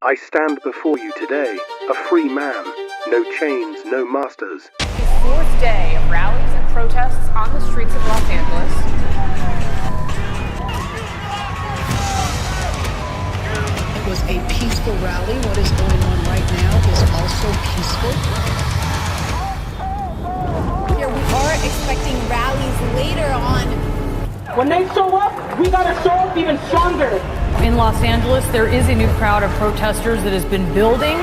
I stand before you today, a free man, no chains, no masters. The fourth day of rallies and protests on the streets of Los Angeles. It was a peaceful rally. What is going on right now is also peaceful. Here we are expecting rallies later on. When they show up, we gotta show up even stronger. In Los Angeles, there is a new crowd of protesters that has been building.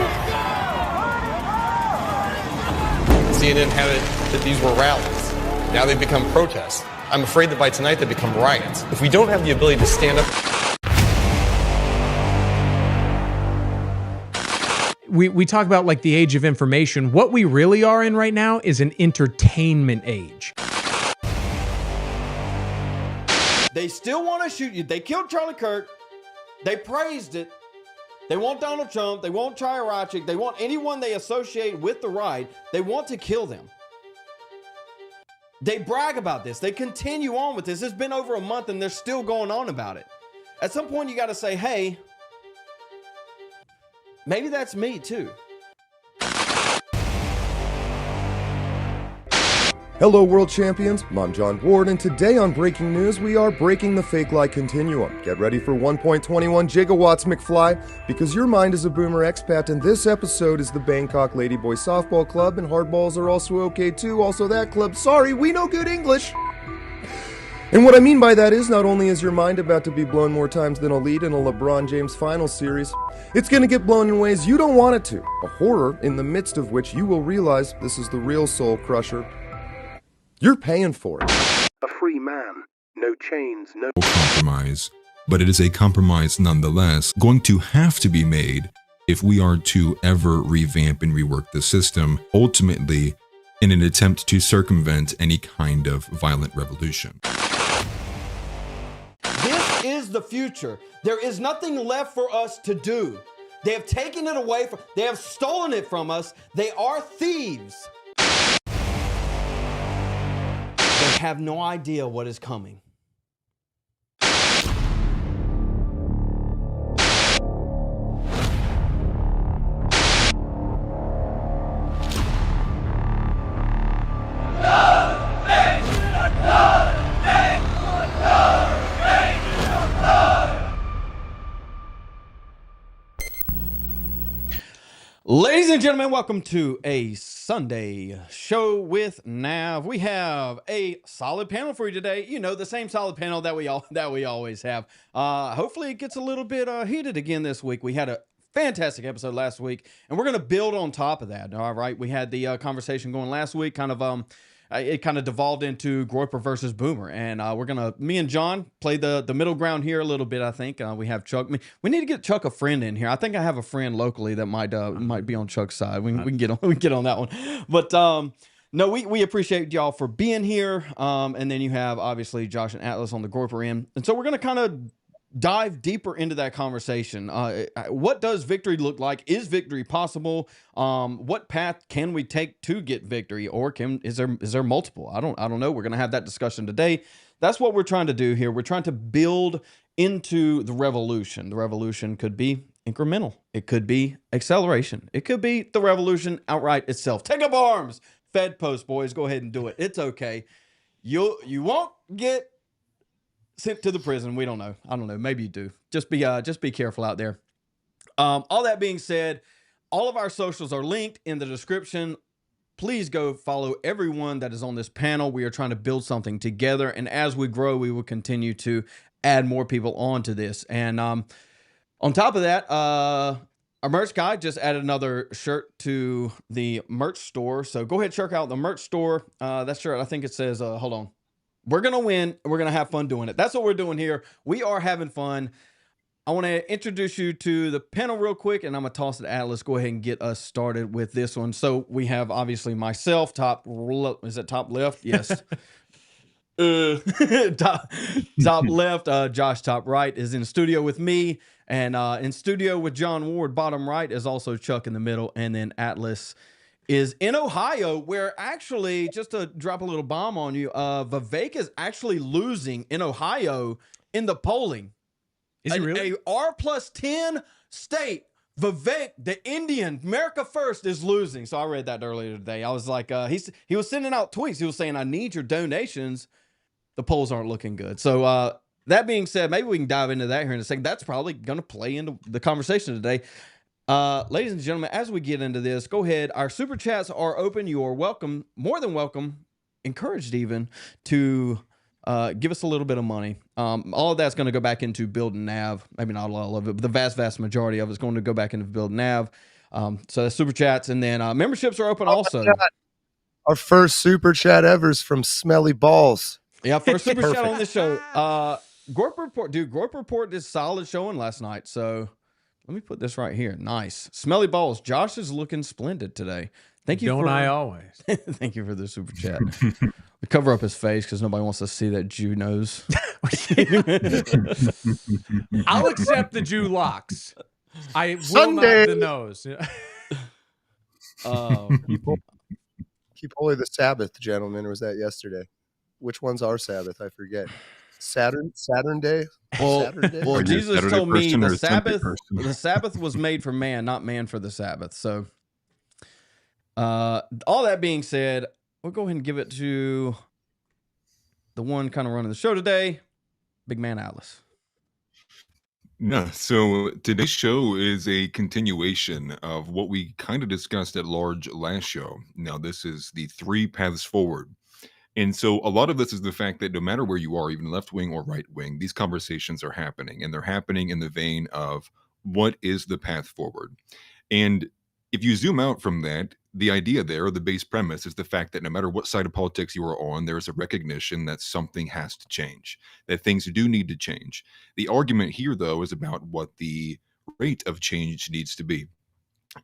CNN had it that these were rallies. Now they've become protests. I'm afraid that by tonight they become riots. If we don't have the ability to stand up... We talk about like the age of information. What we really are in right now is an entertainment age. They still want to shoot you. They killed Charlie Kirk. They praised it. They want Donald Trump. They want Chirachik. They want anyone they associate with the right. They want to kill them. They brag about this. They continue on with this. It's been over a month and they're still going on about it. At some point, you got to say, hey, maybe that's me too. Hello world champions, I'm John Ward, and today on Breaking News we are breaking the fake lie continuum. Get ready for 1.21 gigawatts McFly, because your mind is a boomer expat and this episode is the Bangkok Ladyboy Softball Club, and hardballs are also okay too, also that club. Sorry, we know good English. And what I mean by that is, not only is your mind about to be blown more times than a lead in a LeBron James Finals series, it's going to get blown in ways you don't want it to. A horror in the midst of which you will realize this is the real soul crusher. You're paying for it. A free man, no chains, no compromise, but it is a compromise nonetheless going to have to be made if we are to ever revamp and rework the system, ultimately in an attempt to circumvent any kind of violent revolution. This is the future. There is nothing left for us to do. They have taken it away from, they have stolen it from us. They are thieves. They have no idea what is coming. Ladies and gentlemen, welcome to a Sunday show with Nav. We have a solid panel for you today. You know, the same solid panel that we always have. Hopefully it gets a little bit heated again this week. We had a fantastic episode last week, and we're going to build on top of that. All right, we had the conversation going last week, it kind of devolved into Groyper versus Boomer, and me and John played the middle ground here a little bit. I think we have Chuck. We need to get Chuck a friend in here. I think I have a friend locally that might be on Chuck's side. We can get on that one. But no, we appreciate y'all for being here. And then you have obviously Josh and Atlas on the Groyper end, and so we're gonna kind of dive deeper into that conversation. What does victory look like? Is victory possible? What path can we take to get victory, or is there multiple? I don't know. We're gonna have that discussion today. That's what we're trying to do here. We're trying to build into the revolution. The revolution could be incremental. It could be acceleration. It could be the revolution outright itself. Take up arms, Fed post boys. Go ahead and do it. It's okay. You won't get sent to the prison. We don't know. I don't know. Maybe you do. Just be careful out there. All that being said, all of our socials are linked in the description. Please go follow everyone that is on this panel. We are trying to build something together, and as we grow, we will continue to add more people onto this. And on top of that, our merch guy just added another shirt to the merch store. So go ahead, check out the merch store. That shirt, I think it says, hold on. We're going to win. We're going to have fun doing it. That's what we're doing here. We are having fun. I want to introduce you to the panel real quick, and I'm going to toss it to Atlas. Go ahead and get us started with this one. So we have obviously myself, is it top left? Yes. top left. Josh, top right, is in studio with me. And in studio with John Ward, bottom right, is also Chuck in the middle. And then Atlas is in Ohio, where actually, just to drop a little bomb on you, Vivek is actually losing in Ohio in the polling. Is he really? A R+10 state Vivek, the Indian, America First, is losing. So I read that earlier today. I was like, he was sending out tweets. He was saying, I need your donations. The polls aren't looking good. So that being said, maybe we can dive into that here in a second. That's probably going to play into the conversation today. Ladies and gentlemen, as we get into this, go ahead. Our super chats are open. You are welcome, more than welcome, encouraged even, to give us a little bit of money. All of that's going to go back into building NAV. Maybe not all of it, but the vast majority of it is going to go back into building NAV. So that's super chats. And then memberships are open also. Our first super chat ever is from Smelly Balls. Yeah, first super chat on this show. Gorp Report, dude, Gorp Report did solid showing last night. So let me put this right here. Nice. Smelly Balls. Josh is looking splendid today. Thank you. Don't I always? Thank you for the super chat. We cover up his face because nobody wants to see that Jew nose. I'll accept the Jew locks. I will Sunday. not the nose. Keep holy the Sabbath, gentlemen. Or was that yesterday? Which one's our Sabbath? I forget. Saturn Day? Saturday? Well, Jesus Saturday told me person or the a Sunday Sabbath, person? the Sabbath was made for man, not man for the Sabbath. So, all that being said, we'll go ahead and give it to the one kind of running the show today, Big Man Atlas. No, so today's show is a continuation of what we kind of discussed at large last show. Now, this is the 3 paths forward. And so a lot of this is the fact that no matter where you are, even left wing or right wing, these conversations are happening, and they're happening in the vein of what is the path forward. And if you zoom out from that, the idea there, or the base premise, is the fact that no matter what side of politics you are on, there is a recognition that something has to change, that things do need to change. The argument here, though, is about what the rate of change needs to be.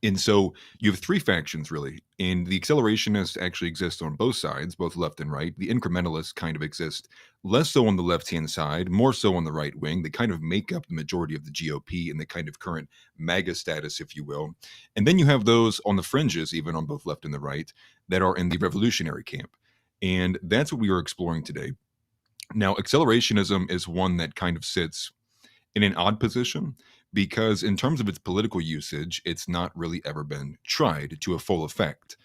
And so you have 3 factions, really. And the accelerationists actually exist on both sides, both left and right. The incrementalists kind of exist less so on the left-hand side, more so on the right wing. They kind of make up the majority of the GOP and the kind of current MAGA status, if you will. And then you have those on the fringes, even on both left and the right, that are in the revolutionary camp. And that's what we are exploring today. Now, accelerationism is one that kind of sits in an odd position, because in terms of its political usage, it's not really ever been tried to a full effect,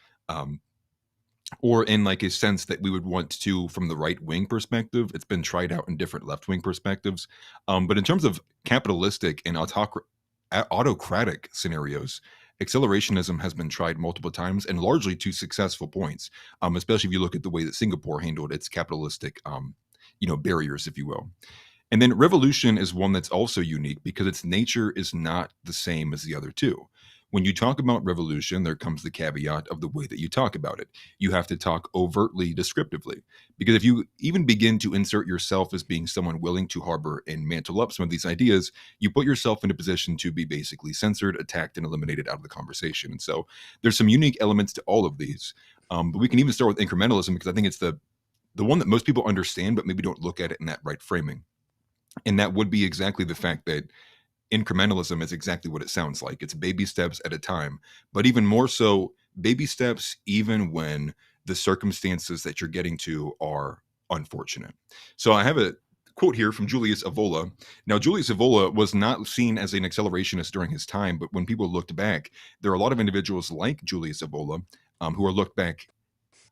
or in like a sense that we would want to from the right wing perspective. It's been tried out in different left wing perspectives, but in terms of capitalistic and autocratic scenarios, accelerationism has been tried multiple times and largely to successful points, especially if you look at the way that Singapore handled its capitalistic barriers, if you will. And then revolution is one that's also unique because its nature is not the same as the other two. When you talk about revolution, there comes the caveat of the way that you talk about it. You have to talk overtly descriptively, because if you even begin to insert yourself as being someone willing to harbor and mantle up some of these ideas, you put yourself in a position to be basically censored, attacked, and eliminated out of the conversation. And so there's some unique elements to all of these. But we can even start with incrementalism, because I think it's the one that most people understand, but maybe don't look at it in that right framing. And that would be exactly the fact that incrementalism is exactly what it sounds like. It's baby steps at a time, but even more so, baby steps even when the circumstances that you're getting to are unfortunate. So I have a quote here from Julius Evola. Now, Julius Evola was not seen as an accelerationist during his time, but when people looked back, there are a lot of individuals like Julius Evola who are looked back,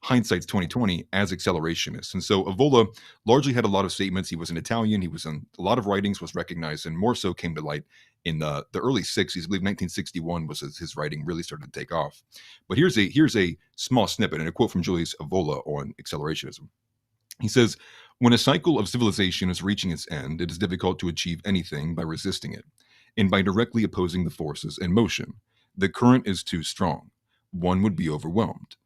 hindsight's 2020, as accelerationists. And so Evola largely had a lot of statements. He was an Italian. He was in a lot of writings, was recognized, and more so came to light in the early 60s. I believe 1961 was his writing really started to take off. But here's a small snippet and a quote from Julius Evola on accelerationism. He says, "When a cycle of civilization is reaching its end, it is difficult to achieve anything by resisting it, and by directly opposing the forces in motion. The current is too strong. One would be overwhelmed.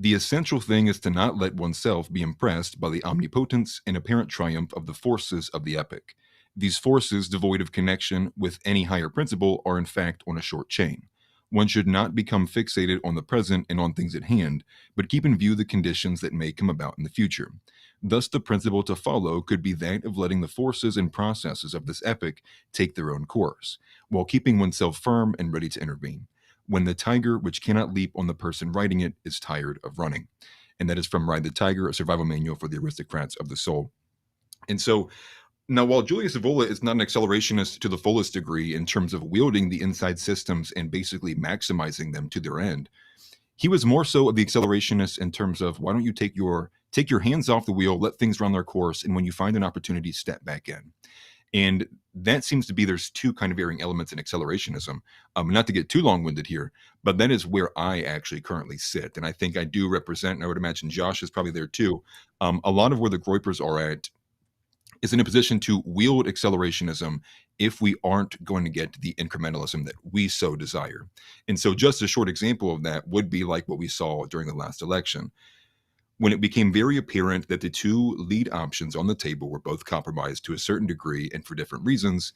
The essential thing is to not let oneself be impressed by the omnipotence and apparent triumph of the forces of the epoch. These forces, devoid of connection with any higher principle, are in fact on a short chain. One should not become fixated on the present and on things at hand, but keep in view the conditions that may come about in the future. Thus, the principle to follow could be that of letting the forces and processes of this epoch take their own course, while keeping oneself firm and ready to intervene when the tiger, which cannot leap on the person riding it, is tired of running." And that is from Ride the Tiger, a survival manual for the aristocrats of the soul. And so Now, while Julius Evola is not an accelerationist to the fullest degree in terms of wielding the inside systems and basically maximizing them to their end, he was more so of the accelerationist in terms of, why don't you take your hands off the wheel, let things run their course, and when you find an opportunity, step back in. And that seems to be, there's two kind of varying elements in accelerationism. Not to get too long-winded here, but that is where I actually currently sit. And I think I do represent, and I would imagine Josh is probably there too, a lot of where the Groypers are at is in a position to wield accelerationism if we aren't going to get the incrementalism that we so desire. And so just a short example of that would be like what we saw during the last election, when it became very apparent that the two lead options on the table were both compromised to a certain degree and for different reasons.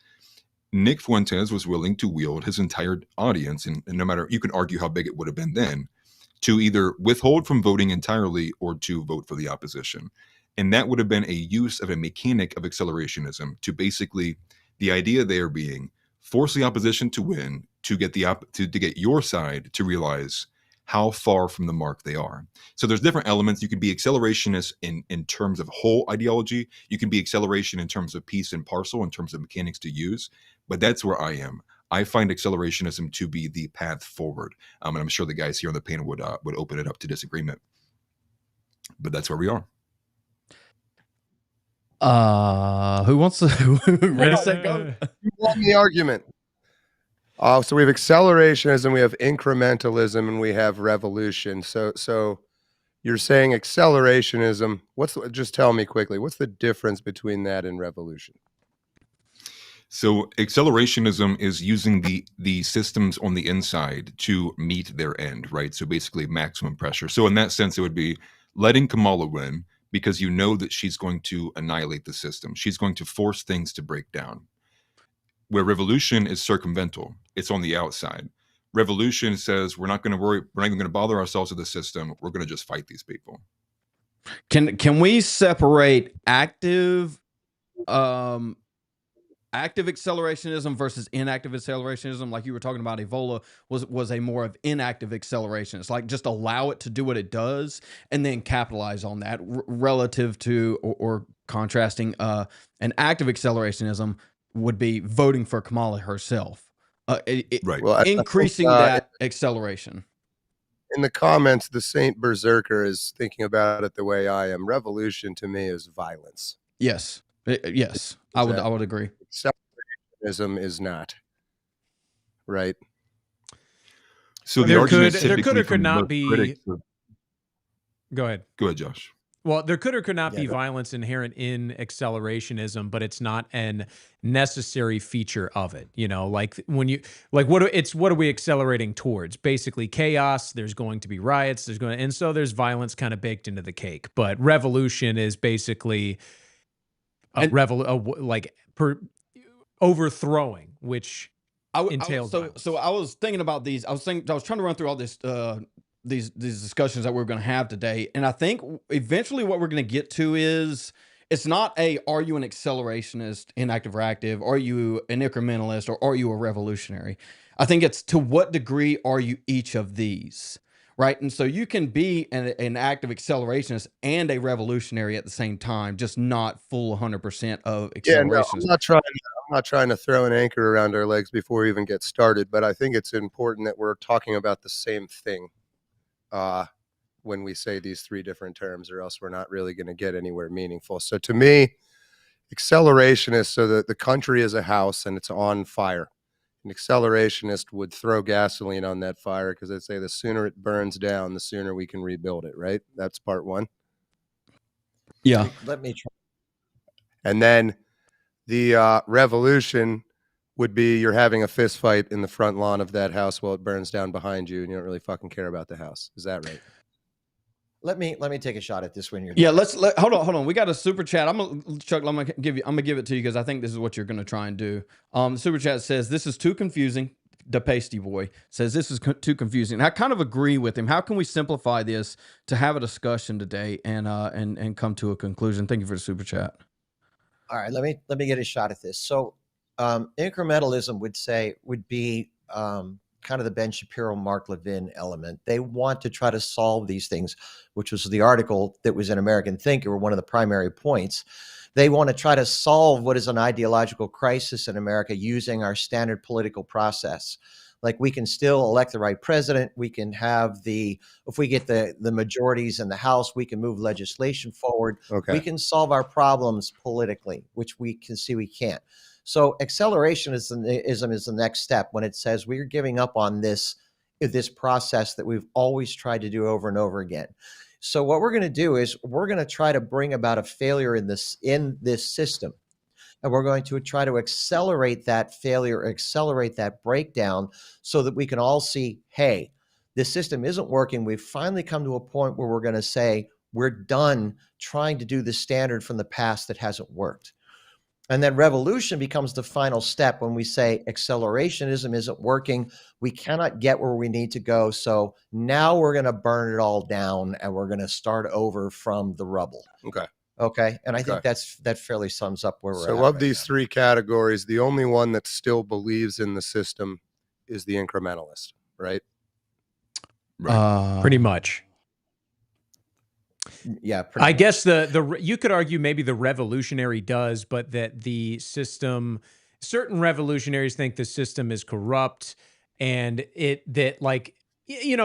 Nick Fuentes was willing to wield his entire audience, and no matter, you can argue how big it would have been then, to either withhold from voting entirely or to vote for the opposition. And that would have been a use of a mechanic of accelerationism to basically, the idea there being, force the opposition to win, to get to get your side to realize how far from the mark they are. So there's different elements. You can be accelerationist in terms of whole ideology. You can be acceleration in terms of piece and parcel, in terms of mechanics to use. But that's where I am. I find accelerationism to be the path forward. And I'm sure the guys here on the panel would open it up to disagreement. But that's where we are. Who wants to ready, set, go? You won the argument. So we have accelerationism, we have incrementalism, and we have revolution. So you're saying accelerationism. Just tell me quickly, what's the difference between that and revolution? So accelerationism is using the systems on the inside to meet their end, right? So basically maximum pressure. So in that sense, it would be letting Kamala win because you know that she's going to annihilate the system. She's going to force things to break down. Where revolution is circumvental, it's on the outside. Revolution says we're not going to worry, we're not even going to bother ourselves with the system. We're going to just fight these people. Can we separate active accelerationism versus inactive accelerationism? Like you were talking about, Evola was a more of inactive acceleration. It's like just allow it to do what it does and then capitalize on that relative to or contrasting an active accelerationism would be voting for Kamala herself, right? Well, increasing that acceleration. In the comments, the Saint Berserker is thinking about it the way I am. Revolution to me is violence. Yes, yes, I would agree. Accelerationism is not, right? So there could or could not be. Go ahead. Go ahead, Josh. Well, there could or could not be violence inherent in accelerationism, but it's not an necessary feature of it. You know, like when you what are we accelerating towards? Basically, chaos. There's going to be riots. And so there's violence kind of baked into the cake. But revolution is basically overthrowing, which entails. So I was thinking about these. I was trying to run through all this. These discussions that we're going to have today. And I think eventually what we're going to get to is, it's not are you an accelerationist, inactive or active? Are you an incrementalist, or are you a revolutionary? I think it's to what degree are you each of these, right? And so you can be an active accelerationist and a revolutionary at the same time, just not full 100% of acceleration. Yeah, no, I'm not trying to throw an anchor around our legs before we even get started, but I think it's important that we're talking about the same thing when we say these three different terms, or else we're not really going to get anywhere meaningful. So to me, accelerationist, so that the country is a house and it's on fire. An accelerationist would throw gasoline on that fire because they'd say the sooner it burns down, the sooner we can rebuild it, right? That's part one. Yeah. Let me try. And then the revolution would be you're having a fist fight in the front lawn of that house while it burns down behind you, and you don't really fucking care about the house. Is that right? Let me take a shot at this when you're done. Yeah, hold on. We got a super chat. Chuck, I'm gonna give it to you because I think this is what you're gonna try and do. Super chat says this is too confusing. The Pasty Boy says this is too confusing. And I kind of agree with him. How can we simplify this to have a discussion today and come to a conclusion? Thank you for the super chat. All right, let me get a shot at this. So incrementalism would be kind of the Ben Shapiro, Mark Levin element. They want to try to solve these things, which was the article that was in American Thinker, one of the primary points. They want to try to solve what is an ideological crisis in America using our standard political process. Like, we can still elect the right president. We can have if we get the majorities in the House, we can move legislation forward. Okay. We can solve our problems politically, which we can see we can't. So accelerationism is the next step, when it says we're giving up on this process that we've always tried to do over and over again. So what we're going to do is we're going to try to bring about a failure in this system. And we're going to try to accelerate that failure, accelerate that breakdown, so that we can all see, hey, this system isn't working. We've finally come to a point where we're going to say, we're done trying to do the standard from the past that hasn't worked. And then revolution becomes the final step, when we say accelerationism isn't working. We cannot get where we need to go. So now we're going to burn it all down, and we're going to start over from the rubble. Okay. And I think that fairly sums up where we're at. So of these three categories, the only one that still believes in the system is the incrementalist, right? Pretty much. Yeah. I guess you could argue maybe the revolutionary does, but that the system, certain revolutionaries think the system is corrupt, and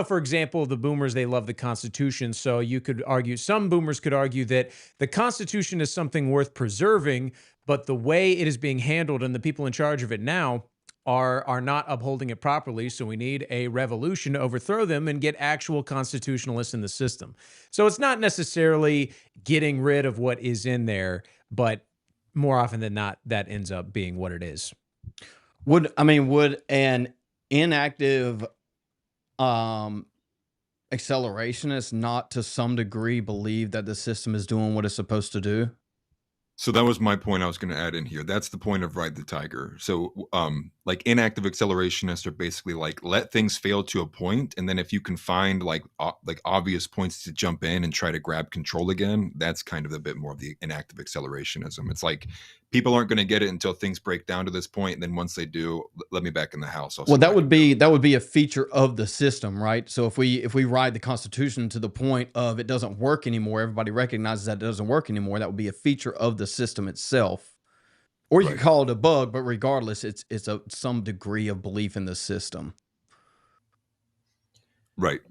for example, the boomers, they love the Constitution. So you could argue, some boomers could argue that the Constitution is something worth preserving, but the way it is being handled and the people in charge of it now are not upholding it properly. So we need a revolution to overthrow them and get actual constitutionalists in the system. So it's not necessarily getting rid of what is in there, but more often than not, that ends up being what it is. Would an inactive accelerationist not to some degree believe that the system is doing what it's supposed to do? So that was my point I was going to add in here. That's the point of Ride the Tiger. So like inactive accelerationists are basically like, let things fail to a point, and then if you can find like obvious points to jump in and try to grab control again, that's kind of a bit more of the inactive accelerationism. It's like people aren't going to get it until things break down to this point, and then once they do, let me back in the house. Well, that would be a feature of the system, right? So if we ride the Constitution to the point of it doesn't work anymore, everybody recognizes that it doesn't work anymore, that would be a feature of the system itself. Or you could call it a bug, but regardless, it's some degree of belief in the system. Right.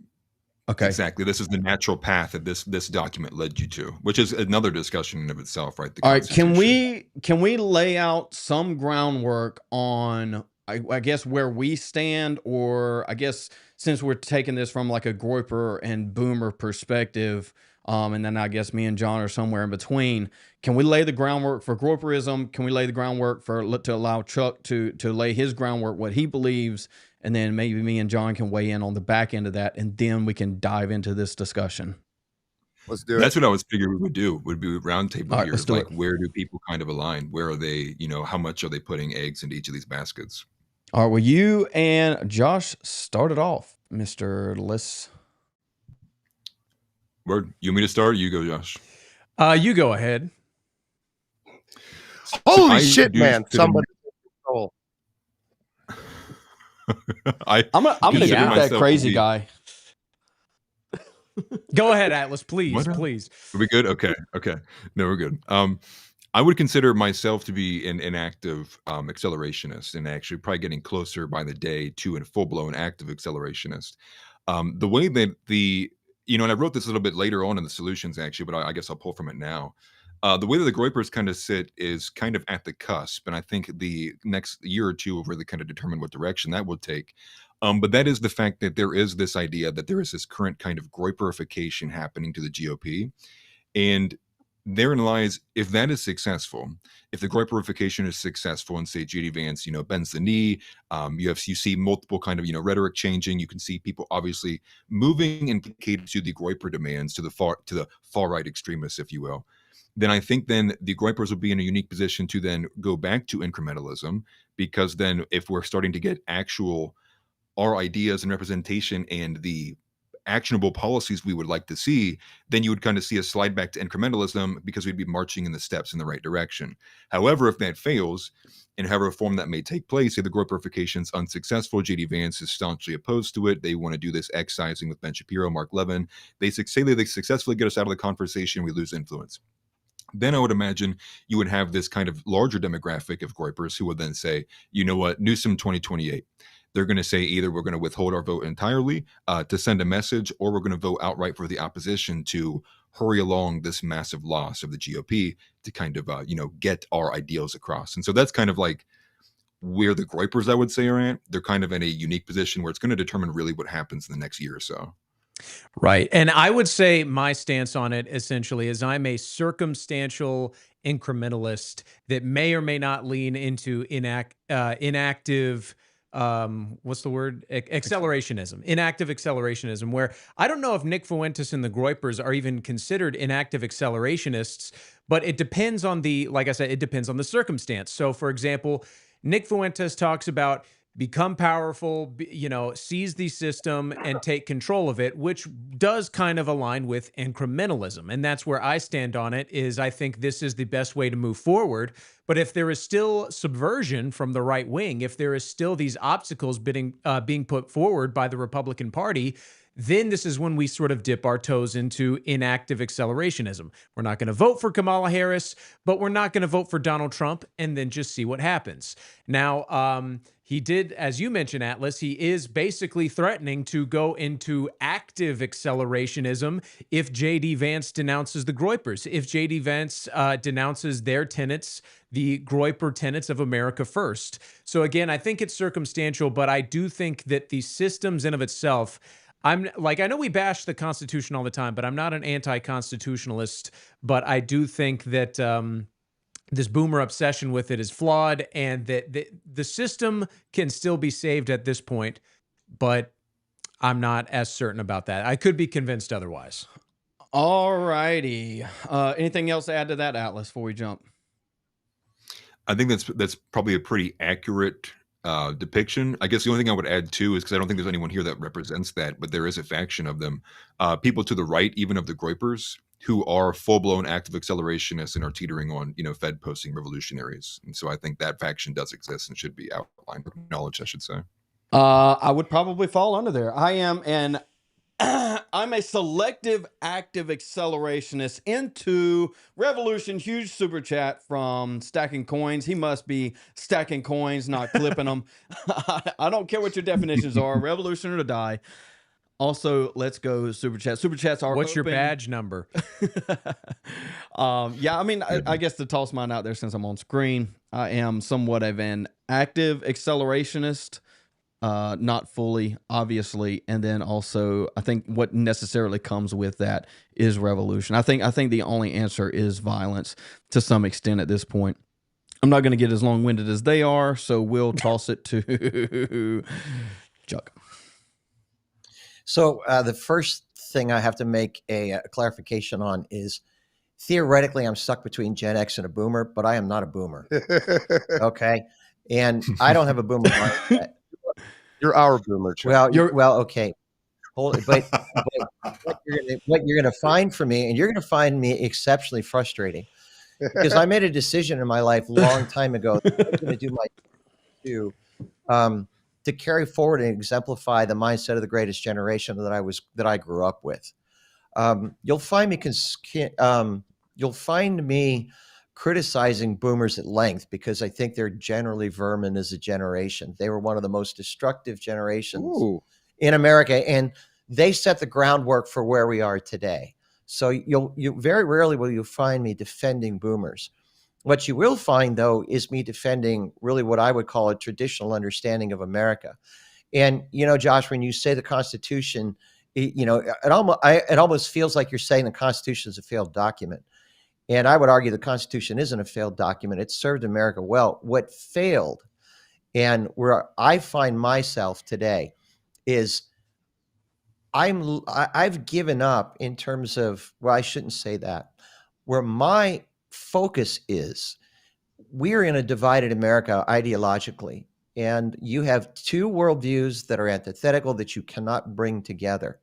Okay. Exactly. This is the natural path that this document led you to, which is another discussion in of itself, right? All right. Can we lay out some groundwork on, I guess, where we stand, or I guess since we're taking this from like a Groyper and Boomer perspective, and then I guess me and John are somewhere in between. Can we lay the groundwork for Groyperism? Can we lay the groundwork to allow Chuck to lay his groundwork, what he believes, and then maybe me and John can weigh in on the back end of that, and then we can dive into this discussion. Let's do it. That's what I was figuring we would do. Would be a roundtable here. Let's do it. Where do people kind of align? Where are they? How much are they putting eggs into each of these baskets? All right. Well, you and Josh started off, Mr. Liss. Word. You want me to start? You go, Josh. You go ahead. Holy shit, man! Somebody control. I'm gonna get that crazy guy. Go ahead, Atlas, please, please. Are we good? Okay. No, we're good. I would consider myself to be an active accelerationist, and actually probably getting closer by the day to a full-blown active accelerationist. The way that and I wrote this a little bit later on in the solutions, actually, but I guess I'll pull from it now. The way that the Groypers kind of sit is kind of at the cusp, and I think the next year or two will really kind of determine what direction that will take. But that is the fact that there is this idea that there is this current kind of Groyperification happening to the GOP, and therein lies, if that is successful, if the Groyperification is successful, and say J.D. Vance, bends the knee, you see multiple kind of rhetoric changing. You can see people obviously moving and implicated to the Groyper demands, to the far right extremists, if you will. Then I think then the Groypers will be in a unique position to then go back to incrementalism, because then if we're starting to get our ideas and representation and the actionable policies we would like to see, then you would kind of see a slide back to incrementalism, because we'd be marching in the steps in the right direction. However, if that fails, and however form that may take place, say the Groyperification is unsuccessful, J.D. Vance is staunchly exposed to it, they want to do this excising with Ben Shapiro, Mark Levin, they say they successfully get us out of the conversation, we lose influence. then I would imagine you would have this kind of larger demographic of groypers who would then say, you know what, Newsom 2028. They're going to say either we're going to withhold our vote entirely to send a message, or we're going to vote outright for the opposition to hurry along this massive loss of the GOP to kind of, get our ideals across. And so that's kind of like where the groypers, I would say, are at. They're kind of in a unique position where it's going to determine really what happens in the next year or so. Right. And I would say my stance on it essentially is I'm a circumstantial incrementalist that may or may not lean into inactive, what's the word? Accelerationism, inactive accelerationism, where I don't know if Nick Fuentes and the groypers are even considered inactive accelerationists, but it depends on like I said, it depends on the circumstance. So for example, Nick Fuentes talks about become powerful, seize the system and take control of it, which does kind of align with incrementalism. And that's where I stand on it, is I think this is the best way to move forward. But if there is still subversion from the right wing, if there is still these obstacles being put forward by the Republican Party, then this is when we sort of dip our toes into inactive accelerationism. We're not going to vote for Kamala Harris, but we're not going to vote for Donald Trump, and then just see what happens. Now, he did, as you mentioned, Atlas, he is basically threatening to go into active accelerationism if J.D. Vance denounces the groypers, if J.D. Vance denounces their tenets, the groyper tenets of America First. So again, I think it's circumstantial, but I do think that the systems in of itself, I know we bash the Constitution all the time, but I'm not an anti-constitutionalist, but I do think that this boomer obsession with it is flawed, and that the system can still be saved at this point, but I'm not as certain about that. I could be convinced otherwise. All righty. Anything else to add to that, Atlas, before we jump? I think that's probably a pretty accurate depiction. I guess the only thing I would add too is, because I don't think there's anyone here that represents that, but there is a faction of them, people to the right, even of the groypers, who are full-blown active accelerationists and are teetering on, Fed posting revolutionaries. And so I think that faction does exist and should be outlined, acknowledged, I should say. I would probably fall under there. I'm a selective active accelerationist into revolution. Huge super chat from Stacking Coins. He must be stacking coins, not clipping them. I don't care what your definitions are, revolution or to die. Also, let's go super chat. Super chats are What's open. your badge number? I guess to toss mine out there since I'm on screen, I am somewhat of an active accelerationist. Not fully, obviously, and then also I think what necessarily comes with that is revolution. I think the only answer is violence to some extent at this point. I'm not going to get as long-winded as they are, so we'll toss it to Chuck. So the first thing I have to make a clarification on is, theoretically, I'm stuck between Gen X and a boomer, but I am not a boomer. Okay, and I don't have a boomer mindset. You're our boomer, Chuck. Okay. Hold it, but what you're going to find for me, and you're going to find me exceptionally frustrating, because I made a decision in my life a long time ago that I was going to do to carry forward and exemplify the mindset of the greatest generation that I grew up with. You'll find me criticizing boomers at length, because I think they're generally vermin as a generation. They were one of the most destructive generations in America, and they set the groundwork for where we are today. So you very rarely will you find me defending boomers. What you will find, though, is me defending really what I would call a traditional understanding of America. And, Josh, when you say the Constitution, it almost feels like you're saying the Constitution is a failed document. And I would argue the Constitution isn't a failed document. It served America well. What failed, and where I find myself today, is I've given up in terms of, well, I shouldn't say that. Where my focus is, we're in a divided America ideologically, and you have two worldviews that are antithetical that you cannot bring together.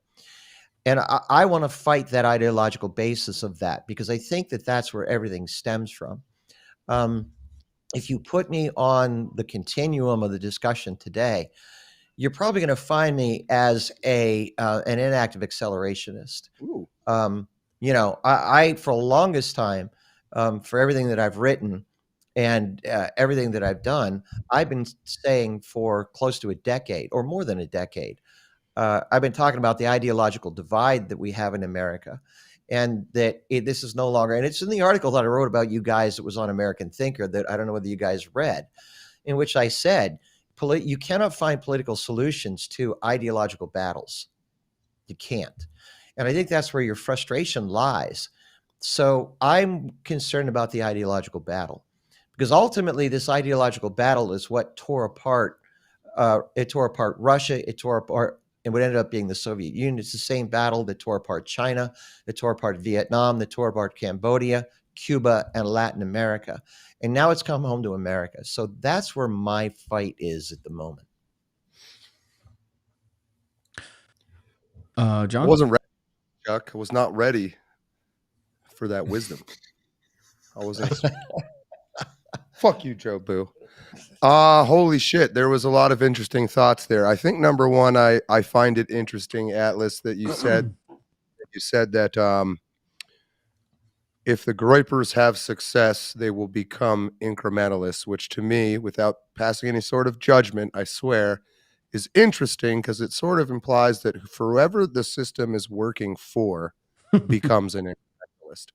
And I want to fight that ideological basis of that, because I think that that's where everything stems from. If you put me on the continuum of the discussion today, you're probably going to find me as an inactive accelerationist. I for the longest time for everything that I've written and everything that I've done, I've been saying for close to a decade or more than a decade. I've been talking about the ideological divide that we have in America, and that this is no longer, and it's in the article that I wrote about you guys that was on American Thinker that I don't know whether you guys read, in which I said, you cannot find political solutions to ideological battles. You can't. And I think that's where your frustration lies. So I'm concerned about the ideological battle, because ultimately this ideological battle is what tore apart. It tore apart Russia. It tore apart, and what ended up being the Soviet Union. It's the same battle that tore apart China, that tore apart Vietnam, that tore apart Cambodia, Cuba, and Latin America. And now it's come home to America. So that's where my fight is at the moment. John? I wasn't ready, Chuck. I was not ready for that wisdom. I wasn't. Fuck you, Joe Boo. Holy shit. There was a lot of interesting thoughts there. I think number one, I find it interesting, Atlas, that you said that if the Groypers have success, they will become incrementalists, which to me, without passing any sort of judgment, I swear, is interesting, because it sort of implies that whoever the system is working for becomes an incrementalist.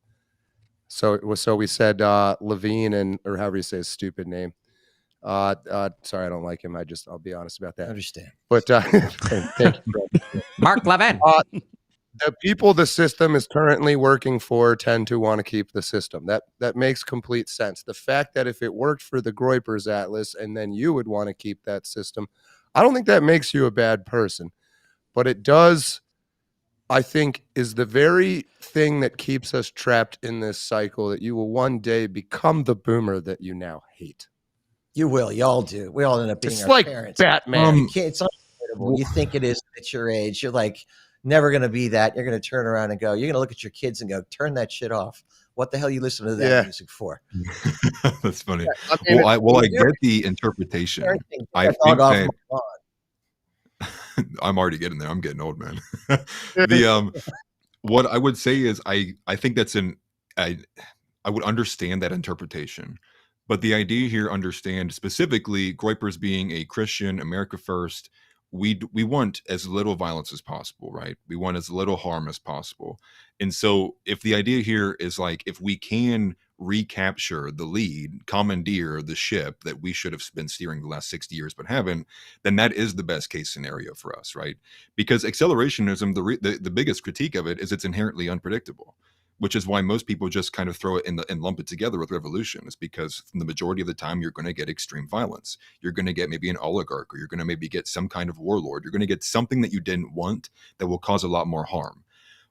So we said Levine, or however you say his stupid name. Sorry, I don't like him. I'll be honest about that. I understand. But thank you, Mark Levin. The people the system is currently working for tend to want to keep the system. That makes complete sense. The fact that if it worked for the Groypers, Atlas, and then you would want to keep that system, I don't think that makes you a bad person. But it does, I think, is the very thing that keeps us trapped in this cycle, that you will one day become the boomer that you now hate. You will. Y'all do. We all end up being It's our like parents. Batman. It's unavoidable. You think it is at your age. You're like never going to be that. You're going to turn around and go. You're going to look at your kids and go, "Turn that shit off. What the hell you listen to that music for?" That's funny. Yeah, I mean, I get the interpretation. I think that I'm already getting there. I'm getting old, man. What I would say is I think that's I would understand that interpretation. But the idea here, understand specifically Groypers being a Christian, America first, we want as little violence as possible, right? We want as little harm as possible. And so if the idea here is like, if we can recapture the lead, commandeer the ship that we should have been steering the last 60 years but haven't, then that is the best case scenario for us, right? Because accelerationism, the biggest critique of it is it's inherently unpredictable, which is why most people just kind of throw it and lump it together with revolution. Is because the majority of the time you're going to get extreme violence. You're going to get maybe an oligarch, or you're going to maybe get some kind of warlord. You're going to get something that you didn't want that will cause a lot more harm.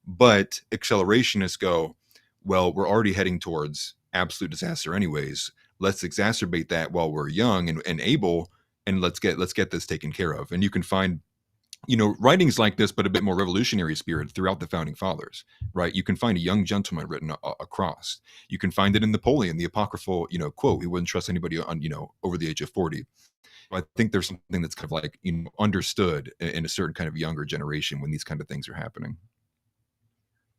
But accelerationists go, well, we're already heading towards absolute disaster anyways. Let's exacerbate that while we're young and able, and let's get this taken care of. And you can find, writings like this, but a bit more revolutionary spirit throughout the founding fathers, right? You can find a young gentleman written across. You can find it in Napoleon, the apocryphal, quote, he wouldn't trust anybody on, over the age of 40. I think there's something that's kind of like, understood in a certain kind of younger generation when these kind of things are happening.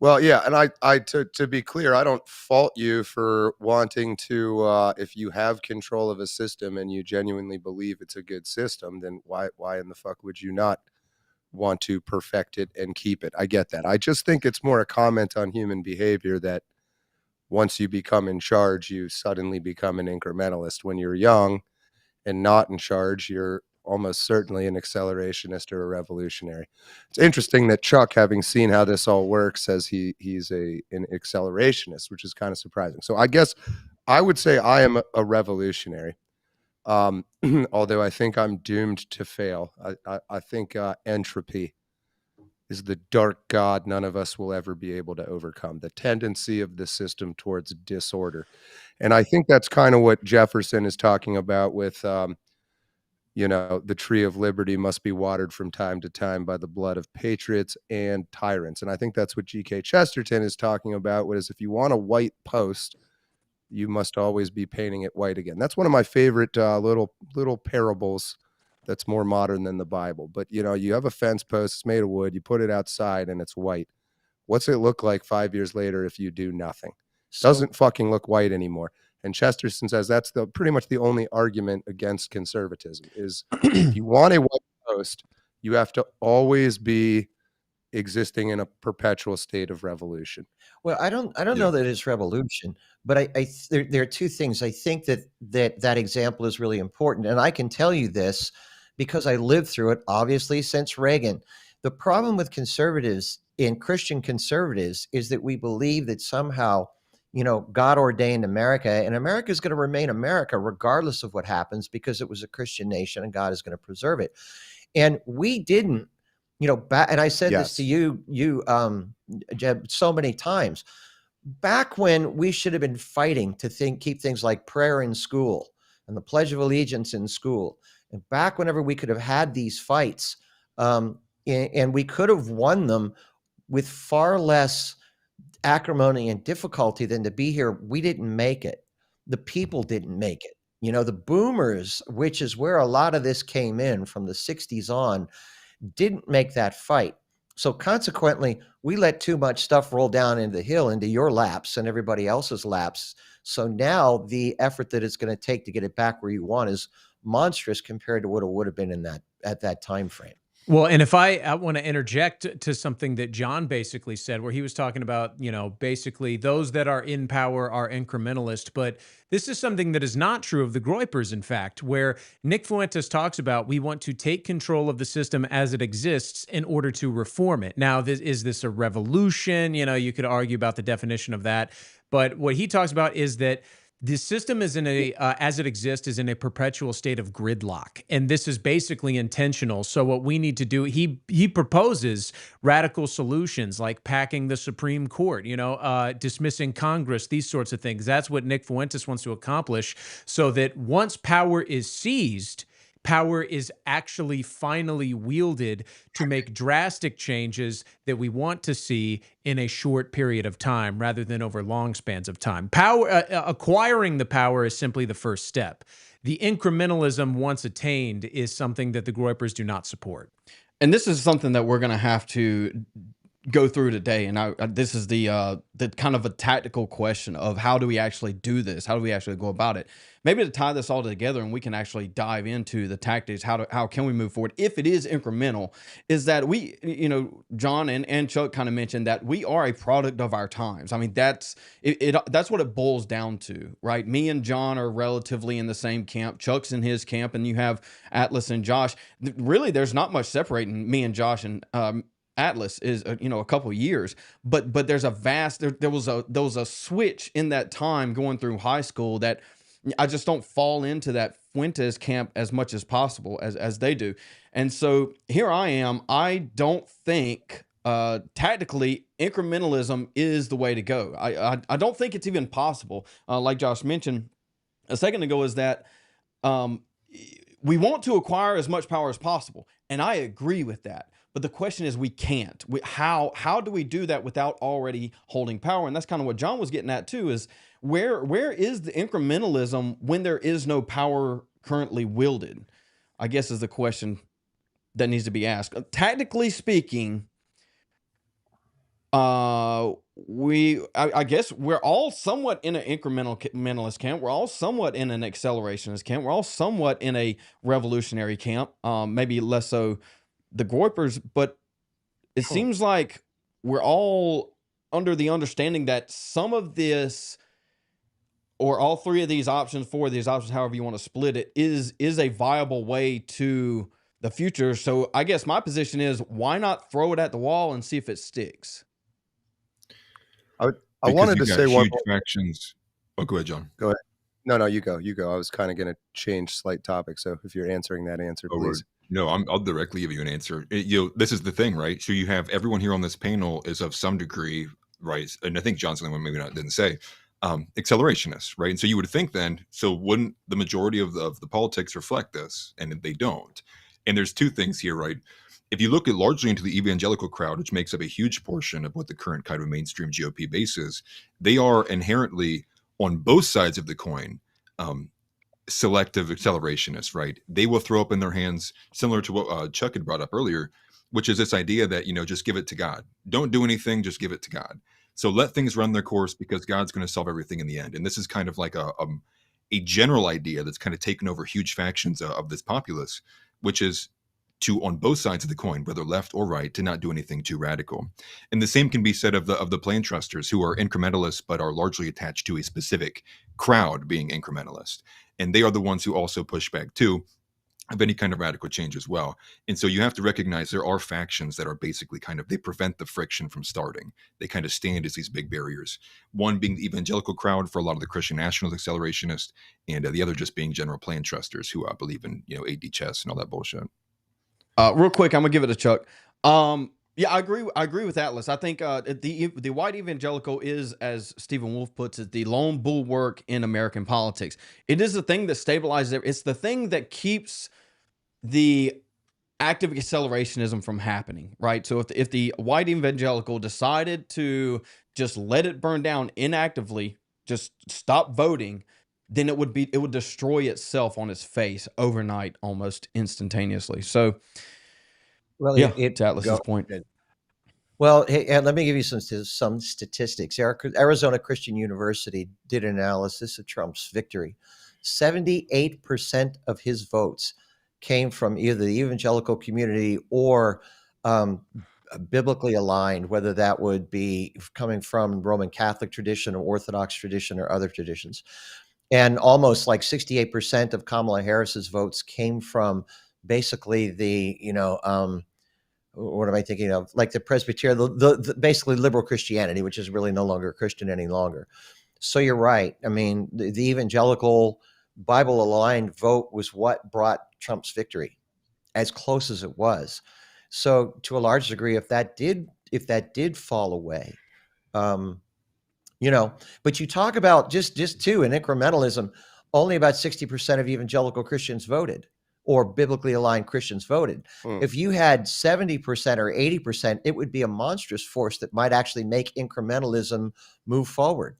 Well, yeah, and I to be clear, I don't fault you for wanting to. If you have control of a system and you genuinely believe it's a good system, then why in the fuck would you not want to perfect it and keep it? I get that. I just think it's more a comment on human behavior that once you become in charge, you suddenly become an incrementalist. When you're young and not in charge, you're almost certainly an accelerationist or a revolutionary. It's interesting that Chuck, having seen how this all works, says he's an accelerationist, which is kind of surprising. So I guess I would say I am a revolutionary, although I think I'm doomed to fail. I think entropy is the dark god none of us will ever be able to overcome, the tendency of the system towards disorder. And I think that's kind of what Jefferson is talking about with the tree of liberty must be watered from time to time by the blood of patriots and tyrants. And I think that's what G.K. Chesterton is talking about, is if you want a white post, you must always be painting it white again. That's one of my favorite little parables that's more modern than the Bible. But, you have a fence post, it's made of wood, you put it outside and it's white. What's it look like 5 years later if you do nothing? So, doesn't fucking look white anymore. And Chesterton says that's pretty much the only argument against conservatism is if you want a white post, you have to always be existing in a perpetual state of revolution. well, I don't know that it's revolution, but there are two things. I think that example is really important, and I can tell you this because I lived through it, obviously, since Reagan. The problem with conservatives and Christian conservatives is that we believe that somehow, God ordained America, and America is going to remain America regardless of what happens because it was a Christian nation and God is going to preserve it. And we didn't, and I said this to you, Jeb, so many times. Back when we should have been fighting to keep things like prayer in school and the Pledge of Allegiance in school, and back whenever we could have had these fights, and we could have won them with far less acrimony and difficulty than to be here, we didn't make it. The people didn't make it. The boomers, which is where a lot of this came in from the 60s on, didn't make that fight. So consequently, we let too much stuff roll down into the hill, into your laps and everybody else's laps. So now the effort that it's going to take to get it back where you want is monstrous compared to what it would have been at that time frame. Well, and if I want to interject to something that John basically said, where he was talking about, basically those that are in power are incrementalist, but this is something that is not true of the Groypers, in fact, where Nick Fuentes talks about we want to take control of the system as it exists in order to reform it. Now, is this a revolution? You could argue about the definition of that, but what he talks about is that the system is as it exists, is in a perpetual state of gridlock, and this is basically intentional. So what we need to do, he proposes radical solutions like packing the Supreme Court, dismissing Congress, these sorts of things. That's what Nick Fuentes wants to accomplish, so that once power is seized, power is actually finally wielded to make drastic changes that we want to see in a short period of time rather than over long spans of time. Acquiring the power is simply the first step. The incrementalism, once attained, is something that the Groypers do not support. And this is something that we're going to have to go through today. And this is the kind of a tactical question of how do we actually do this? How do we actually go about it? Maybe to tie this all together and we can actually dive into the tactics, how can we move forward if it is incremental, is that we, John and Chuck kind of mentioned that we are a product of our times. I mean, that's what it boils down to, right? Me and John are relatively in the same camp. Chuck's in his camp, and you have Atlas and Josh. Really, there's not much separating me and Josh and Atlas is a couple of years, but there's a vast there was a switch in that time going through high school that I just don't fall into that Fuentes camp as much as possible as they do. And so here I am. I don't think tactically incrementalism is the way to go. I don't think it's even possible. Like Josh mentioned a second ago, is that we want to acquire as much power as possible, and I agree with that. But the question is, we can't. How do we do that without already holding power? And that's kind of what John was getting at too, is where is the incrementalism when there is no power currently wielded? I guess is the question that needs to be asked. Tactically speaking, I guess we're all somewhat in an incrementalist camp. We're all somewhat in an accelerationist camp. We're all somewhat in a revolutionary camp. Maybe less so the Groypers, but it seems like we're all under the understanding that some of this, or all three of these options, four of these options, however you want to split it, is a viable way to the future. So I guess my position is, why not throw it at the wall and see if it sticks? I wanted to say one huge factions. Oh, go ahead, John. Go ahead. No, you go. I was kind of going to change slight topic. So if you're answering that answer, please. No, I'll directly give you an answer. This is the thing, right? So you have everyone here on this panel is of some degree, right? And I think John's the one maybe not didn't say, accelerationists, right? And so you would think then, so wouldn't the majority of the politics reflect this? And they don't. And there's two things here, right? If you look at largely into the evangelical crowd, which makes up a huge portion of what the current kind of mainstream GOP base is, they are inherently on both sides of the coin, selective accelerationists, right? They will throw up in their hands, similar to what Chuck had brought up earlier, which is this idea that, just give it to God. Don't do anything, just give it to God. So let things run their course because God's going to solve everything in the end. And this is kind of like a general idea that's kind of taken over huge factions of this populace, which is to, on both sides of the coin, whether left or right, to not do anything too radical. And the same can be said of the plan trusters, who are incrementalists but are largely attached to a specific crowd being incrementalist. And they are the ones who also push back too of any kind of radical change as well. And so you have to recognize there are factions that are basically they prevent the friction from starting. They kind of stand as these big barriers. One being the evangelical crowd for a lot of the Christian nationalist accelerationists, and the other just being general plan trusters who believe in AD chess and all that bullshit. Real quick, I'm gonna give it to Chuck. Yeah, I agree with Atlas. I think the white evangelical is, as Stephen Wolf puts it, the lone bulwark in American politics. It is the thing that stabilizes it. It's the thing that keeps the active accelerationism from happening, right? So if the white evangelical decided to just let it burn down inactively, just stop voting, then it would destroy itself on its face overnight, almost instantaneously. So, Well, yeah, to Atlas's point. Well, hey, and let me give you some statistics. Arizona Christian University did an analysis of Trump's victory. 78% of his votes came from either the evangelical community or biblically aligned, whether that would be coming from Roman Catholic tradition or Orthodox tradition or other traditions. And almost like 68% of Kamala Harris's votes came from basically the, what am I thinking of? Like the Presbyterian, the basically liberal Christianity, which is really no longer Christian any longer. So you're right. I mean, the evangelical Bible aligned vote was what brought Trump's victory, as close as it was. So to a large degree, if that did fall away, but you talk about just too in incrementalism, only about 60% of evangelical Christians voted, or biblically aligned Christians voted. If you had 70% or 80%, it would be a monstrous force that might actually make incrementalism move forward.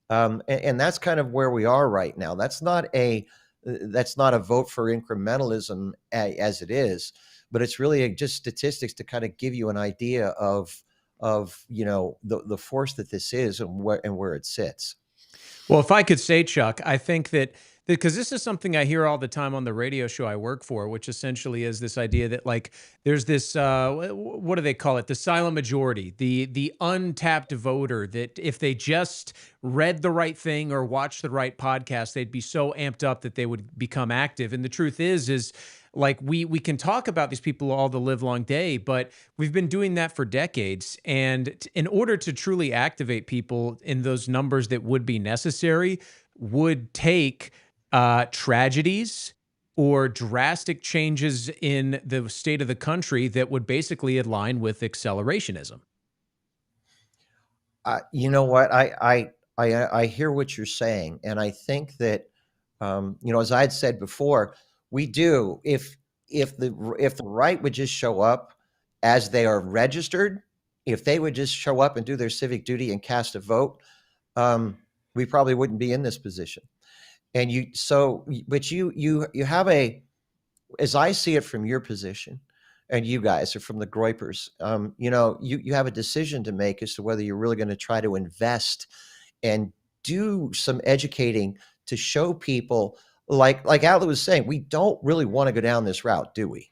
And that's kind of where we are right now. That's not a vote for incrementalism as it is, but it's really just statistics to kind of give you an idea of the force that this is and where it sits. Well, if I could say, Chuck, I think that because this is something I hear all the time on the radio show I work for, which essentially is this idea that there's this what do they call it? The silent majority, the untapped voter that if they just read the right thing or watched the right podcast, they'd be so amped up that they would become active. And the truth is we can talk about these people all the livelong day, but we've been doing that for decades. And in order to truly activate people in those numbers that would be necessary, would take tragedies or drastic changes in the state of the country that would basically align with accelerationism. You know what? I hear what you're saying, and I think that as I had said before, we do if the right would just show up as they are registered, if they would just show up and do their civic duty and cast a vote, we probably wouldn't be in this position. And you have as I see it from your position, and you guys are from the Groypers, you have a decision to make as to whether you're really going to try to invest and do some educating to show people, like Atla was saying, we don't really want to go down this route, do we?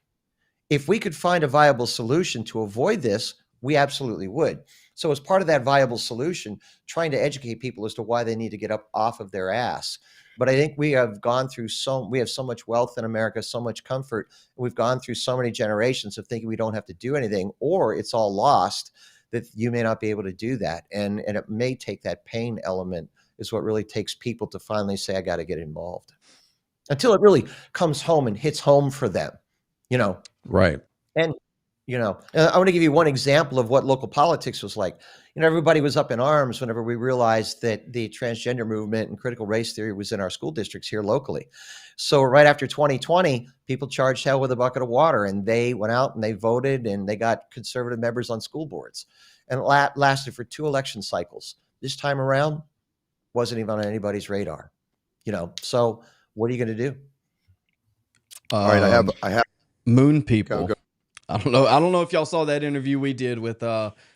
If we could find a viable solution to avoid this, we absolutely would. So as part of that viable solution, trying to educate people as to why they need to get up off of their ass. But I think we have so much wealth in America, so much comfort. We've gone through so many generations of thinking we don't have to do anything, or it's all lost, that you may not be able to do that. And it may take that pain element is what really takes people to finally say, I got to get involved, until it really comes home and hits home for them, Right. And, I want to give you one example of what local politics was like. Everybody was up in arms whenever we realized that the transgender movement and critical race theory was in our school districts here locally. So right after 2020, people charged hell with a bucket of water, and they went out and they voted, and they got conservative members on school boards, and it lasted for 2 election cycles. This time around, wasn't even on anybody's radar, so what are you going to do? All right, I have Moon People. Go. I don't know if y'all saw that interview we did with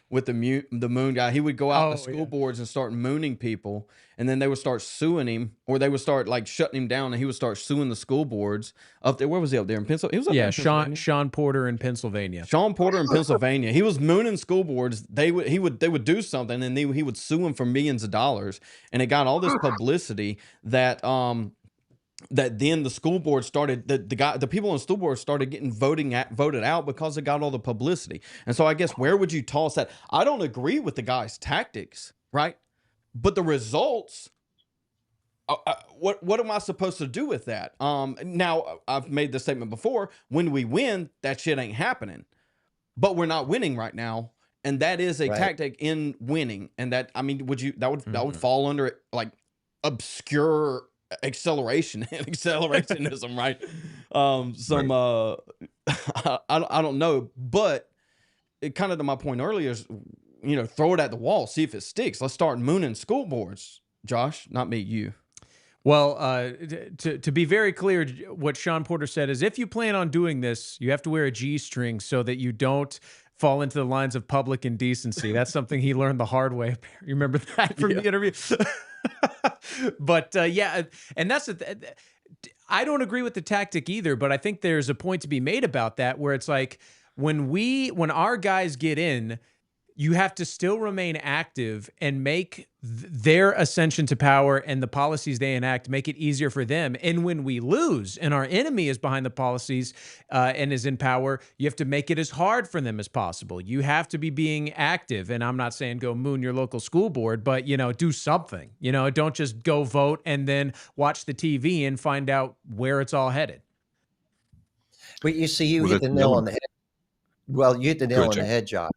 with the moon guy. He would go out to school yeah. boards and start mooning people, and then they would start suing him, or they would start like shutting him down, and he would start suing the school boards up there. Where was he up there in Pennsylvania? He was up there Yeah, in Pennsylvania. Sean Porter in Pennsylvania. Sean Porter in Pennsylvania. He was mooning school boards. They would do something, and he would sue him for millions of dollars, and it got all this publicity that that then the school board started the people on the school board started getting voted out because it got all the publicity. And so I guess where would you toss that? I don't agree with the guy's tactics, right? But the results, what am I supposed to do with that? Now I've made this statement before. When we win, that shit ain't happening. But we're not winning right now, and that is a tactic in winning. And that, I mean, that would fall under like obscure accelerationism, right? I don't know, but it kind of, to my point earlier, is, throw it at the wall, see if it sticks. Let's start mooning school boards. Josh, not me, you. Well, to be very clear, what Sean Porter said is, if you plan on doing this, you have to wear a G-string so that you don't fall into the lines of public indecency. That's something he learned the hard way. You remember that from the interview? But yeah, and that's I don't agree with the tactic either, but I think there's a point to be made about that, where it's like when our guys get in, you have to still remain active and make their ascension to power and the policies they enact make it easier for them. And when we lose and our enemy is behind the policies and is in power, you have to make it as hard for them as possible. You have to be being active. And I'm not saying go moon your local school board, but, do something. Don't just go vote and then watch the TV and find out where it's all headed. But you see, you hit the nail on the head. Well, you hit the nail on the head, Josh.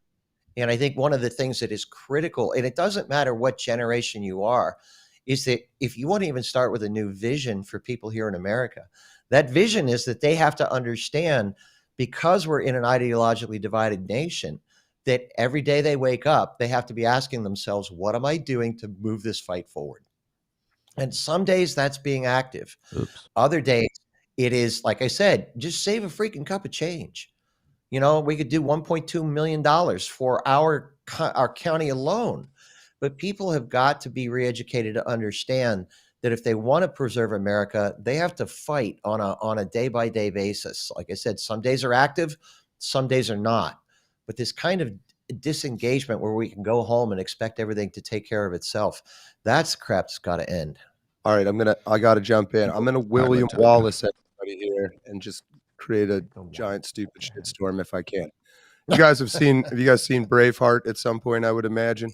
And I think one of the things that is critical, and it doesn't matter what generation you are, is that if you want to even start with a new vision for people here in America, that vision is that they have to understand, because we're in an ideologically divided nation, that every day they wake up, they have to be asking themselves, what am I doing to move this fight forward? And some days that's being active. Oops. Other days it is, like I said, just save a freaking cup of change. We could do $1.2 million for our county alone. But people have got to be re-educated to understand that if they want to preserve America, they have to fight on a day-by-day basis. Like I said, some days are active, some days are not. But this kind of disengagement where we can go home and expect everything to take care of itself, that's crap that's got to end. All right, I got to jump in. I'm going to William Wallace everybody here and just create a giant stupid shitstorm if I can. Have you guys seen Braveheart at some point? I would imagine.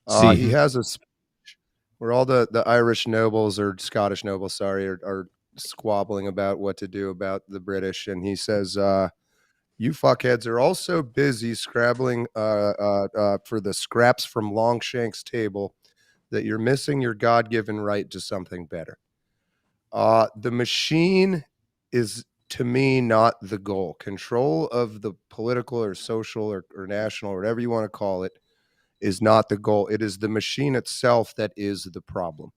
He has a speech where all the Irish nobles, or Scottish nobles, sorry, are squabbling about what to do about the British, and he says, "You fuckheads are all so busy scrabbling for the scraps from Longshank's table that you're missing your God-given right to something better." The machine is, to me, not the goal. Control of the political or social or national, or whatever you want to call it, is not the goal. It is the machine itself that is the problem.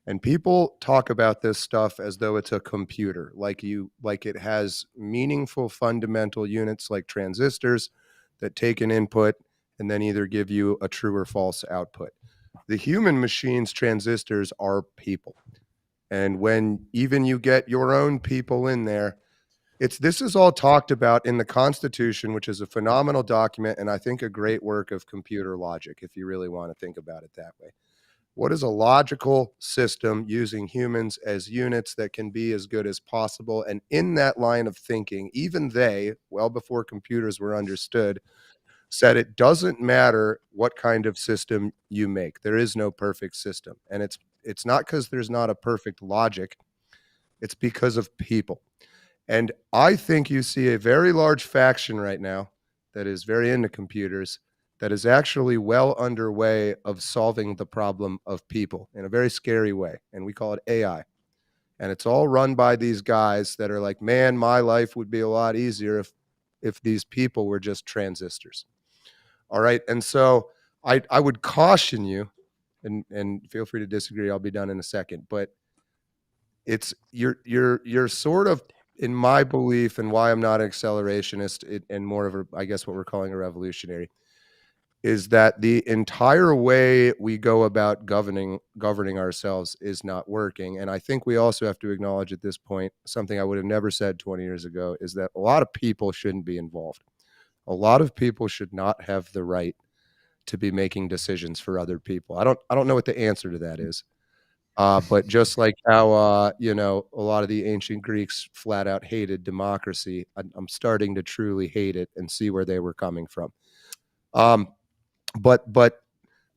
And people talk about this stuff as though it's a computer, like it has meaningful fundamental units like transistors that take an input and then either give you a true or false output. The human machine's transistors are people. And when even you get your own people in there, this is all talked about in the Constitution, which is a phenomenal document, and I think a great work of computer logic, if you really want to think about it that way. What is a logical system using humans as units that can be as good as possible? And in that line of thinking, even they, well before computers were understood, said it doesn't matter what kind of system you make. There is no perfect system. And it's not because there's not a perfect logic. It's because of people. And I think you see a very large faction right now that is very into computers, that is actually well underway of solving the problem of people in a very scary way. And we call it AI. And it's all run by these guys that are like, man, my life would be a lot easier if these people were just transistors. All right. And so I would caution you, and feel free to disagree. I'll be done in a second. But you're sort of, in my belief, and why I'm not an accelerationist and more of I guess what we're calling a revolutionary, is that the entire way we go about governing ourselves is not working. And I think we also have to acknowledge at this point, something I would have never said 20 years ago, is that a lot of people shouldn't be involved. A lot of people should not have the right to be making decisions for other people. I don't know what the answer to that is. But just like how, a lot of the ancient Greeks flat out hated democracy, I'm starting to truly hate it and see where they were coming from. But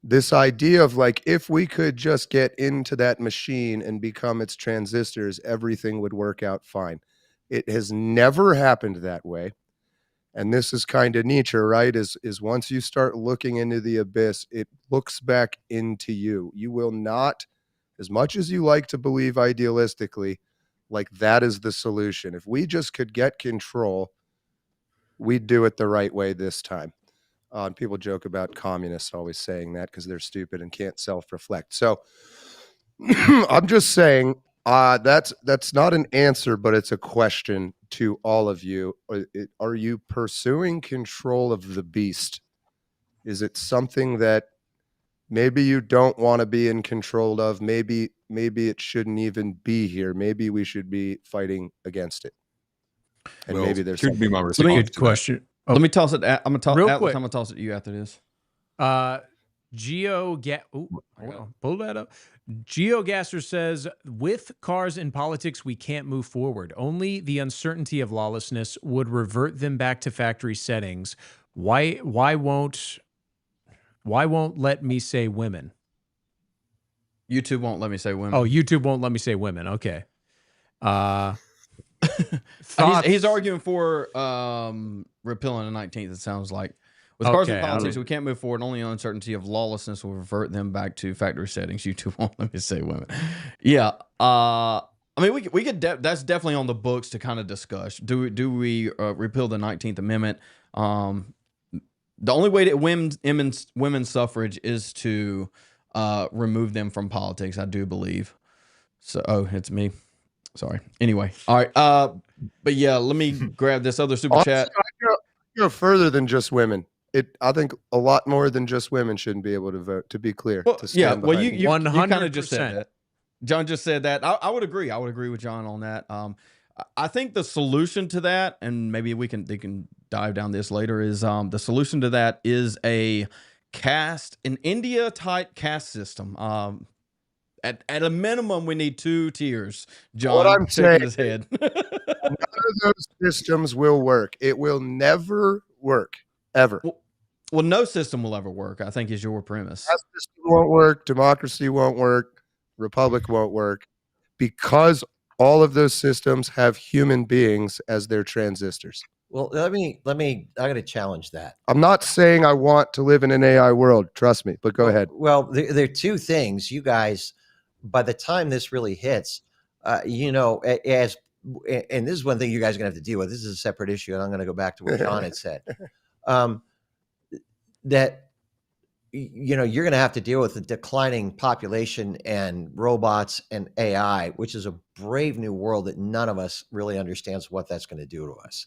this idea of like, if we could just get into that machine and become its transistors, everything would work out fine. It has never happened that way. And this is kind of Nietzsche, right? Is once you start looking into the abyss, it looks back into you. You will not, as much as you like to believe idealistically, like that is the solution. If we just could get control, we'd do it the right way this time. And people joke about communists always saying that because they're stupid and can't self-reflect. So I'm just saying that's not an answer, but it's a question to all of you. Are you pursuing control of the beast? Is it something that maybe you don't want to be in control of? Maybe it shouldn't even be here. Maybe we should be fighting against it. And Well, maybe there's could be my something. response. Good question. Oh. Let me toss it. I'm gonna Real Atlas, quick. I'm gonna toss it to you after this. Pull that up. GeoGasser says, with cars in politics, we can't move forward. Only the uncertainty of lawlessness would revert them back to factory settings. Why won't let me say women? YouTube won't let me say women. Oh, YouTube won't let me say women. Okay. He's arguing for repealing the 19th, it sounds like. With cars in politics, we can't move forward. Only uncertainty of lawlessness will revert them back to factory settings. YouTube won't let me say women. Yeah. I mean, we could. That's definitely on the books to kind of discuss. Do we repeal the 19th Amendment? The only way to women's suffrage is to remove them from politics, I do believe. So, it's me. Sorry. Anyway, all right. But yeah, let me grab this other super chat. I go further than just women. I think a lot more than just women shouldn't be able to vote. To be clear, well, to stand you 100%. kind of just said that. John just said that. I would agree. I would agree with John on that. I think the solution to that, and maybe they can dive down this later, is the solution to that is an India type caste system. At a minimum, we need 2 tiers. John, what I'm saying, his head. None of those systems will work. It will never work, ever. Well, no system will ever work, I think, is your premise. That system won't work. Democracy won't work. Republic won't work, because all of those systems have human beings as their transistors. Well, let me. I got to challenge that. I'm not saying I want to live in an AI world. Trust me, but go ahead. Well, there are 2 things. You guys, by the time this really hits, and this is one thing you guys are going to have to deal with. This is a separate issue, and I'm going to go back to what John had said. That you're going to have to deal with the declining population and robots and AI, which is a brave new world that none of us really understands what that's going to do to us.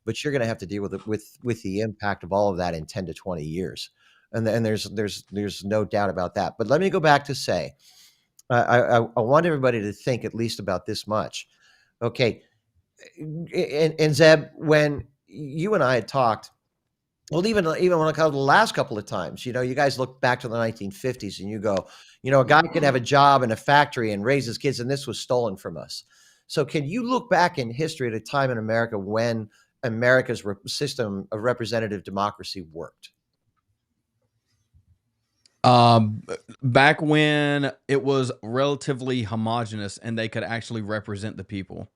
But you're going to have to deal with it with the impact of all of that in 10 to 20 years. And there's no doubt about that. But let me go back to say, I want everybody to think at least about this much. Okay. And Zeb, when you and I had talked, well, even when I called the last couple of times, you guys look back to the 1950s and you go, a guy could have a job in a factory and raise his kids, and this was stolen from us. So can you look back in history at a time in America when America's system of representative democracy worked? Back when it was relatively homogenous and they could actually represent the people.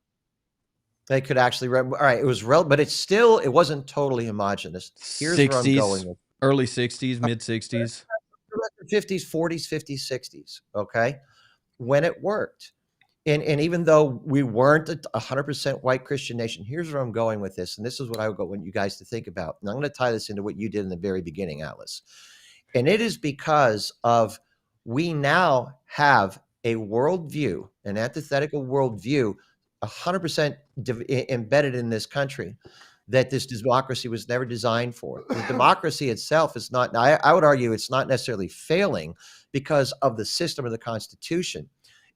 They could actually, all right, it was but it wasn't totally homogenous. Here's 60s, where I'm going with. Early 60s, mid 60s. 50s, 40s, 50s, 60s, okay? When it worked. And even though we weren't a 100% white Christian nation, here's where I'm going with this, and this is what I want you guys to think about. And I'm going to tie this into what you did in the very beginning, Atlas. And it is because of we now have a worldview, an antithetical worldview, 100% embedded in this country, that this democracy was never designed for. The democracy itself is not, I would argue it's not necessarily failing because of the system of the Constitution.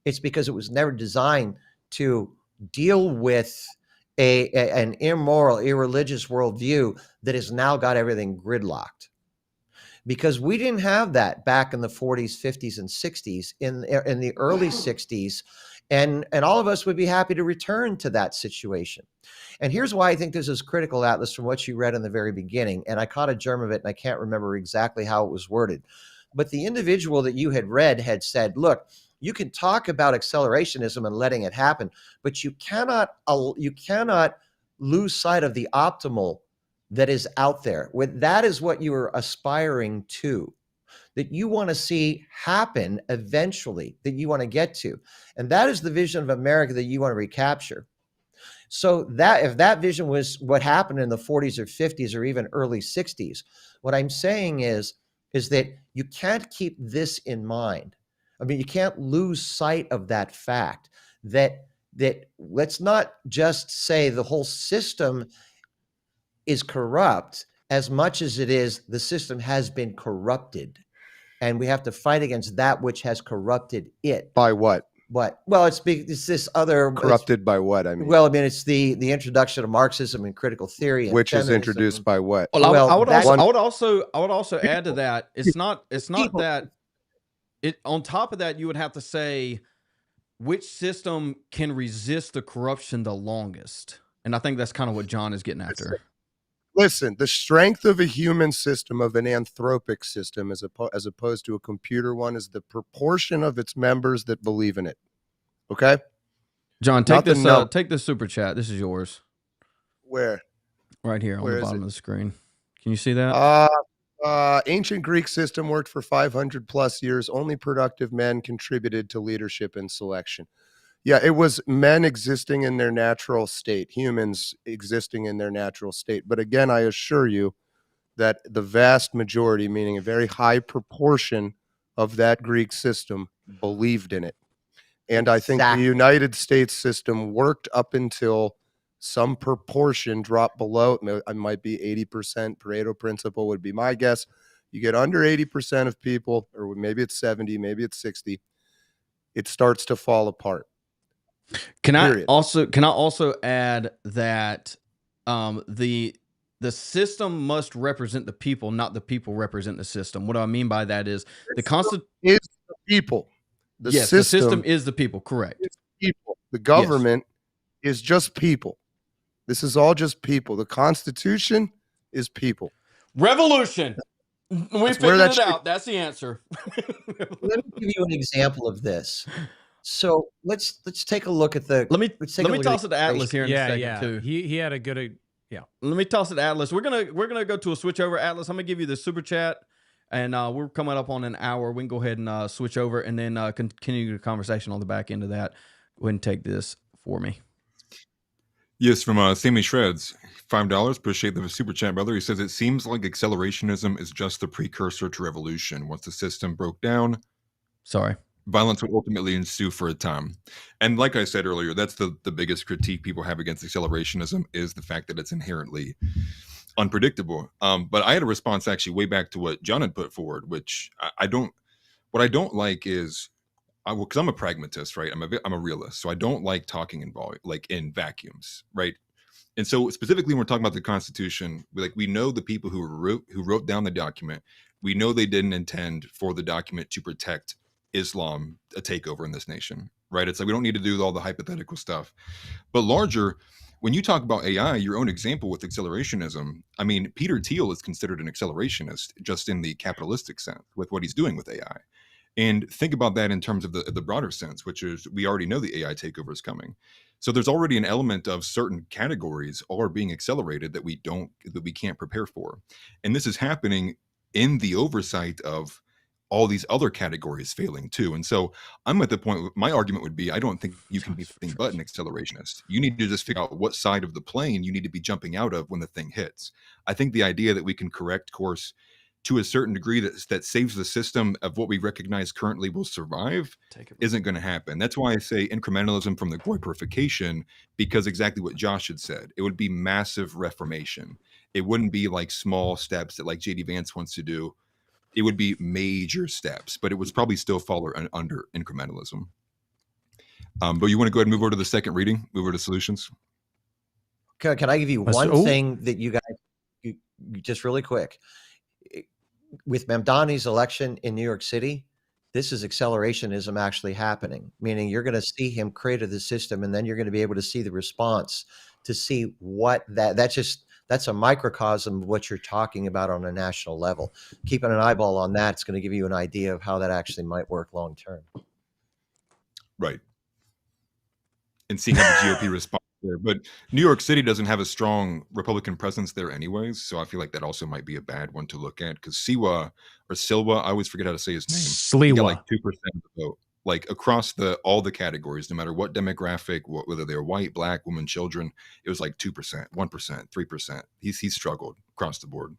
It's because it was never designed to deal with an immoral, irreligious worldview that has now got everything gridlocked. Because we didn't have that back in the 40s, 50s, and 60s, in the early 60s, and all of us would be happy to return to that situation. And here's why I think this is critical, Atlas, from what you read in the very beginning, and I caught a germ of it, and I can't remember exactly how it was worded. But the individual that you had read had said, look, you can talk about accelerationism and letting it happen, but you cannot lose sight of the optimal that is out there. That is what you are aspiring to, that you want to see happen eventually, that you want to get to. And that is the vision of America that you want to recapture. So that if that vision was what happened in the 40s or 50s or even early 60s, what I'm saying is that you can't keep this in mind. I mean, you can't lose sight of that fact that let's not just say the whole system is corrupt as much as it is the system has been corrupted, and we have to fight against that which has corrupted it. By what? What? Well, it's this other corrupted by what? I mean, well, I mean, it's the introduction of Marxism and critical theory, and which is introduced by what? Well, I would also add to that. It's not that it. On top of that, you would have to say which system can resist the corruption the longest, and I think that's kind of what John is getting after. Listen, the strength of a human system, of an anthropic system, as opposed to a computer one, is the proportion of its members that believe in it. Okay, John, take this super chat. This is yours. Where? Right here on the bottom of the screen. Can you see that? Ancient Greek system worked for 500 plus years. Only productive men contributed to leadership and selection. Yeah, it was men existing in their natural state, humans existing in their natural state. But again, I assure you that the vast majority, meaning a very high proportion of that Greek system, believed in it. And I think the United States system worked up until some proportion dropped below. It might be 80%. Pareto principle would be my guess. You get under 80% of people, or maybe it's 70, maybe it's 60, it starts to fall apart. Can I also add that the system must represent the people, not the people represent the system. What do I mean by that is the Constitution is the people. The system is the people. Correct. People. The government is just people. This is all just people. The Constitution is people. Revolution. We figured it out. That's the answer. Let me give you an example of this. So let's take a look at the. Let me toss it to Atlas here in a second too. He had a good Let me toss it to Atlas. We're gonna go to a switch over. Atlas, I'm gonna give you the super chat, and we're coming up on an hour. We can go ahead and switch over, and then continue the conversation on the back end of that. Go ahead and take this for me. Yes, from Sammy Shreds, $5. Appreciate the super chat, brother. He says it seems like accelerationism is just the precursor to revolution. Once the system broke down, violence would ultimately ensue for a time. And like I said earlier, that's the biggest critique people have against accelerationism, is the fact that it's inherently unpredictable. But I had a response actually way back to what John had put forward, which what I don't like is, because I'm a pragmatist, right? I'm a realist, so I don't like talking in vacuums, right? And so specifically when we're talking about the Constitution, we know the people who wrote down the document. We know they didn't intend for the document to protect Islam, a takeover in this nation, right? It's like we don't need to do all the hypothetical stuff. But larger, when you talk about AI, your own example with accelerationism, I mean, Peter Thiel is considered an accelerationist just in the capitalistic sense with what he's doing with AI. And think about that in terms of the broader sense, which is we already know the AI takeover is coming. So there's already an element of certain categories are being accelerated that we can't prepare for. And this is happening in the oversight of all these other categories failing too. And so I'm at the point, my argument would be, I don't think you can be anything but an accelerationist. You need to just figure out what side of the plane you need to be jumping out of when the thing hits. I think the idea that we can correct course to a certain degree that saves the system of what we recognize currently will survive isn't going to happen. That's why I say incrementalism from the Goy purification, because exactly what Josh had said, it would be massive reformation. It wouldn't be like small steps that like JD Vance wants to do. It would be major steps, but it would probably still fall under incrementalism. But you want to go ahead and move over to the second reading, move over to solutions? Can I give you one thing that you guys, you just really quick? With Mamdani's election in New York City, this is accelerationism actually happening, meaning you're going to see him create the system, and then you're going to be able to see the response to see what that's a microcosm of what you're talking about on a national level. Keeping an eyeball on that, it's going to give you an idea of how that actually might work long term. Right. And seeing how the GOP responds there. But New York City doesn't have a strong Republican presence there anyways, so I feel like that also might be a bad one to look at, because Silwa, I always forget how to say his name. He got like 2% of the vote. Like across all the categories, no matter what demographic, whether they're white, black, women, children, it was like 2%, 1%, 3%. He's struggled across the board.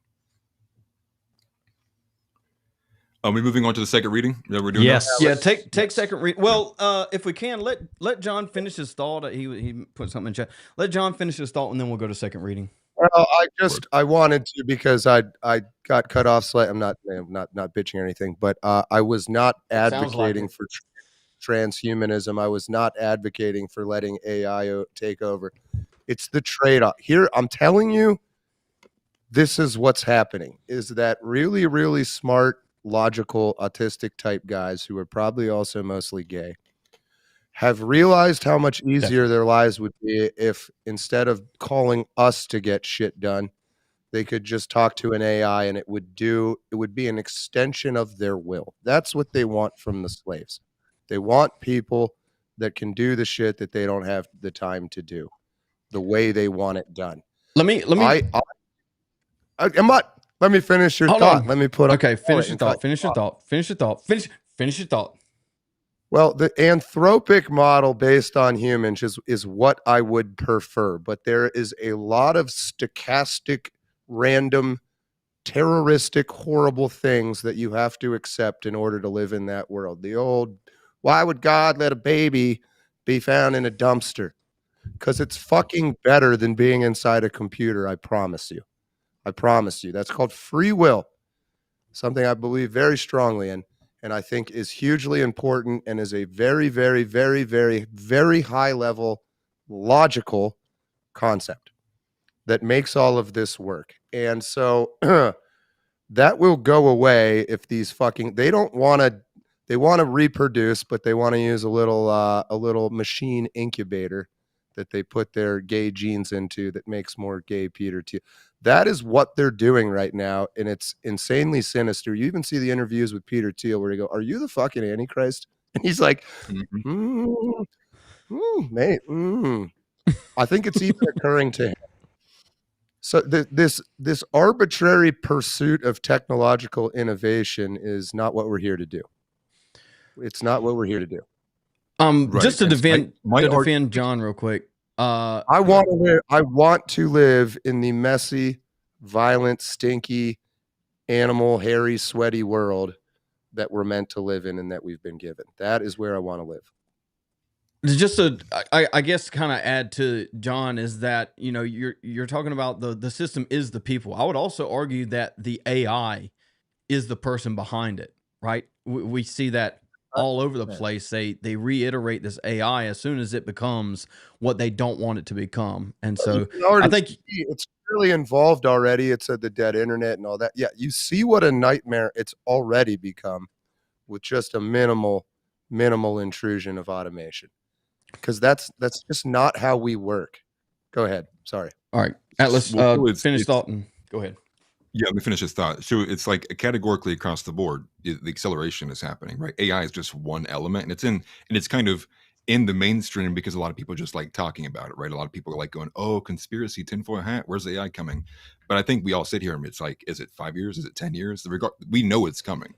Are we moving on to the second reading that we're doing? Yes. Now? Yeah. Take second read. Well, if we can, let John finish his thought. He put something in chat. Let John finish his thought, and then we'll go to second reading. Well, I wanted to, because I got cut off slightly. I'm not bitching or anything, but I was not advocating for transhumanism. I was not advocating for letting AI take over. It's the trade-off. Here, I'm telling you, this is what's happening, is that really, really smart, logical, autistic type guys, who are probably also mostly gay, have realized how much easier their lives would be if, instead of calling us to get shit done, they could just talk to an AI and it would be an extension of their will. That's what they want from the slaves. They want people that can do the shit that they don't have the time to do, the way they want it done. Let me finish your thought. Let me put okay. Finish your thought. Finish your thought. Finish your thought. Finish your thought. Well, the anthropic model based on humans is what I would prefer, but there is a lot of stochastic, random, terroristic, horrible things that you have to accept in order to live in that world. The old, why would God let a baby be found in a dumpster? Because it's fucking better than being inside a computer, I promise you. I promise you. That's called free will, something I believe very strongly in, and I think is hugely important and is a very, very, very, very, very high level logical concept that makes all of this work. And so that will go away if these they want to reproduce, but they want to use a little machine incubator that they put their gay genes into that makes more gay Peter Thiel. That is what they're doing right now, and it's insanely sinister. You even see the interviews with Peter Thiel where you go, "Are you the fucking Antichrist?" And he's like, mate, I think it's even occurring to him. So this arbitrary pursuit of technological innovation is not what we're here to do. It's not what we're here to do. Right. Just to defend John real quick. I want to live in the messy, violent, stinky, animal, hairy, sweaty world that we're meant to live in and that we've been given. That is where I want to live. Just I guess kind of add to John is that, you're talking about the system is the people. I would also argue that the AI is the person behind it, right? We see that all over the place. They reiterate this AI as soon as it becomes what they don't want it to become. And so I think it's really involved already. It's at the dead internet and all that. Yeah, you see what a nightmare it's already become with just a minimal intrusion of automation. Because that's just not how we work. Go ahead. Sorry. All right. Atlas, finish thought and go ahead. Yeah, let me finish this thought. So it's like categorically across the board, the acceleration is happening, right? AI is just one element, and it's kind of in the mainstream because a lot of people just like talking about it, right? A lot of people are like going, "Oh, conspiracy, tinfoil hat, where's the AI coming?" But I think we all sit here and it's like, is it 5 years? Is it 10 years? We know it's coming.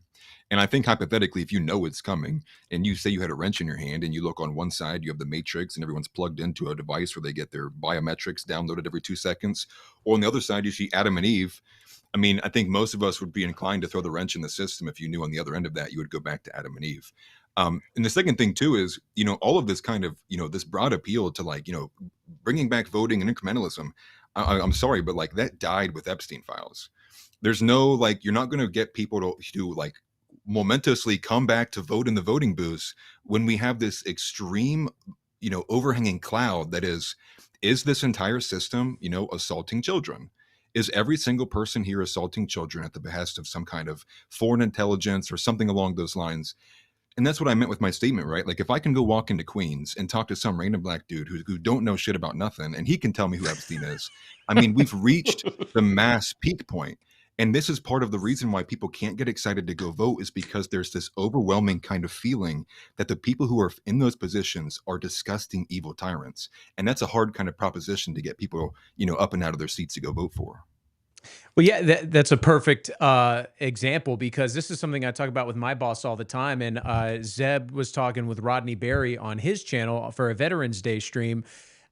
And I think hypothetically, if you know it's coming and you say you had a wrench in your hand and you look on one side, you have the matrix and everyone's plugged into a device where they get their biometrics downloaded every 2 seconds. Or on the other side, you see Adam and Eve. I mean, I think most of us would be inclined to throw the wrench in the system if you knew on the other end of that, you would go back to Adam and Eve. And the second thing too is, all of this kind of, this broad appeal to like, bringing back voting and incrementalism. I'm sorry, but like that died with Epstein files. There's no, like, you're not going to get people to like momentously come back to vote in the voting booths when we have this extreme, overhanging cloud that is this entire system, assaulting children? Is every single person here assaulting children at the behest of some kind of foreign intelligence or something along those lines? And that's what I meant with my statement, right? Like, if I can go walk into Queens and talk to some random black dude who don't know shit about nothing, and he can tell me who Epstein is, I mean, we've reached the mass peak point. And this is part of the reason why people can't get excited to go vote, is because there's this overwhelming kind of feeling that the people who are in those positions are disgusting, evil tyrants. And that's a hard kind of proposition to get people, up and out of their seats to go vote for. Well, yeah, that's a perfect example, because this is something I talk about with my boss all the time. And Zeb was talking with Rodney Berry on his channel for a Veterans Day stream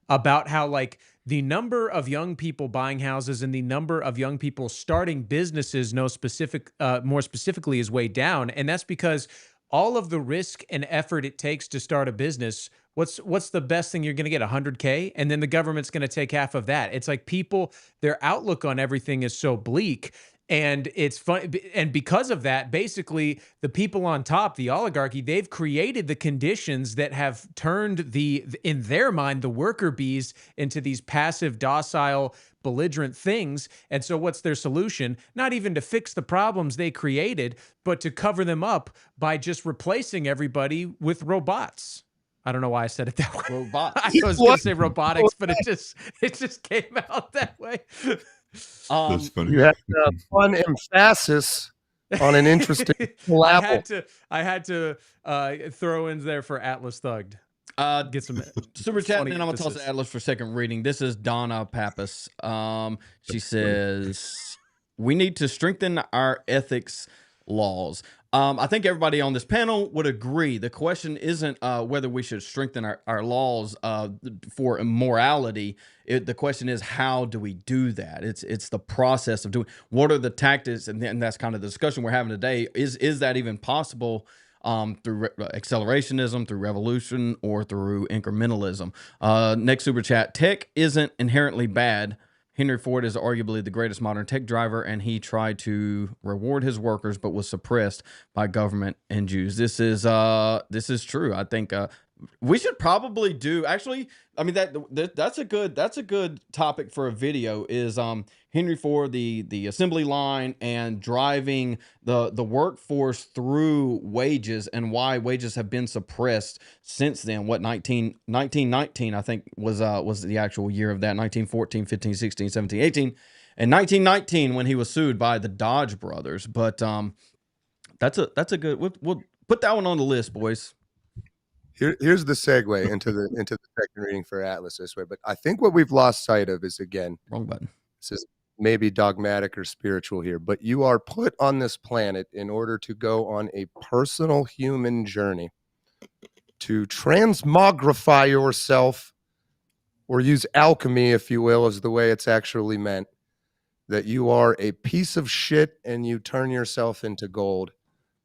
about how, like, the number of young people buying houses and the number of young people starting businesses, more specifically, is way down. And that's because all of the risk and effort it takes to start a business, what's the best thing you're going to get? 100K, and then the government's going to take half of that. It's like people, their outlook on everything is so bleak. And it's fun. And because of that, basically the people on top, the oligarchy, they've created the conditions that have turned in their mind, the worker bees into these passive, docile, belligerent things. And so what's their solution? Not even to fix the problems they created, but to cover them up by just replacing everybody with robots. I don't know why I said it that way. Robot. I was going to say robotics, but it just came out that way. That's funny. You had fun emphasis on an interesting syllable. I had to throw in there for Atlas Thugged. Get some super chat, and funny then I'm gonna toss to Atlas for second reading. This is Donna Pappas. She says we need to strengthen our ethics laws. I think everybody on this panel would agree. The question isn't whether we should strengthen our laws for morality. The question is, how do we do that? It's the process of doing. What are the tactics? And that's kind of the discussion we're having today. Is that even possible? Through accelerationism, through revolution, or through incrementalism. Next super chat. Tech isn't inherently bad. Henry Ford is arguably the greatest modern tech driver, and he tried to reward his workers, but was suppressed by government and Jews. This is true. I think we should probably do. Actually, I mean that's a good topic for a video. Is Henry Ford, the assembly line, and driving the workforce through wages, and why wages have been suppressed since then. What 1919 I think was the actual year of that. 1914, 15, 16, 17, 18, and 1919 when he was sued by the Dodge brothers. But that's a good. We'll put that one on the list, boys. Here's the segue into the second reading for Atlas this way. But I think what we've lost sight of is, again, wrong button. This is maybe dogmatic or spiritual here, but you are put on this planet in order to go on a personal human journey to transmogrify yourself, or use alchemy, if you will, as the way it's actually meant, that you are a piece of shit and you turn yourself into gold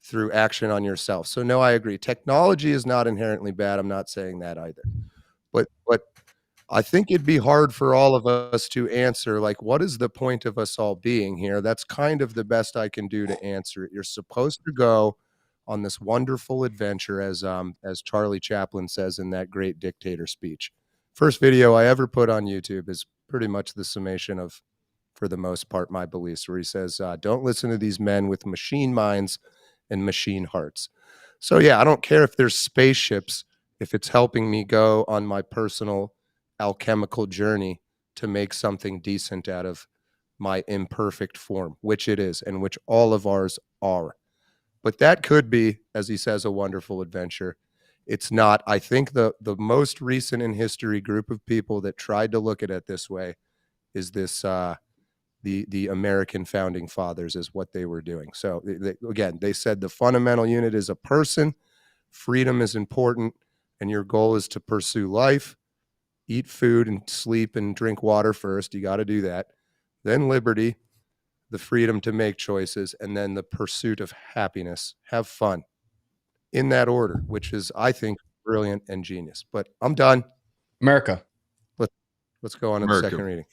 through action on yourself. So no, I agree. Technology is not inherently bad. I'm not saying that either. But I think it'd be hard for all of us to answer, like, what is the point of us all being here? That's kind of the best I can do to answer it. You're supposed to go on this wonderful adventure, as Charlie Chaplin says in that great dictator speech. First video I ever put on YouTube is pretty much the summation of, for the most part, my beliefs, where he says, don't listen to these men with machine minds and machine hearts. So yeah, I don't care if there's spaceships, if it's helping me go on my personal alchemical journey to make something decent out of my imperfect form, which it is, and which all of ours are. But that could be, as he says, a wonderful adventure. It's not. I think the most recent in history group of people that tried to look at it this way is this the American founding fathers is what they were doing. So again, they said the fundamental unit is a person, freedom is important, and your goal is to pursue life, eat food and sleep and drink water first. You got to do that. Then liberty, the freedom to make choices, and then the pursuit of happiness. Have fun. In that order, which is, I think, brilliant and genius. But I'm done. America. Let's go on to the second reading.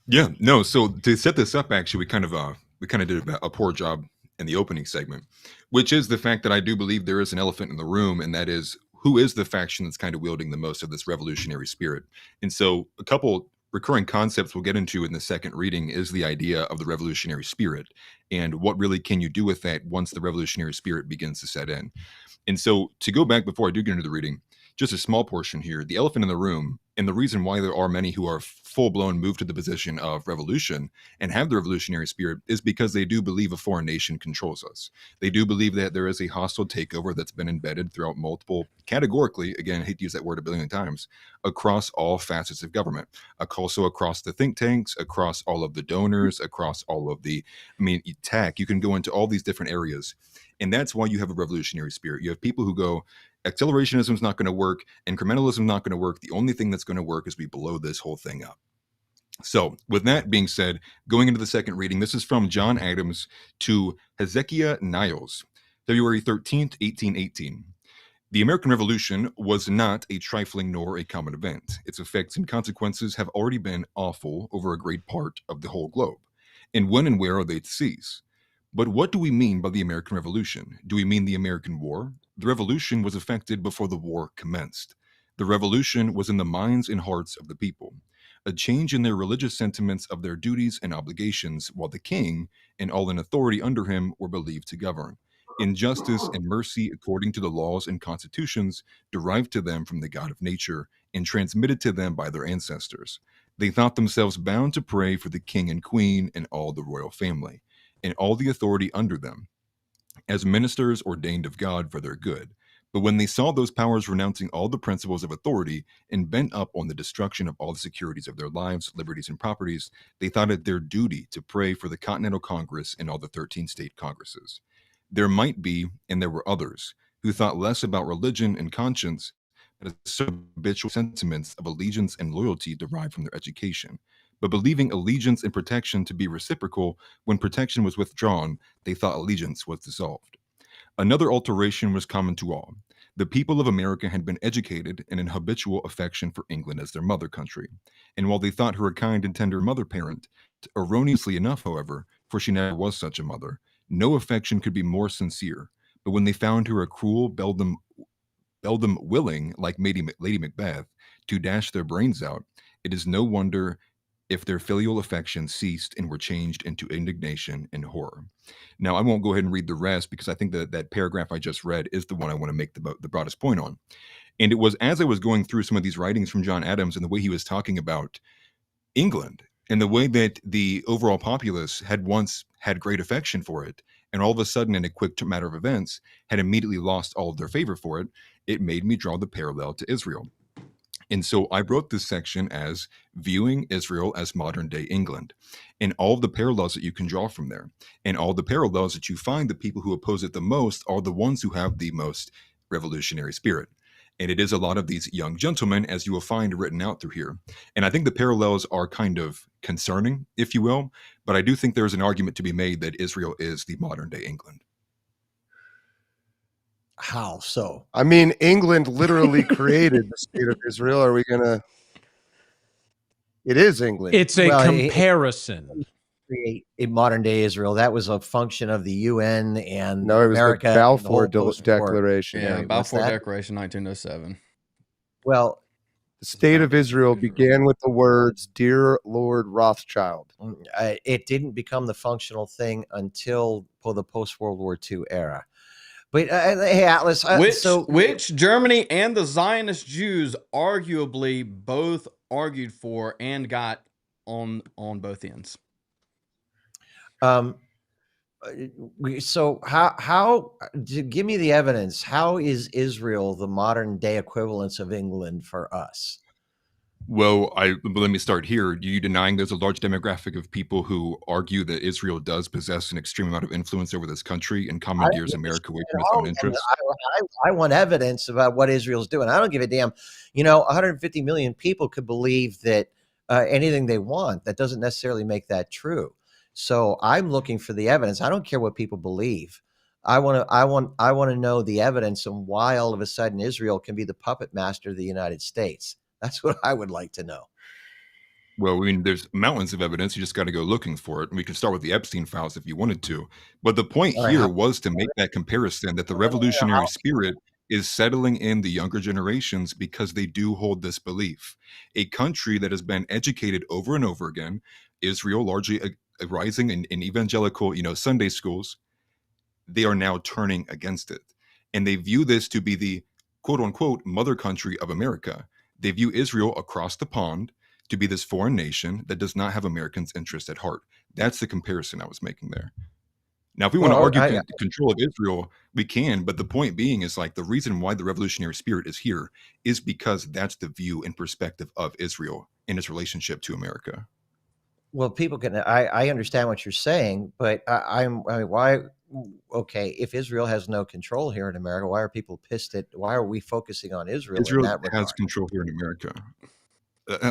Yeah, no. So to set this up, actually, we kind of did a poor job in the opening segment, which is the fact that I do believe there is an elephant in the room, and that is, who is the faction that's kind of wielding the most of this revolutionary spirit. And so a couple recurring concepts we'll get into in the second reading is the idea of the revolutionary spirit and what really can you do with that once the revolutionary spirit begins to set in. And so to go back before I do get into the reading, just a small portion here, the elephant in the room, and the reason why there are many who are full-blown moved to the position of revolution and have the revolutionary spirit is because they do believe a foreign nation controls us. They do believe that there is a hostile takeover that's been embedded throughout multiple, categorically, again, I hate to use that word a billion times, across all facets of government, also across the think tanks, across all of the donors, across all of the, tech. You can go into all these different areas. And that's why you have a revolutionary spirit. You have people who go, accelerationism is not going to work, incrementalism is not going to work. The only thing that's going to work is we blow this whole thing up. So with that being said, going into the second reading, this is from John Adams to Hezekiah Niles, February 13th, 1818. The American Revolution was not a trifling nor a common event. Its effects and consequences have already been awful over a great part of the whole globe. And when and where are they to cease? But what do we mean by the American Revolution? Do we mean the American War? The Revolution was effected before the war commenced. The Revolution was in the minds and hearts of the people, a change in their religious sentiments of their duties and obligations, while the king and all in authority under him were believed to govern in justice and mercy according to the laws and constitutions derived to them from the God of nature and transmitted to them by their ancestors. They thought themselves bound to pray for the king and queen and all the royal family, and all the authority under them, as ministers ordained of God for their good. But when they saw those powers renouncing all the principles of authority and bent up on the destruction of all the securities of their lives, liberties, and properties, they thought it their duty to pray for the Continental Congress and all the 13 state congresses. There might be, and there were others, who thought less about religion and conscience, but as habitual sentiments of allegiance and loyalty derived from their education. But believing allegiance and protection to be reciprocal, when protection was withdrawn, they thought allegiance was dissolved. Another alteration was common to all. The people of America had been educated in an habitual affection for England as their mother country. And while they thought her a kind and tender mother parent, erroneously enough, however, for she never was such a mother, no affection could be more sincere. But when they found her a cruel beldam willing, like Lady Macbeth, to dash their brains out, it is no wonder if their filial affection ceased and were changed into indignation and horror. Now, I won't go ahead and read the rest because I think that paragraph I just read is the one I want to make the broadest point on. And it was as I was going through some of these writings from John Adams and the way he was talking about England and the way that the overall populace had once had great affection for it, and all of a sudden, in a quick matter of events, had immediately lost all of their favor for it, it made me draw the parallel to Israel. And so I wrote this section as viewing Israel as modern day England and all of the parallels that you can draw from there. And all the parallels that you find, the people who oppose it the most are the ones who have the most revolutionary spirit. And it is a lot of these young gentlemen, as you will find written out through here. And I think the parallels are kind of concerning, if you will, but I do think there's an argument to be made that Israel is the modern day England. How so? I mean, England literally created the state of Israel. Are we going to? It is England. It's a comparison. Create a modern day Israel. That was a function of the UN and no, it was America. The Balfour Declaration. Yeah, Balfour Declaration, 1907. Well, the state of Israel began with the words, "Dear Lord Rothschild." It didn't become the functional thing until the post-World War II era. But hey, Atlas, which Germany and the Zionist Jews arguably both argued for and got on both ends. So how give me the evidence? How is Israel the modern day equivalence of England for us? Well, let me start here. Are you denying there's a large demographic of people who argue that Israel does possess an extreme amount of influence over this country and I don't commandeers give a shit America away at from its all. own And interests? I want evidence about what Israel's doing. I don't give a damn. 150 million people could believe that anything they want. That doesn't necessarily make that true. So I'm looking for the evidence. I don't care what people believe. I want to know the evidence and why all of a sudden Israel can be the puppet master of the United States. That's what I would like to know. Well, I mean, there's mountains of evidence. You just got to go looking for it. And we can start with the Epstein files if you wanted to. But the point All right, here was to make that comparison that the revolutionary spirit is settling in the younger generations because they do hold this belief. A country that has been educated over and over again, Israel, largely rising in evangelical, Sunday schools, they are now turning against it. And they view this to be the quote unquote mother country of America. They view Israel across the pond to be this foreign nation that does not have Americans' interest at heart. That's the comparison I was making there. Now, if we want to well, argue control of Israel, we can. But the point being is like the reason why the revolutionary spirit is here is because that's the view and perspective of Israel in its relationship to America. well, people can. I understand what you're saying, but I mean, why? Okay, if Israel has no control here in America, why are people pissed at? Why are we focusing on Israel in Israel that has regard? control here in America.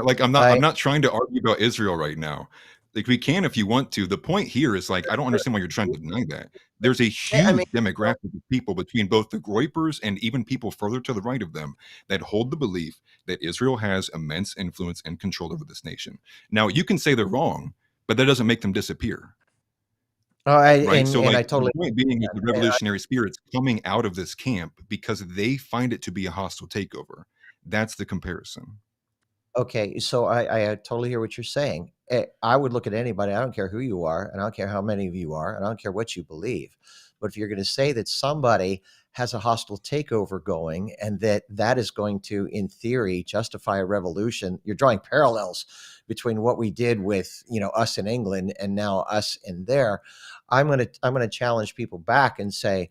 Like I'm not trying to argue about Israel right now. Like we can if you want to. The point here is like I don't understand why you're trying to deny that. There's a I mean, huge demographic of people between both the Groypers and even people further to the right of them that hold the belief that Israel has immense influence and control over this nation. Now you can say they're wrong, but that doesn't make them disappear. Right. So I like the totally. point being is the And I, revolutionary spirits coming out of this camp because they find it to be a hostile takeover. That's the comparison. okay, so I totally hear what you're saying. I would look at anybody. I don't care who you are, and I don't care how many of you are, and I don't care what you believe. But if you're going to say that somebody has a hostile takeover going, and that is going to, in theory, justify a revolution, you're drawing parallels between what we did with us in England and now us in there. I'm going to challenge people back and say,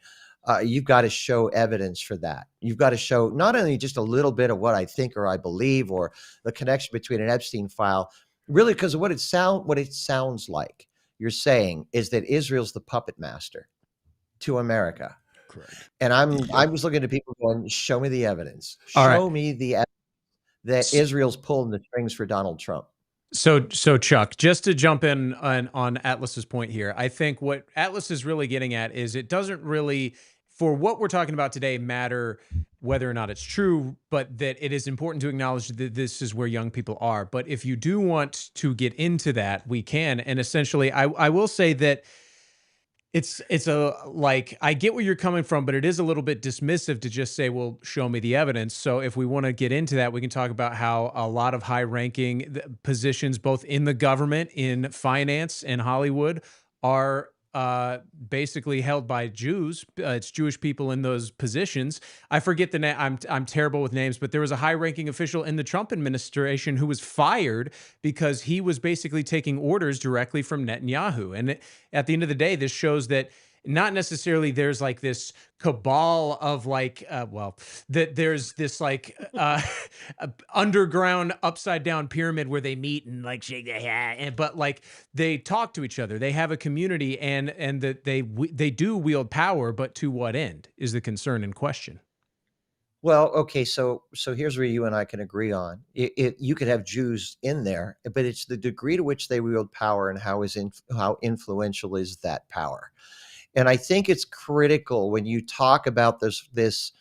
you've got to show evidence for that. You've got to show not only just a little bit of what I think or I believe, or the connection between an Epstein file, really, because of what it sounds like. You're saying is that Israel's the puppet master to America. Correct. And I was looking at people going, show me the evidence. All right. Show me the evidence that Israel's pulling the strings for Donald Trump. So Chuck, just to jump in on Atlas's point here, I think what Atlas is really getting at is it doesn't really, for what we're talking about today, matter whether or not it's true, but that it is important to acknowledge that this is where young people are. But if you do want to get into that, we can. And essentially, I will say that it's a like I get where you're coming from, but it is a little bit dismissive to just say, well, show me the evidence. So if we want to get into that, we can talk about how a lot of high-ranking positions, both in the government, in finance, and Hollywood, are basically held by Jews. It's Jewish people in those positions. I forget the name. I'm terrible with names, but there was a high-ranking official in the Trump administration who was fired because he was basically taking orders directly from Netanyahu. And at the end of the day, this shows that not necessarily there's like this cabal of like, that there's this like underground upside down pyramid where they meet and like shake their hand, but like they talk to each other. They have a community and that they do wield power, but to what end is the concern in question. Well, okay, so here's where you and I can agree on. You could have Jews in there, but it's the degree to which they wield power and how influential is that power. And I think it's critical when you talk about this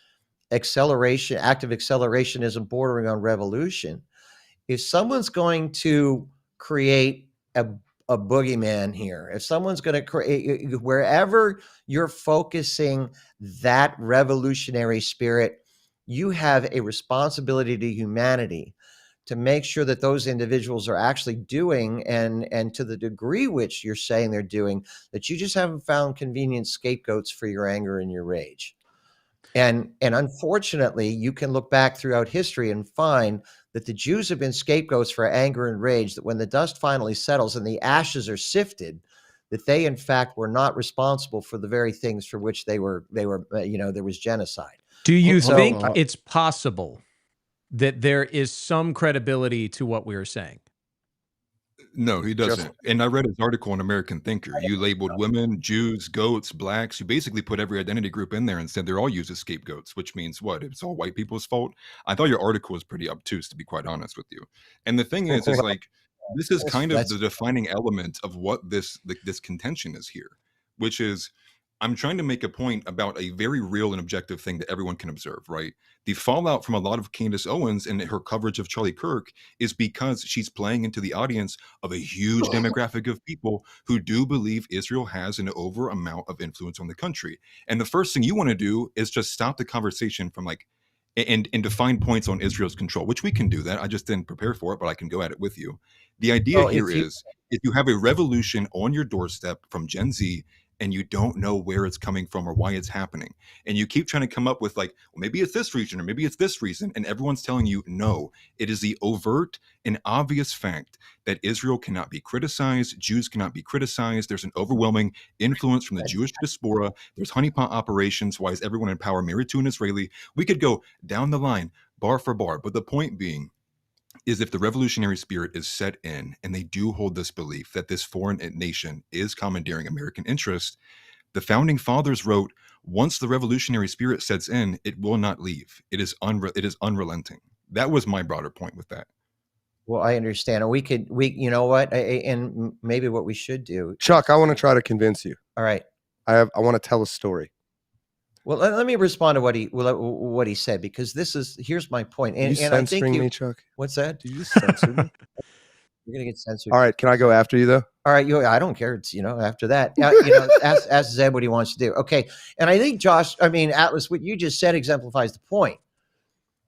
active accelerationism bordering on revolution. If someone's going to create a boogeyman here, if someone's going to create, wherever you're focusing that revolutionary spirit, you have a responsibility to humanity to make sure that those individuals are actually doing, and to the degree which you're saying they're doing, that you just haven't found convenient scapegoats for your anger and your rage. And unfortunately, you can look back throughout history and find that the Jews have been scapegoats for anger and rage, that when the dust finally settles and the ashes are sifted, that they in fact were not responsible for the very things for which they were there was genocide. Do you think it's possible that there is some credibility to what we are saying. No, he doesn't. And I read his article in American Thinker. You labeled women, Jews, goats, blacks. You basically put every identity group in there and said they're all used as scapegoats, which means what? It's all white people's fault. I thought your article was pretty obtuse, to be quite honest with you. And the thing is like, this is kind of the defining element of what this contention is here, which is I'm trying to make a point about a very real and objective thing that everyone can observe, right? The fallout from a lot of Candace Owens and her coverage of Charlie Kirk is because she's playing into the audience of a huge demographic of people who do believe Israel has an over amount of influence on the country. And the first thing you want to do is just stop the conversation from like and define points on Israel's control, which we can do that. I just didn't prepare for it, but I can go at it with you. The idea here is if you have a revolution on your doorstep from Gen Z and you don't know where it's coming from or why it's happening, and you keep trying to come up with like, well, maybe it's this region or maybe it's this reason, and everyone's telling you no, it is the overt and obvious fact that Israel cannot be criticized, Jews cannot be criticized, there's an overwhelming influence from the Jewish diaspora, there's honeypot operations, why is everyone in power married to an Israeli? We could go down the line bar for bar, but the point being is if the revolutionary spirit is set in and they do hold this belief that this foreign nation is commandeering American interest, the founding fathers wrote, once the revolutionary spirit sets in, it will not leave. It is unrelenting. That was my broader point with that. Well, I understand. And you know what? And maybe what we should do. Chuck, I want to try to convince you. All right. I want to tell a story. Well, let me respond to what he said, because here's my point. And, you censoring me, Chuck? What's that? Did you just censor me? You're gonna get censored. All right, can I go after you though? All right, I don't care. It's after that, ask Zeb what he wants to do. Okay, and I think Atlas, what you just said exemplifies the point.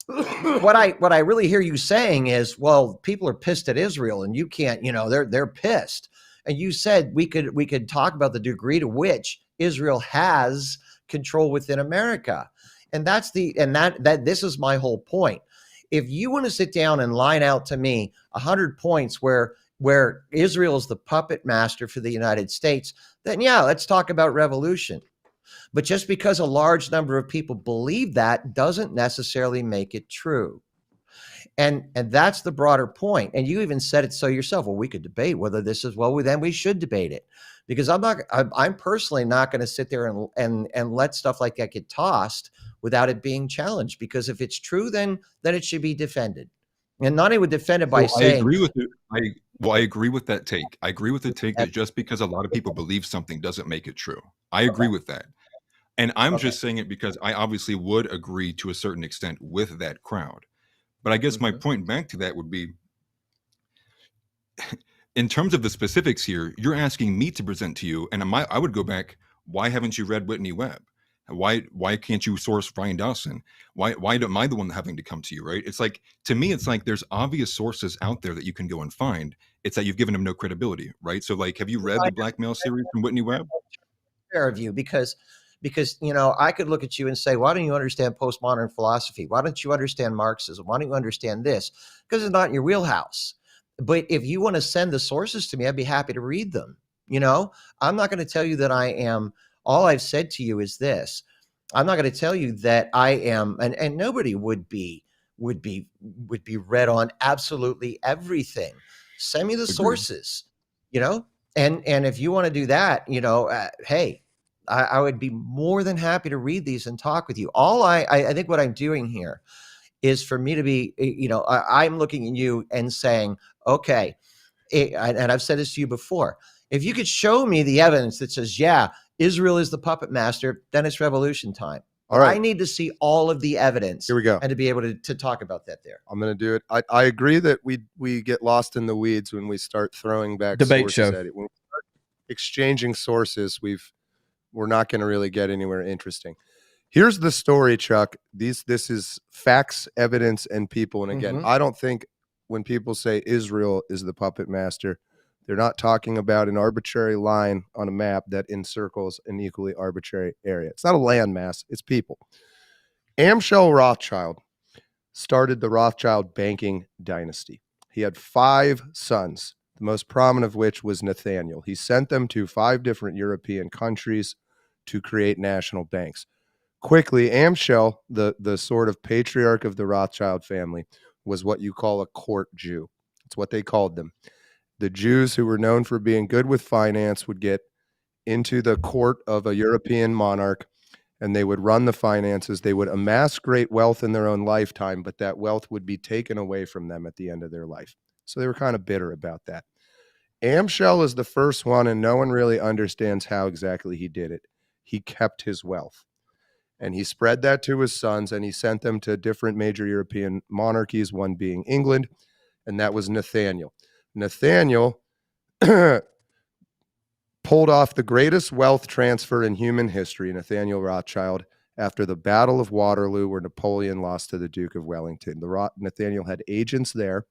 What I really hear you saying is, well, people are pissed at Israel, and you can't. They're pissed. And you said we could talk about the degree to which Israel has control within America. And this is my whole point. If you want to sit down and line out to me 100 points where Israel is the puppet master for the United States, then yeah, let's talk about revolution. But just because a large number of people believe that doesn't necessarily make it true. And that's the broader point. And you even said it so yourself. Well, we could debate whether this is, well, then we should debate it. Because I'm personally not going to sit there and let stuff like that get tossed without it being challenged. Because if it's true, then it should be defended. And Nani would defend it by saying, I agree with it. I agree with that take. I agree with the take that just because a lot of people believe something doesn't make it true. I agree with that. And I'm just saying it because I obviously would agree to a certain extent with that crowd. But I guess my point back to that would be, in terms of the specifics here, you're asking me to present to you, and I would go back, why haven't you read Whitney Webb? Why can't you source Brian Dawson? Why am I the one having to come to you, right? It's like, to me, it's like there's obvious sources out there that you can go and find. It's that you've given them no credibility, right? So like, have you read the Blackmail series from Whitney Webb? Fair of you, because I could look at you and say, why don't you understand postmodern philosophy? Why don't you understand Marxism? Why don't you understand this? Because it's not in your wheelhouse. But if you want to send the sources to me, I'd be happy to read them. I'm not going to tell you that I am. All I've said to you is this. I'm not going to tell you that I am, and nobody would be read on absolutely everything. Send me the sources, and if you want to do that, hey, I would be more than happy to read these and talk with you. I think what I'm doing here is for me to be, I'm looking at you and saying, okay, and I've said this to you before, if you could show me the evidence that says, yeah, Israel is the puppet master, then it's revolution time. All right. I need to see all of the evidence. Here we go. And to be able to talk about that there. I'm going to do it. I agree that we get lost in the weeds when we start throwing back debate sources show. At it. When we start exchanging sources, we're not going to really get anywhere interesting. Here's the story, Chuck. This is facts, evidence, and people. And again, I don't think when people say Israel is the puppet master, they're not talking about an arbitrary line on a map that encircles an equally arbitrary area. It's not a landmass, it's people. Amschel Rothschild started the Rothschild banking dynasty. He had 5 sons, the most prominent of which was Nathaniel. He sent them to 5 different European countries to create national banks. quickly, Amschel, the sort of patriarch of the Rothschild family, was what you call a court Jew. It's what they called them. The Jews who were known for being good with finance would get into the court of a European monarch, and they would run the finances. They would amass great wealth in their own lifetime, but that wealth would be taken away from them at the end of their life. So they were kind of bitter about that. Amschel is the first one, and no one really understands how exactly he did it. He kept his wealth, and he spread that to his sons, and he sent them to different major European monarchies, one being England, and that was Nathaniel. Nathaniel pulled off the greatest wealth transfer in human history, Nathaniel Rothschild, after the Battle of Waterloo, where Napoleon lost to the Duke of Wellington. Nathaniel had agents there.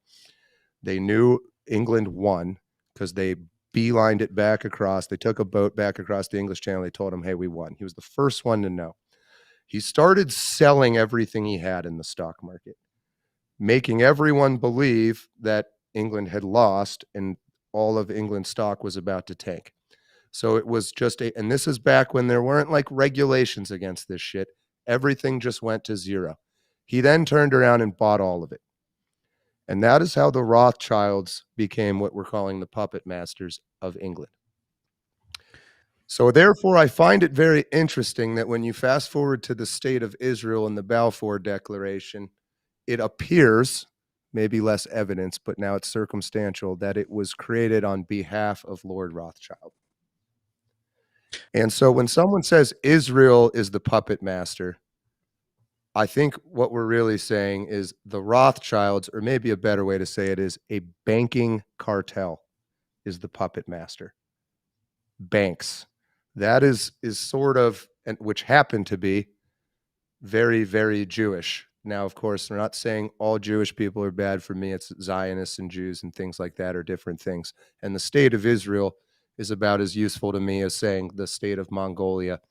They knew England won because they beelined it back across. They took a boat back across the English Channel. They told him, hey, we won. He was the first one to know. He started selling everything he had in the stock market, making everyone believe that England had lost and all of England's stock was about to tank. So it was just and this is back when there weren't like regulations against this shit. Everything just went to zero. He then turned around and bought all of it. And that is how the Rothschilds became what we're calling the puppet masters of England. So therefore, I find it very interesting that when you fast forward to the state of Israel in the Balfour Declaration, it appears, maybe less evidence, but now it's circumstantial, that it was created on behalf of Lord Rothschild. And so when someone says Israel is the puppet master, I think what we're really saying is the Rothschilds, or maybe a better way to say it is a banking cartel is the puppet master. Banks. That is sort of, and which happened to be very, very Jewish. Now, of course, we're not saying all Jewish people are bad. For me, it's Zionists and Jews and things like that are different things. And the state of Israel is about as useful to me as saying the state of Mongolia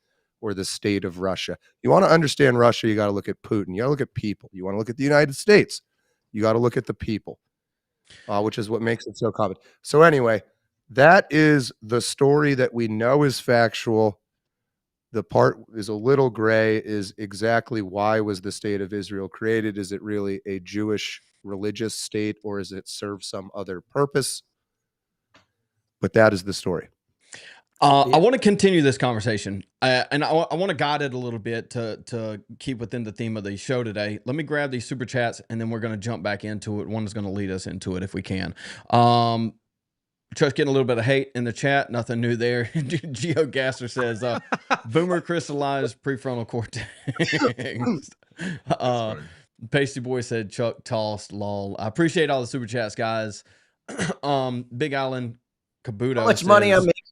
or the state of Russia. You want to understand Russia, you got to look at Putin. You got to look at people. You want to look at the United States, you got to look at the people, which is what makes it so common. So anyway, that is the story that we know is factual. The part is a little gray, is exactly why was the state of Israel created? Is it really a Jewish religious state, or is it serve some other purpose? But that is the story. I want to continue this conversation, and I want to guide it a little bit to keep within the theme of the show today. Let me grab these super chats, and then we're going to jump back into it. One is going to lead us into it if we can. Chuck's getting a little bit of hate in the chat. Nothing new there. GeoGasser says, boomer crystallized prefrontal cortex. Pasty Boy said, Chuck tossed, lol. I appreciate all the super chats, guys. Big Island Kabuto How much says, money I'm making?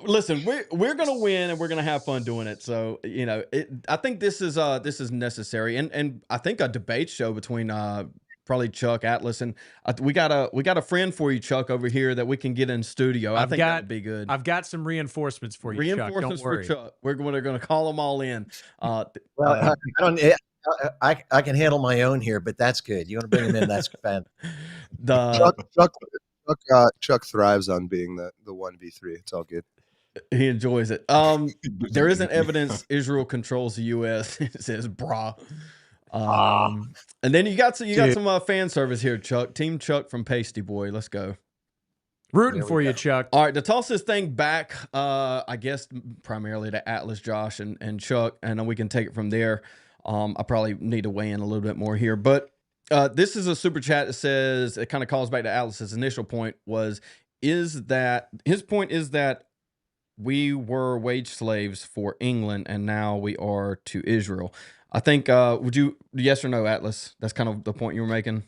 Listen, we're gonna win and we're gonna have fun doing it. So I think this is necessary, and I think a debate show between probably Chuck, Atlas, and we got a friend for you, Chuck, over here that we can get in studio. I think that would be good. I've got some reinforcements for you, Chuck. Don't worry. For Chuck. We're going to call them all in. Well, I can handle my own here, but that's good. You want to bring him in? That's fun. Chuck thrives on being the 1v3. It's all good. He enjoys it. There isn't evidence Israel controls the U.S. It says, brah. And then you got some fan service here, Chuck. Team Chuck from Pasty Boy. Let's go. Rooting for you, Chuck. All right, to toss this thing back, I guess primarily to Atlas, Josh, and Chuck, and we can take it from there. I probably need to weigh in a little bit more here, but this is a super chat that says, it kind of calls back to Atlas's initial point, his point is that we were wage slaves for England and now we are to Israel. I think, would you, yes or no, Atlas? That's kind of the point you were making.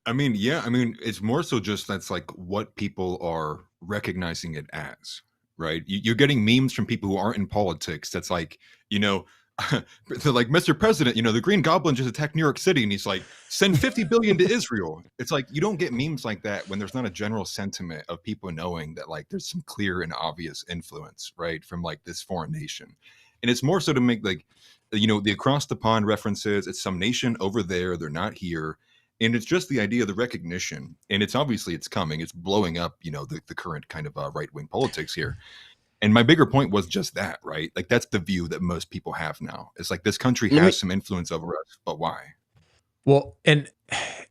I mean, yeah. I mean, it's more so just that's like what people are recognizing it as, right? You're getting memes from people who aren't in politics. That's like, they're like, Mr. President, the Green Goblin just attacked New York City, and he's like, send 50 billion to Israel. It's like, you don't get memes like that when there's not a general sentiment of people knowing that like there's some clear and obvious influence, right, from like this foreign nation. And it's more so to make like, the across the pond references. It's some nation over there. They're not here. And it's just the idea of the recognition. And it's obviously it's coming. It's blowing up, the current kind of right-wing politics here. And my bigger point was just that, right? Like that's the view that most people have now. It's like this country has some influence over us, but why? Well, and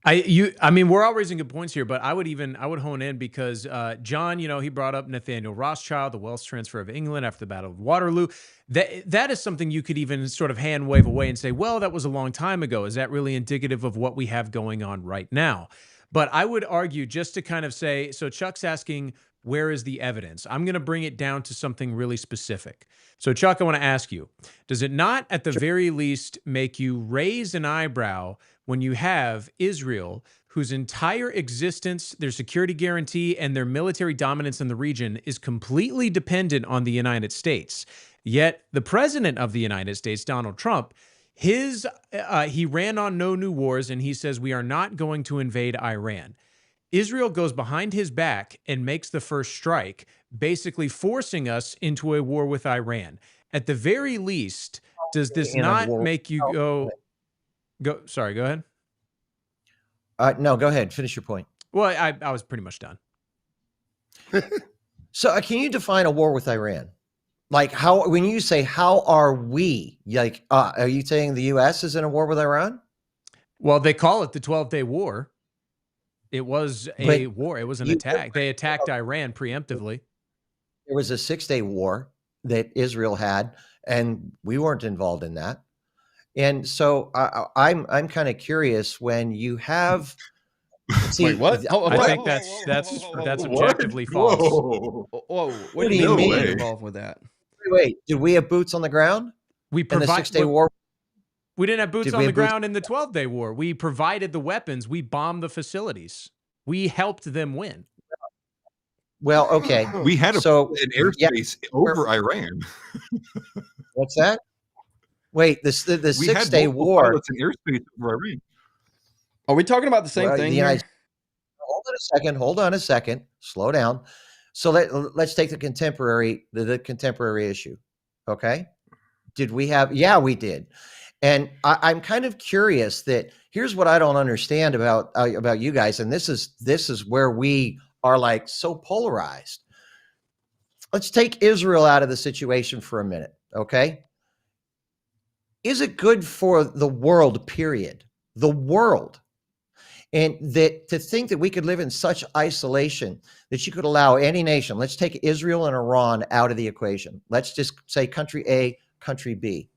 I mean, we're all raising good points here, but I would hone in because John, he brought up Nathaniel Rothschild, the wealth transfer of England after the Battle of Waterloo. That is something you could even sort of hand wave away and say, well, that was a long time ago. Is that really indicative of what we have going on right now? But I would argue, just to kind of say, so Chuck's asking, where is the evidence? I'm going to bring it down to something really specific. So Chuck, I want to ask you, does it not at the very least make you raise an eyebrow when you have Israel, whose entire existence, their security guarantee, and their military dominance in the region is completely dependent on the United States? Yet the president of the United States, Donald Trump, he ran on no new wars, and he says we are not going to invade Iran. Israel goes behind his back and makes the first strike, basically forcing us into a war with Iran. At the very least, does this not make you go? Sorry, go ahead. No, go ahead. Finish your point. Well, I was pretty much done. So can you define a war with Iran? Like how, when you say, how are we, like, are you saying the U.S. is in a war with Iran? Well, they call it the 12-day war. It was a war. It was an attack. They attacked Iran preemptively. There was a 6-day war that Israel had, and we weren't involved in that. And so I'm kind of curious when you have. See, wait, what? I think that's objectively false. Whoa. What do you mean involved with that? Wait, did we have boots on the ground? We in the 6-day war. We didn't have boots on the ground in the 12-day war. We provided the weapons. We bombed the facilities. We helped them win. Well, okay. We had an airspace over Iran. What's that? Wait, the 6-day war. An airspace over Iran. Are we talking about the same thing here? Hold on a second. Slow down. So let's take the contemporary issue. Okay. Did we have? Yeah, we did. And I'm kind of curious that here's what I don't understand about you guys. And this is where we are like so polarized. Let's take Israel out of the situation for a minute. Okay. Is it good for the world, period? The world. And that to think that we could live in such isolation that you could allow any nation, let's take Israel and Iran out of the equation. Let's just say country A, country B.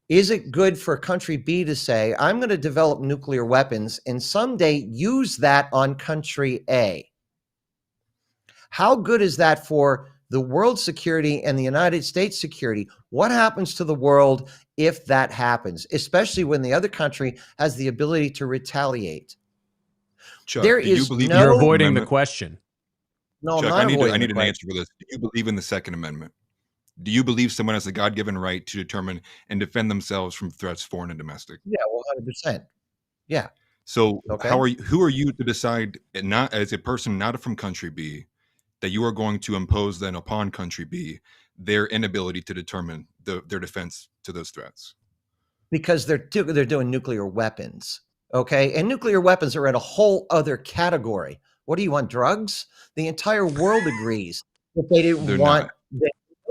Is it good for country B to say, I'm going to develop nuclear weapons and someday use that on country A? How good is that for the world's security and the United States security? What happens to the world if that happens, especially when the other country has the ability to retaliate? Chuck, there is you're avoiding the question. No, Chuck, I'm not I need an answer for this. Do you believe in the Second Amendment? Do you believe someone has a God-given right to determine and defend themselves from threats, foreign and domestic? Yeah, 100%. Yeah. So who are you to decide, not as a person not from country B, that you are going to impose then upon country B their inability to determine their defense to those threats? Because they're doing nuclear weapons, okay? And nuclear weapons are in a whole other category. What do you want, drugs? The entire world agrees that they didn't want.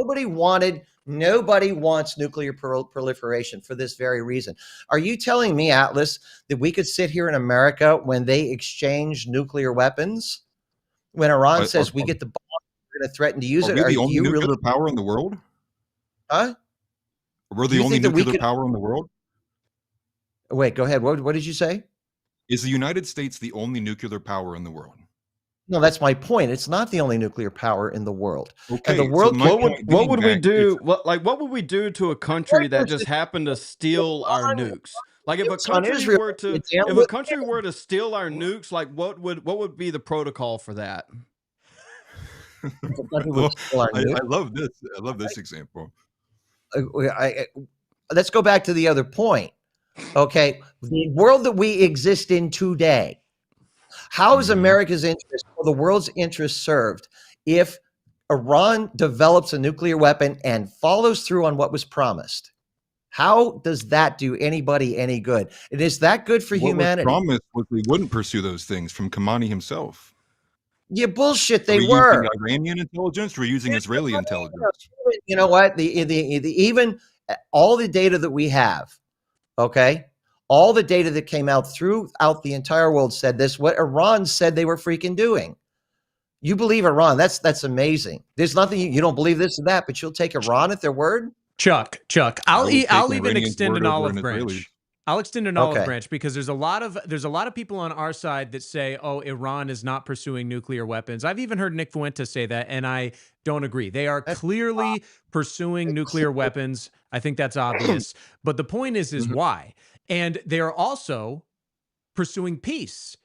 Nobody wants nuclear proliferation for this very reason. Are you telling me, Atlas, that we could sit here in America when they exchange nuclear weapons? When Iran says we get the bomb, we're going to threaten to use it. Are we the only nuclear power in the world? Huh? We're the only nuclear power in the world? Wait, go ahead. What did you say? Is the United States the only nuclear power in the world? No, that's my point. It's not the only nuclear power in the world. Okay, and the world. So what would we do? What would we do to a country that just happened to steal our nukes? Like if a country were to steal our nukes, like what would be the protocol for that? I love this. I love this example. Let's go back to the other point. Okay, the world that we exist in today. How is America's interest or the world's interest served if Iran develops a nuclear weapon and follows through on what was promised? How does that do anybody any good? And is that good for humanity? What was promised was we wouldn't pursue those things from Khamenei himself. Yeah, bullshit. Are They we were. using Iranian intelligence or using Israeli intelligence? You know what? The even all the data that we have, okay, all the data that came out throughout the entire world said this. What Iran said they were freaking doing. You believe Iran? That's amazing. There's nothing you don't believe this or that, but you'll take Iran at their word. Chuck, I'll even Iranian's extend word an over olive an Israeli. branch. I'll extend an olive branch because there's a lot of people on our side that say, "Oh, Iran is not pursuing nuclear weapons." I've even heard Nick Fuentes say that, and I don't agree. They are clearly pursuing nuclear weapons. I think that's obvious. But the point is why? And they are also pursuing peace.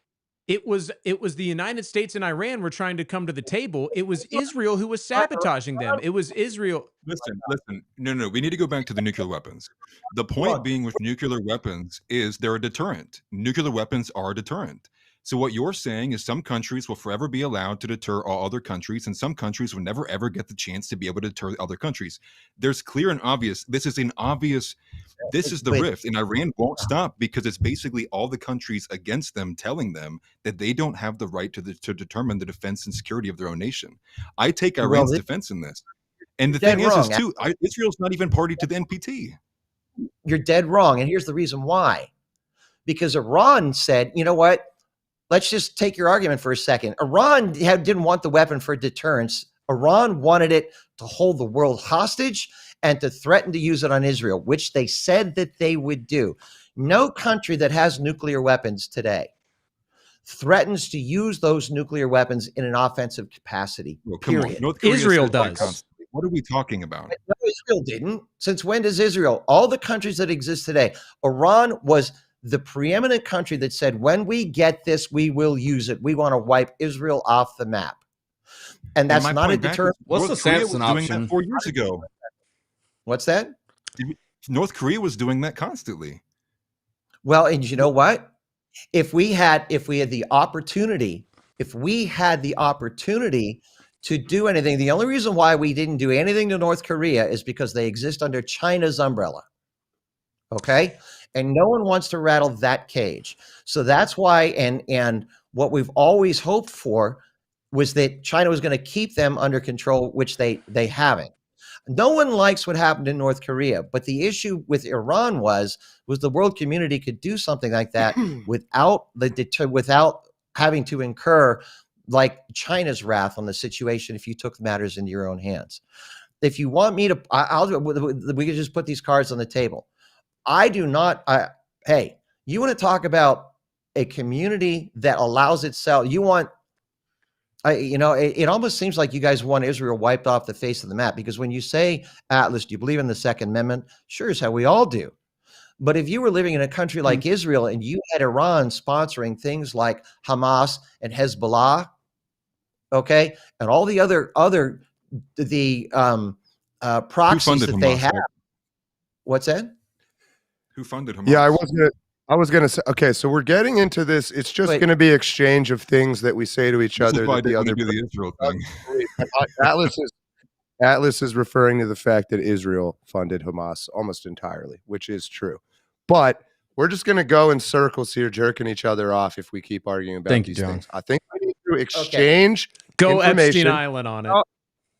It was the United States and Iran were trying to come to the table. It was Israel who was sabotaging them. It was Israel. Listen. No. We need to go back to the nuclear weapons. The point being with nuclear weapons is they're a deterrent. Nuclear weapons are a deterrent. So what you're saying is some countries will forever be allowed to deter all other countries, and some countries will never ever get the chance to be able to deter other countries. There's clear and obvious. This is the rift, and Iran won't stop because it's basically all the countries against them telling them that they don't have the right to determine the defense and security of their own nation. I take Iran's defense in this. And the thing is too, Israel's not even party to the NPT. You're dead wrong. And here's the reason why. Because Iran said, you know what? Let's just take your argument for a second. Iran didn't want the weapon for deterrence. Iran wanted it to hold the world hostage and to threaten to use it on Israel, which they said that they would do. No country that has nuclear weapons today threatens to use those nuclear weapons in an offensive capacity. Well, come period. on. North Korea Israel does. What are we talking about? No, Israel didn't. Since when does Israel? All the countries that exist today, Iran was the preeminent country that said, when we get this, we will use it. We want to wipe Israel off the map. And that's not a deterrent. What's the Samson option? Doing that 4 years ago. What's that? North Korea was doing that constantly. Well, and you know what? If we had the opportunity to do anything, the only reason why we didn't do anything to North Korea is because they exist under China's umbrella. Okay? And no one wants to rattle that cage. So that's why, and what we've always hoped for was that China was going to keep them under control, which they haven't. No one likes what happened in North Korea, but the issue with Iran was the world community could do something like that without having to incur like China's wrath on the situation if you took matters into your own hands. If you want me to, we could just put these cards on the table. I do not. Hey, you want to talk about a community that allows itself? You want. It almost seems like you guys want Israel wiped off the face of the map, because when you say, Atlas, do you believe in the Second Amendment? Sure as hell, we all do. But if you were living in a country like Israel and you had Iran sponsoring things like Hamas and Hezbollah, okay, and all the other proxies that they have. What's that? Who funded Hamas? Yeah, I was gonna say. Okay, so we're getting into this. It's just going to be exchange of things that we say to each other. That the other do the Israel thing. Atlas is referring to the fact that Israel funded Hamas almost entirely, which is true. But we're just going to go in circles here, jerking each other off if we keep arguing about these things. I think we need to exchange. Go Epstein Island on it.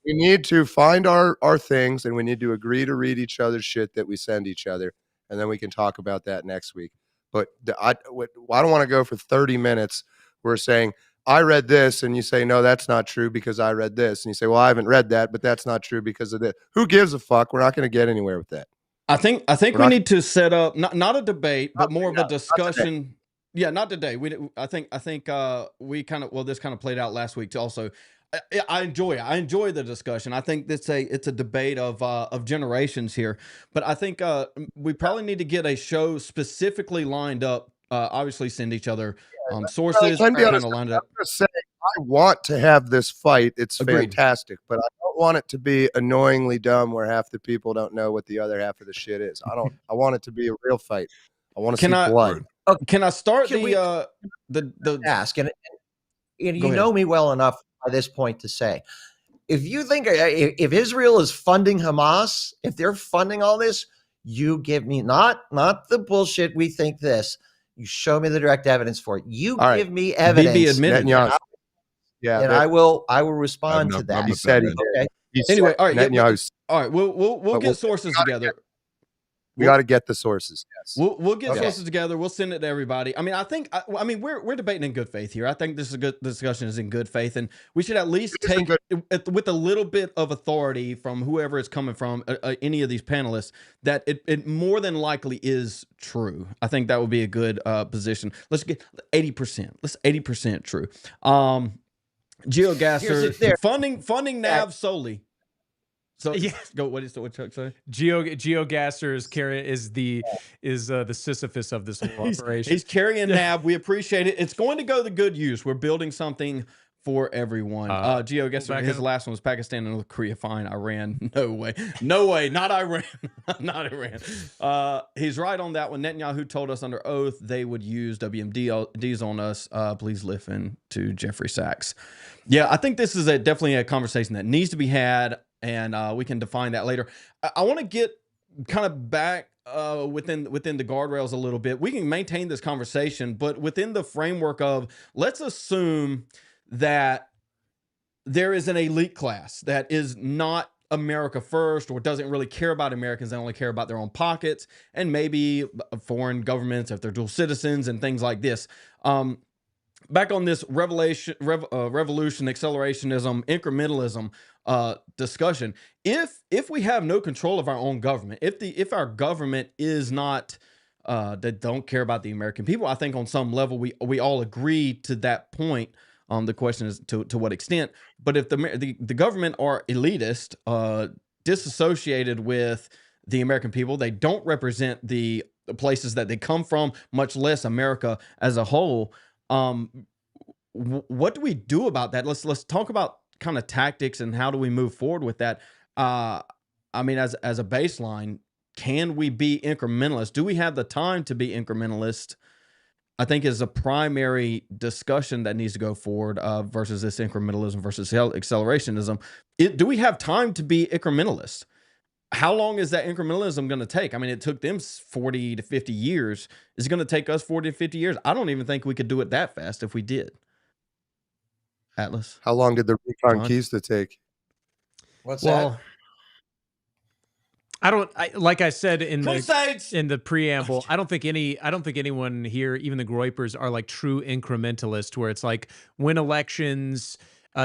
We need to find our things, and we need to agree to read each other's shit that we send each other, and then we can talk about that next week. But I don't want to go for 30 minutes. We're saying, I read this, and you say, no, that's not true because I read this. And you say, well, I haven't read that, but that's not true because of this. Who gives a fuck? We're not going to get anywhere with that. I think we need to set up not a debate, but more of a discussion. Yeah, not today. I think we kind of, this kind of played out last week too. Also, I enjoy the discussion. I think it's a debate of generations here, but I think we probably need to get a show specifically lined up. Obviously, send each other sources. Well, I want to have this fight. It's fantastic, but I don't want it to be annoyingly dumb where half the people don't know what the other half of the shit is. I want it to be a real fight. I want to see blood. Can I start the ask? And you know me well enough by this point to say, if you think if Israel is funding Hamas, if they're funding all this, you give me not the bullshit. We think this. You show me the direct evidence for it. You give me evidence. Bibi admitted. Yeah, and I will respond to that. He said he did. Okay. Anyway, all right, Netanyahu's, all right. We'll get sources together. We got to get the sources. Yes. We'll get sources together. We'll send it to everybody. I mean, I mean, we're debating in good faith here. I think this is a good discussion is in good faith, and we should at least take with a little bit of authority from whoever it's coming from, any of these panelists, that it more than likely is true. I think that would be a good position. Let's get 80%. Let's 80% true. GeoGasser funding NAV solely. So go. What Chuck say? GeoGasser is the Sisyphus of this whole operation. He's carrying NAB. We appreciate it. It's going to go to good use. We're building something for everyone. GeoGasser, his last one was Pakistan and North Korea. Fine, Iran. No way. Not Iran. Not Iran. He's right on that one. Netanyahu told us under oath they would use WMDs on us. Please listen to Jeffrey Sachs. Yeah, I think this is definitely a conversation that needs to be had. And we can define that later. I want to get kind of back within the guardrails a little bit. We can maintain this conversation, but within the framework of, let's assume that there is an elite class that is not America first, or doesn't really care about Americans. They only care about their own pockets, and maybe foreign governments if they're dual citizens and things like this. Back on this revolution, accelerationism, incrementalism discussion. If we have no control of our own government, if our government is not that don't care about the American people, I think on some level we all agree to that point. The question is to what extent. But if the government are elitist, disassociated with the American people, they don't represent the places that they come from, much less America as a whole. What do we do about that? Let's talk about kind of tactics and how do we move forward with that. I mean, as a baseline, can we be incrementalist? Do we have the time to be incrementalist? I think is a primary discussion that needs to go forward versus this incrementalism versus accelerationism. Do we have time to be incrementalist? How long is that incrementalism going to take? I mean, it took them 40 to 50 years. Is it going to take us 40 to 50 years? I don't even think we could do it that fast if we did. Atlas. How long did the Reconquista take? What's that? Like I said in the preamble, I don't think anyone here, even the Groypers, are like true incrementalists, where it's like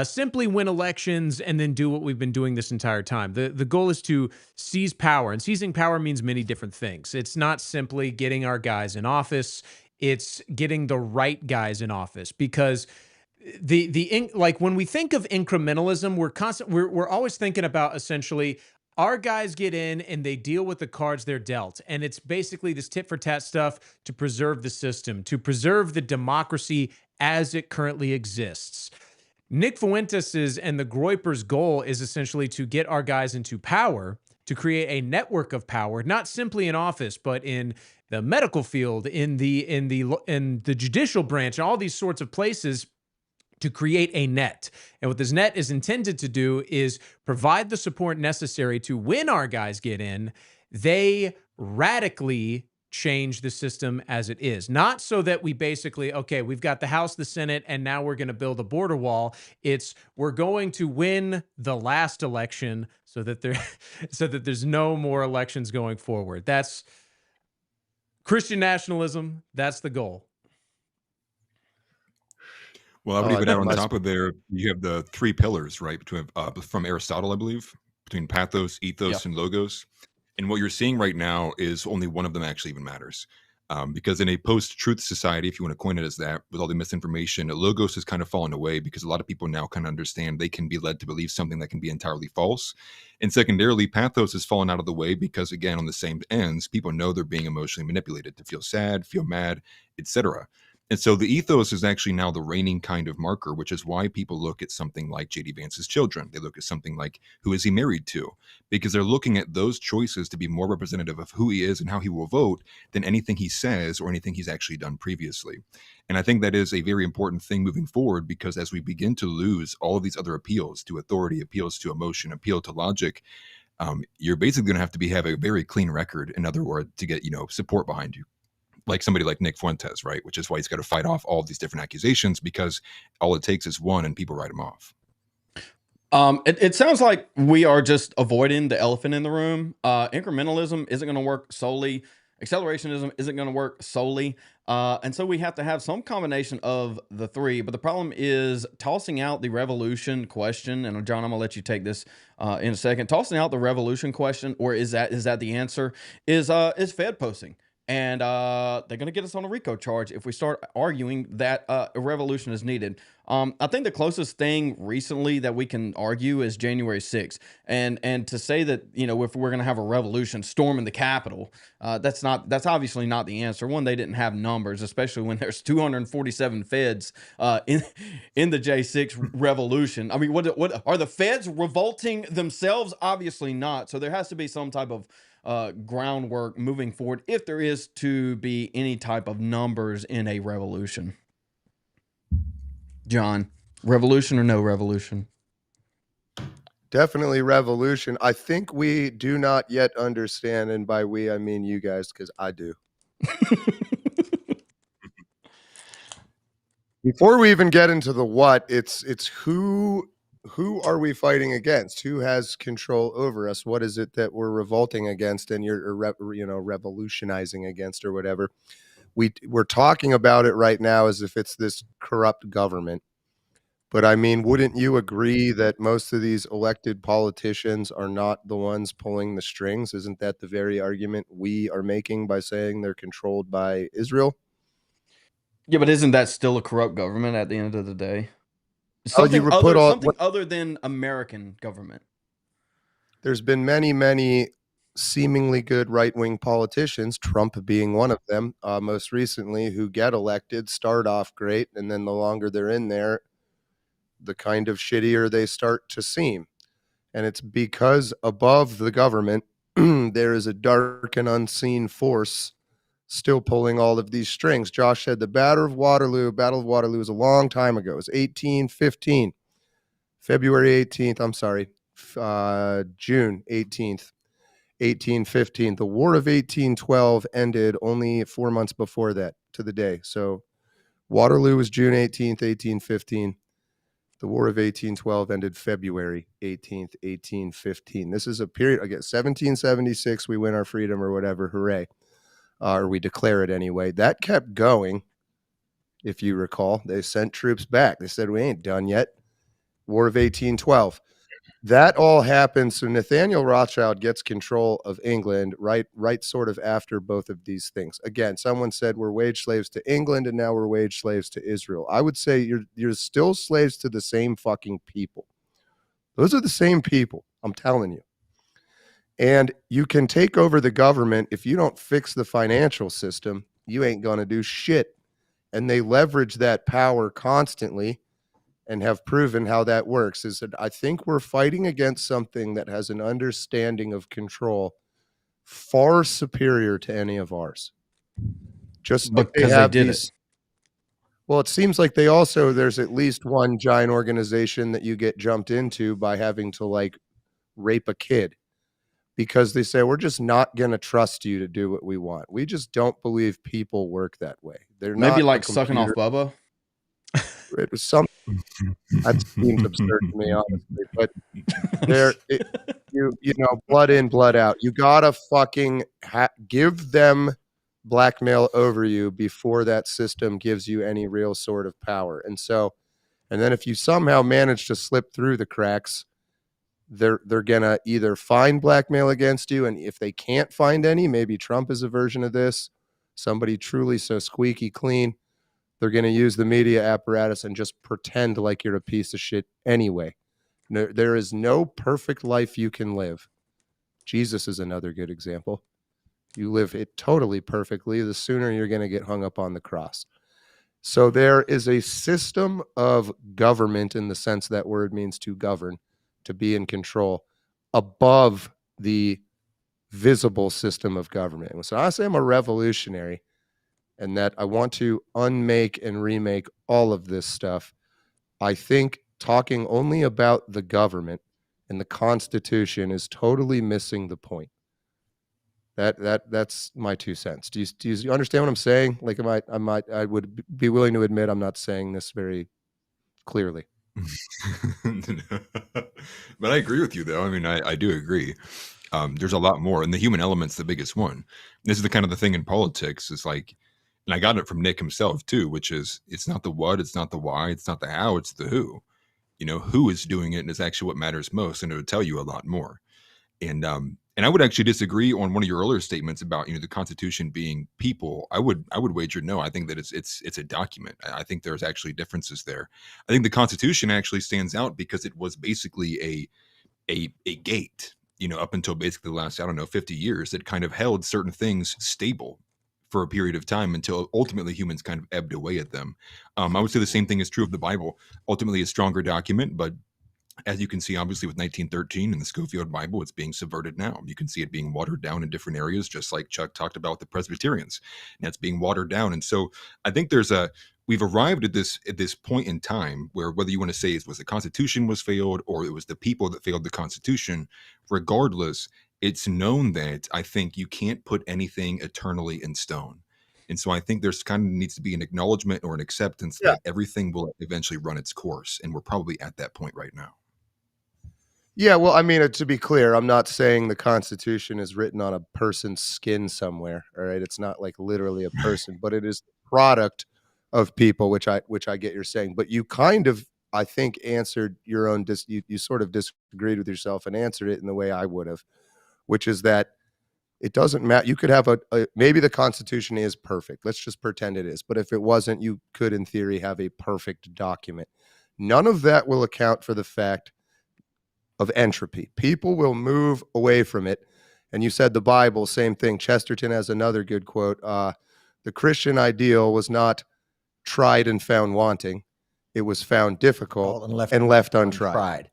simply win elections and then do what we've been doing this entire time. The goal is to seize power, and seizing power means many different things. It's not simply getting our guys in office, it's getting the right guys in office, because like when we think of incrementalism, we're always thinking about essentially our guys get in and they deal with the cards they're dealt. And it's basically this tit for tat stuff to preserve the system, to preserve the democracy as it currently exists. Nick Fuentes's and the Groypers' goal is essentially to get our guys into power, to create a network of power, not simply in office, but in the medical field, in the judicial branch, and all these sorts of places, to create a net. And what this net is intended to do is provide the support necessary to, when our guys get in, they radically change the system as it is. Not so that we basically, okay, we've got the House, the Senate, and now we're going to build a border wall. It's we're going to win the last election so that there's no more elections going forward. That's Christian nationalism. That's the goal. Well, I would even add on top of there, you have the three pillars, right? Between from Aristotle, I believe, between pathos, ethos, and logos. And what you're seeing right now is only one of them actually even matters. Because in a post-truth society, if you want to coin it as that, with all the misinformation, logos has kind of fallen away because a lot of people now kind of understand they can be led to believe something that can be entirely false. And secondarily, pathos has fallen out of the way because, again, on the same ends, people know they're being emotionally manipulated to feel sad, feel mad, etc. And so the ethos is actually now the reigning kind of marker, which is why people look at something like J.D. Vance's children. They look at something like, who is he married to? Because they're looking at those choices to be more representative of who he is and how he will vote than anything he says or anything he's actually done previously. And I think that is a very important thing moving forward, because as we begin to lose all of these other appeals to authority, appeals to emotion, appeal to logic, you're basically going to have a very clean record, in other words, to get support behind you. like somebody like Nick Fuentes, right? Which is why he's got to fight off all these different accusations, because all it takes is one and people write him off. It sounds like we are just avoiding the elephant in the room. Incrementalism isn't going to work solely. Accelerationism isn't going to work solely. And so we have to have some combination of the three. But the problem is tossing out the revolution question. And John, I'm going to let you take this in a second. Tossing out the revolution question, or is that the answer, is Fed posting. And they're going to get us on a RICO charge if we start arguing that a revolution is needed. I think the closest thing recently that we can argue is January 6th. And to say that, if we're going to have a revolution storming the Capitol, that's obviously not the answer. One, they didn't have numbers, especially when there's 247 feds in the J6 revolution. I mean, what are the feds revolting themselves? Obviously not. So there has to be some type of groundwork moving forward if there is to be any type of numbers in a revolution. John, revolution or no revolution? Definitely revolution. I think we do not yet understand, and by we I mean you guys, because I do. Before we even get into the what, it's who are we fighting against? Who has control over us? What is it that we're revolting against and you're revolutionizing against, or whatever? We're talking about it right now as if it's this corrupt government. But I mean, wouldn't you agree that most of these elected politicians are not the ones pulling the strings? Isn't that the very argument we are making by saying they're controlled by Israel? Yeah, but isn't that still a corrupt government at the end of the day? Something other than American government. There's been many, many seemingly good right-wing politicians, Trump being one of them, most recently, who get elected, start off great, and then the longer they're in there, the kind of shittier they start to seem. And it's because above the government, there is a dark and unseen force still pulling all of these strings. Josh said the Battle of Waterloo was a long time ago. It was 1815, February 18th. I'm sorry, June 18th, 1815. The War of 1812 ended only 4 months before that to the day. So Waterloo was June 18th, 1815. The War of 1812 ended February 18th, 1815. This is a period, again, 1776, we win our freedom or whatever, hooray. Or we declare it anyway. That kept going, if you recall. They sent troops back. They said, we ain't done yet. War of 1812. That all happened. So Nathaniel Rothschild gets control of England right sort of after both of these things. Again, someone said we're wage slaves to England and now we're wage slaves to Israel. I would say you're still slaves to the same fucking people. Those are the same people, I'm telling you. And you can take over the government. If you don't fix the financial system, you ain't going to do shit. And they leverage that power constantly and have proven how that works. Is that I think we're fighting against something that has an understanding of control far superior to any of ours. Just because they did it. Well, it seems like there's at least one giant organization that you get jumped into by having to rape a kid, because they say, we're just not going to trust you to do what we want. We just don't believe people work that way. They're maybe not like sucking off Bubba. It was something that seems absurd to me, honestly. But blood in, blood out. You gotta fucking give them blackmail over you before that system gives you any real sort of power. And then if you somehow manage to slip through the cracks, they're gonna either find blackmail against you, and if they can't find any, maybe Trump is a version of this, somebody truly so squeaky clean, they're going to use the media apparatus and just pretend like you're a piece of shit anyway. No, there is no perfect life you can live. Jesus is another good example. You live it totally perfectly, the sooner you're going to get hung up on the cross. So there is a system of government, in the sense that word means to govern, to be in control, above the visible system of government. And so I say I'm a revolutionary, and that I want to unmake and remake all of this stuff. I think talking only about the government and the Constitution is totally missing the point. That's my 2 cents. Do you understand what I'm saying? Like, I would be willing to admit I'm not saying this very clearly. But I agree with you, though. I mean, I do agree. There's a lot more, and the human element's the biggest one. This is the kind of the thing in politics. It's like, and I got it from Nick himself too, which is it's not the what, it's not the why, it's not the how, it's the who. Who is doing it is actually what matters most, and it would tell you a lot more. And I would actually disagree on one of your earlier statements about the Constitution being people. I would wager no. I think that it's a document. I think there's actually differences there. I think the Constitution actually stands out because it was basically a gate. Up until basically the last 50 years, that kind of held certain things stable for a period of time until ultimately humans kind of ebbed away at them. I would say the same thing is true of the Bible. Ultimately, a stronger document, but as you can see, obviously, with 1913 and the Schofield Bible, it's being subverted now. You can see it being watered down in different areas, just like Chuck talked about with the Presbyterians. And it's being watered down. And so I think we've arrived at this point in time where, whether you want to say it was the Constitution was failed or it was the people that failed the Constitution, regardless, it's known that I think you can't put anything eternally in stone. And so I think there's kind of needs to be an acknowledgement or an acceptance that everything will eventually run its course. And we're probably at that point right now. Yeah, well, I mean, to be clear, I'm not saying the Constitution is written on a person's skin somewhere. All right, it's not like literally a person, but it is the product of people, which I get you're saying. But you kind of, I think, answered your own. You sort of disagreed with yourself and answered it in the way I would have, which is that it doesn't matter. You could have maybe the Constitution is perfect. Let's just pretend it is. But if it wasn't, you could, in theory, have a perfect document. None of that will account for the fact of entropy. People will move away from it. And you said the Bible, same thing. Chesterton has another good quote. The Christian ideal was not tried and found wanting. It was found difficult and left untried.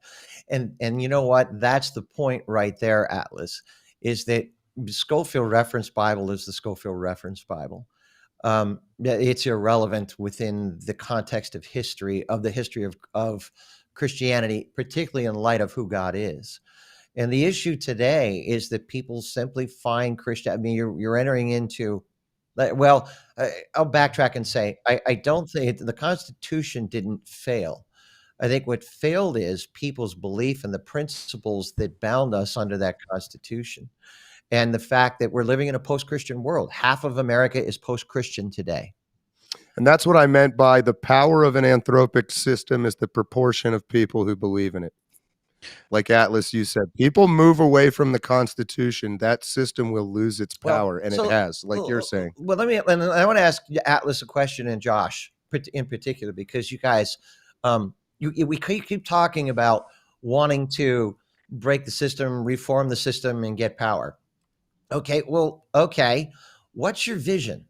And you know what? That's the point right there, Atlas, is that Schofield Reference Bible is the Schofield Reference Bible. It's irrelevant within the context of history, of the history of Christianity, particularly in light of who God is. And the issue today is that people simply find Christian. I mean, you're entering into, well, I'll backtrack and say, I don't think the Constitution didn't fail. I think what failed is people's belief in the principles that bound us under that Constitution. And the fact that we're living in a post-Christian world. Half of America is post-Christian today. And that's what I meant by the power of an anthropic system is the proportion of people who believe in it. Like Atlas, you said, people move away from the Constitution, that system will lose its power, and it has, like you're saying. Well, I want to ask Atlas a question, and Josh in particular, because you guys, we keep talking about wanting to break the system, reform the system, and get power. Okay, what's your vision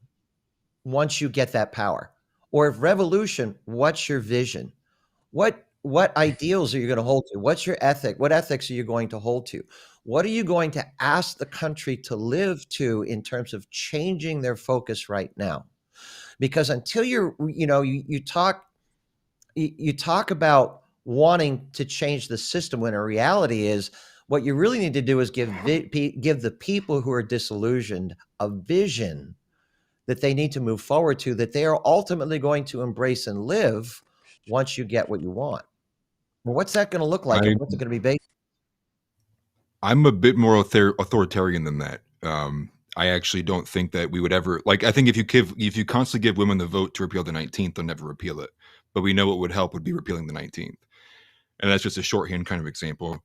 once you get that power? Or if revolution, what's your vision? What ideals are you going to hold to? What's your ethic? What ethics are you going to hold to? What are you going to ask the country to live to in terms of changing their focus right now? Because until you talk about wanting to change the system, when a reality is what you really need to do is give the people who are disillusioned a vision that they need to move forward to, that they are ultimately going to embrace and live once you get what you want. Well, what's that going to look like? And what's it going to be based? I'm a bit more authoritarian than that. I actually don't think that we would ever, like, I think if you constantly give women the vote to repeal the 19th, they'll never repeal it. But we know what would help would be repealing the 19th. And that's just a shorthand kind of example.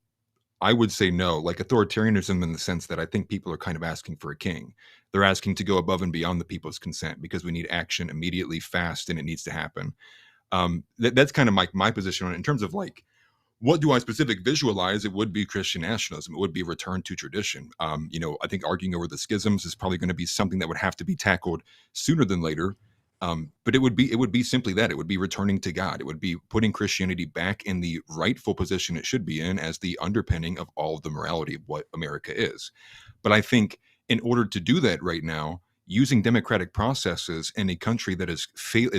I would say no, like authoritarianism in the sense that I think people are kind of asking for a king. They're asking to go above and beyond the people's consent because we need action immediately, fast, and it needs to happen. That's kind of my position on it. In terms of like, what do I specifically visualize? It would be Christian nationalism. It would be return to tradition. I think arguing over the schisms is probably going to be something that would have to be tackled sooner than later. But it would be simply that. It would be returning to God. It would be putting Christianity back in the rightful position it should be in as the underpinning of all of the morality of what America is. But I think in order to do that right now, using democratic processes in a country that is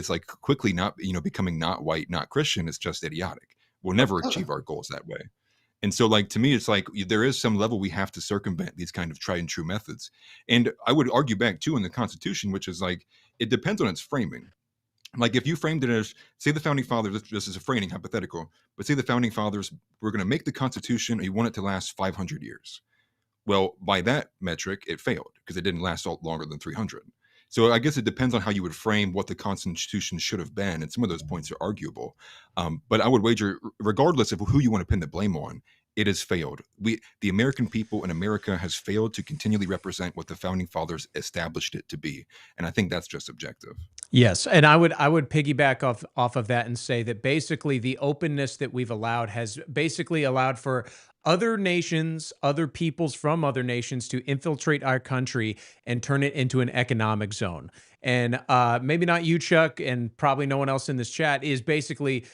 like quickly not, becoming not white, not Christian is just idiotic. We'll never achieve our goals that way. And so, like, to me, it's like there is some level we have to circumvent these kind of tried and true methods. And I would argue back too in the Constitution, which is like, it depends on its framing. Like, if you framed it as, say, the founding fathers, just as a framing hypothetical, but say the founding fathers were going to make the Constitution and you want it to last 500 years. Well, by that metric, it failed because it didn't last longer than 300. So I guess it depends on how you would frame what the Constitution should have been, and some of those points are arguable. But I would wager, regardless of who you want to pin the blame on, it has failed. The American people in America has failed to continually represent what the founding fathers established it to be, and I think that's just subjective. Yes, and I would piggyback off of that and say that basically the openness that we've allowed has basically allowed for other nations, other peoples from other nations to infiltrate our country and turn it into an economic zone. And maybe not you, Chuck, and probably no one else in this chat is basically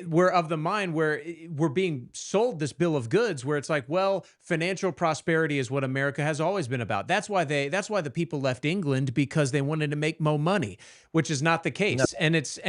we're of the mind where we're being sold this bill of goods where it's like, well, financial prosperity is what America has always been about. That's why the people left England, because they wanted to make more money, which is not the case. No. And it's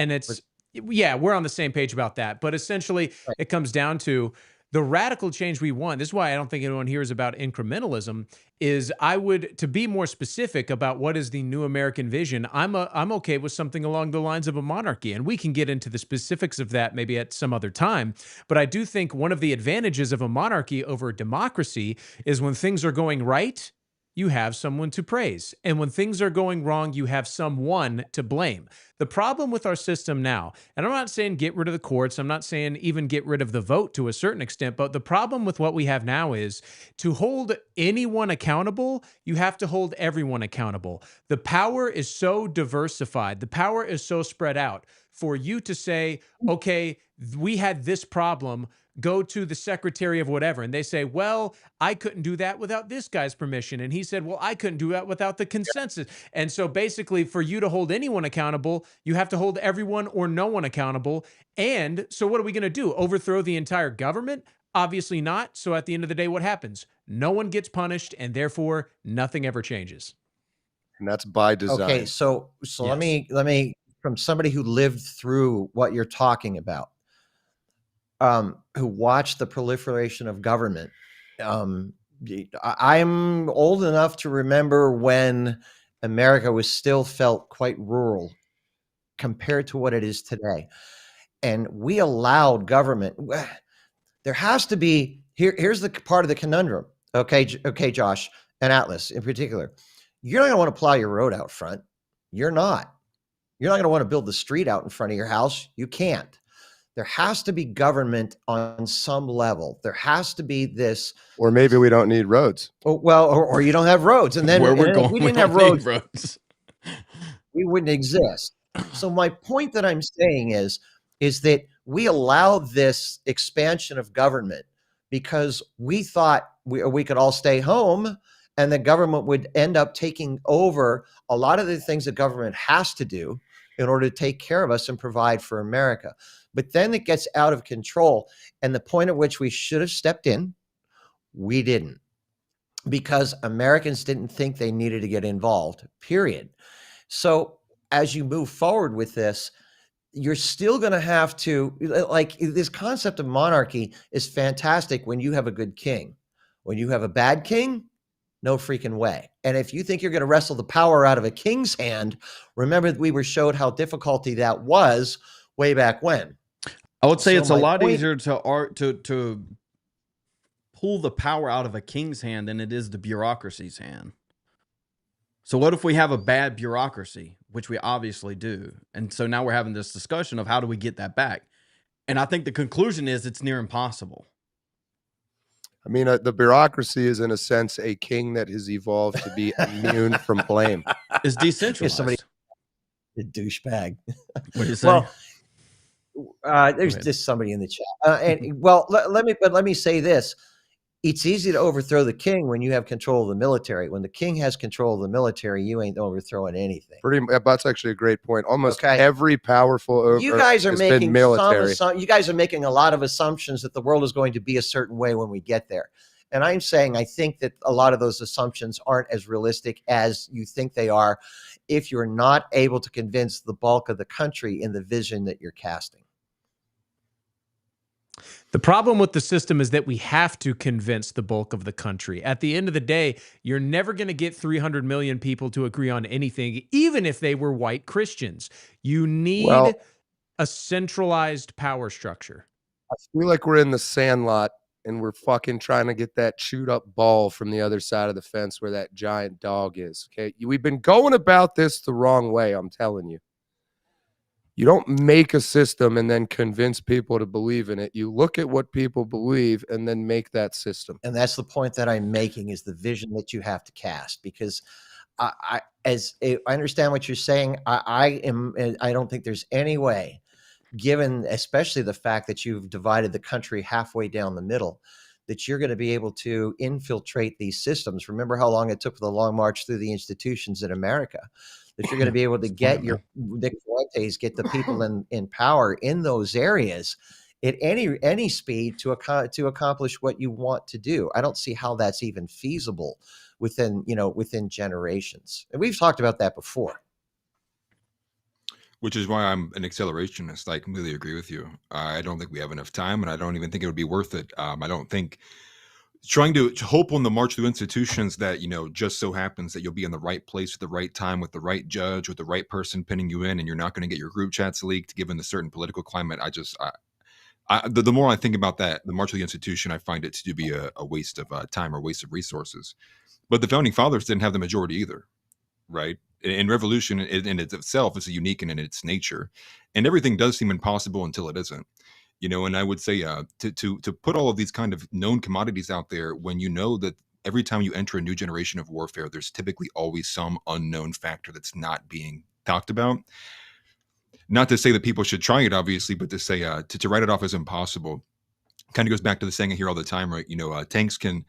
yeah, we're on the same page about that. But essentially, it comes down to the radical change we want. This is why I don't think anyone hears about incrementalism. Is to be more specific about what is the new American vision. I'm okay with something along the lines of a monarchy, and we can get into the specifics of that maybe at some other time. But I do think one of the advantages of a monarchy over a democracy is when things are going right, you have someone to praise. And when things are going wrong, you have someone to blame. The problem with our system now, and I'm not saying get rid of the courts, I'm not saying even get rid of the vote to a certain extent, but the problem with what we have now is to hold anyone accountable, you have to hold everyone accountable. The power is so diversified, the power is so spread out. For you to say, okay, we had this problem, go to the secretary of whatever. And they say, well, I couldn't do that without this guy's permission. And he said, well, I couldn't do that without the consensus. And so basically for you to hold anyone accountable, you have to hold everyone or no one accountable. And so what are we going to do? Overthrow the entire government? Obviously not. So at the end of the day, what happens? No one gets punished, and therefore nothing ever changes. And that's by design. Okay, so yes. let me from somebody who lived through what you're talking about, who watched the proliferation of government. I'm old enough to remember when America was still felt quite rural compared to what it is today. And we allowed government. There has to be, here's the part of the conundrum. Okay, Josh and Atlas in particular. You're not going to want to plow your road out front. You're not. You're not going to want to build the street out in front of your house. You can't. There has to be government on some level. There has to be this. Or maybe we don't need roads. Well, or you don't have roads. And then if we didn't have roads, we wouldn't exist. So my point that I'm saying is that we allowed this expansion of government because we thought we could all stay home and the government would end up taking over a lot of the things that government has to do in order to take care of us and provide for America. But then it gets out of control. And the point at which we should have stepped in, we didn't, because Americans didn't think they needed to get involved, period. So as you move forward with this, you're still going to have to, like, this concept of monarchy is fantastic when you have a good king. When you have a bad king, no freaking way. And if you think you're going to wrestle the power out of a king's hand, remember that we were showed how difficulty that was way back when. I would say it's a lot easier to pull the power out of a king's hand than it is the bureaucracy's hand. So what if we have a bad bureaucracy, which we obviously do? And so now we're having this discussion of how do we get that back? And I think the conclusion is it's near impossible. I mean, the bureaucracy is, in a sense, a king that has evolved to be immune from blame. It's decentralized. A douchebag. What do you say? Well, there's just somebody in the chat. Let me say this. It's easy to overthrow the king when you have control of the military. When the king has control of the military, you ain't overthrowing anything. That's actually a great point. Almost every powerful you guys are making military. You guys are making a lot of assumptions that the world is going to be a certain way when we get there. And I'm saying I think that a lot of those assumptions aren't as realistic as you think they are if you're not able to convince the bulk of the country in the vision that you're casting. The problem with the system is that we have to convince the bulk of the country. At the end of the day, you're never going to get 300 million people to agree on anything, even if they were white Christians. You need a centralized power structure. I feel like we're in the Sandlot and we're fucking trying to get that chewed up ball from the other side of the fence where that giant dog is. Okay. We've been going about this the wrong way. I'm telling you. You don't make a system and then convince people to believe in it. You look at what people believe and then make that system. And that's the point that I'm making, is the vision that you have to cast, because I understand what you're saying. I don't think there's any way, given especially the fact that you've divided the country halfway down the middle, that you're going to be able to infiltrate these systems. Remember how long it took for the Long March through the institutions in America, that you're going to be able to get your Nick Fuentes, get the people in power in those areas at any speed to accomplish what you want to do. I don't see how that's even feasible within generations. And we've talked about that before. Which is why I'm an accelerationist. I completely agree with you. I don't think we have enough time, and I don't even think it would be worth it. I don't think trying to hope on the march through institutions that, just so happens that you'll be in the right place at the right time with the right judge, with the right person pinning you in, and you're not going to get your group chats leaked given the certain political climate. The more I think about that, the march through the institution, I find it to be a waste of time or waste of resources. But the founding fathers didn't have the majority either, right? And revolution in itself is unique in its nature, and everything does seem impossible until it isn't. And I would say to put all of these kind of known commodities out there, when you know that every time you enter a new generation of warfare, there's typically always some unknown factor that's not being talked about. Not to say that people should try it, obviously, but to say to write it off as impossible kind of goes back to the saying I hear all the time, right? Tanks can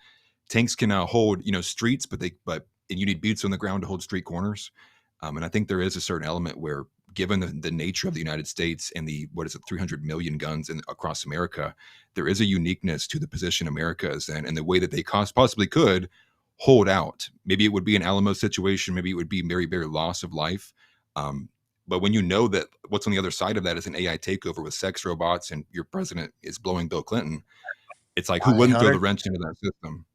hold streets, but you need boots on the ground to hold street corners. And I think there is a certain element where, given the nature of the United States and 300 million guns across America, there is a uniqueness to the position America is in and the way that they possibly could hold out. Maybe it would be an Alamo situation. Maybe it would be very, very loss of life. But when you know that what's on the other side of that is an AI takeover with sex robots and your president is blowing Bill Clinton, it's like, who wouldn't throw the wrench into that system?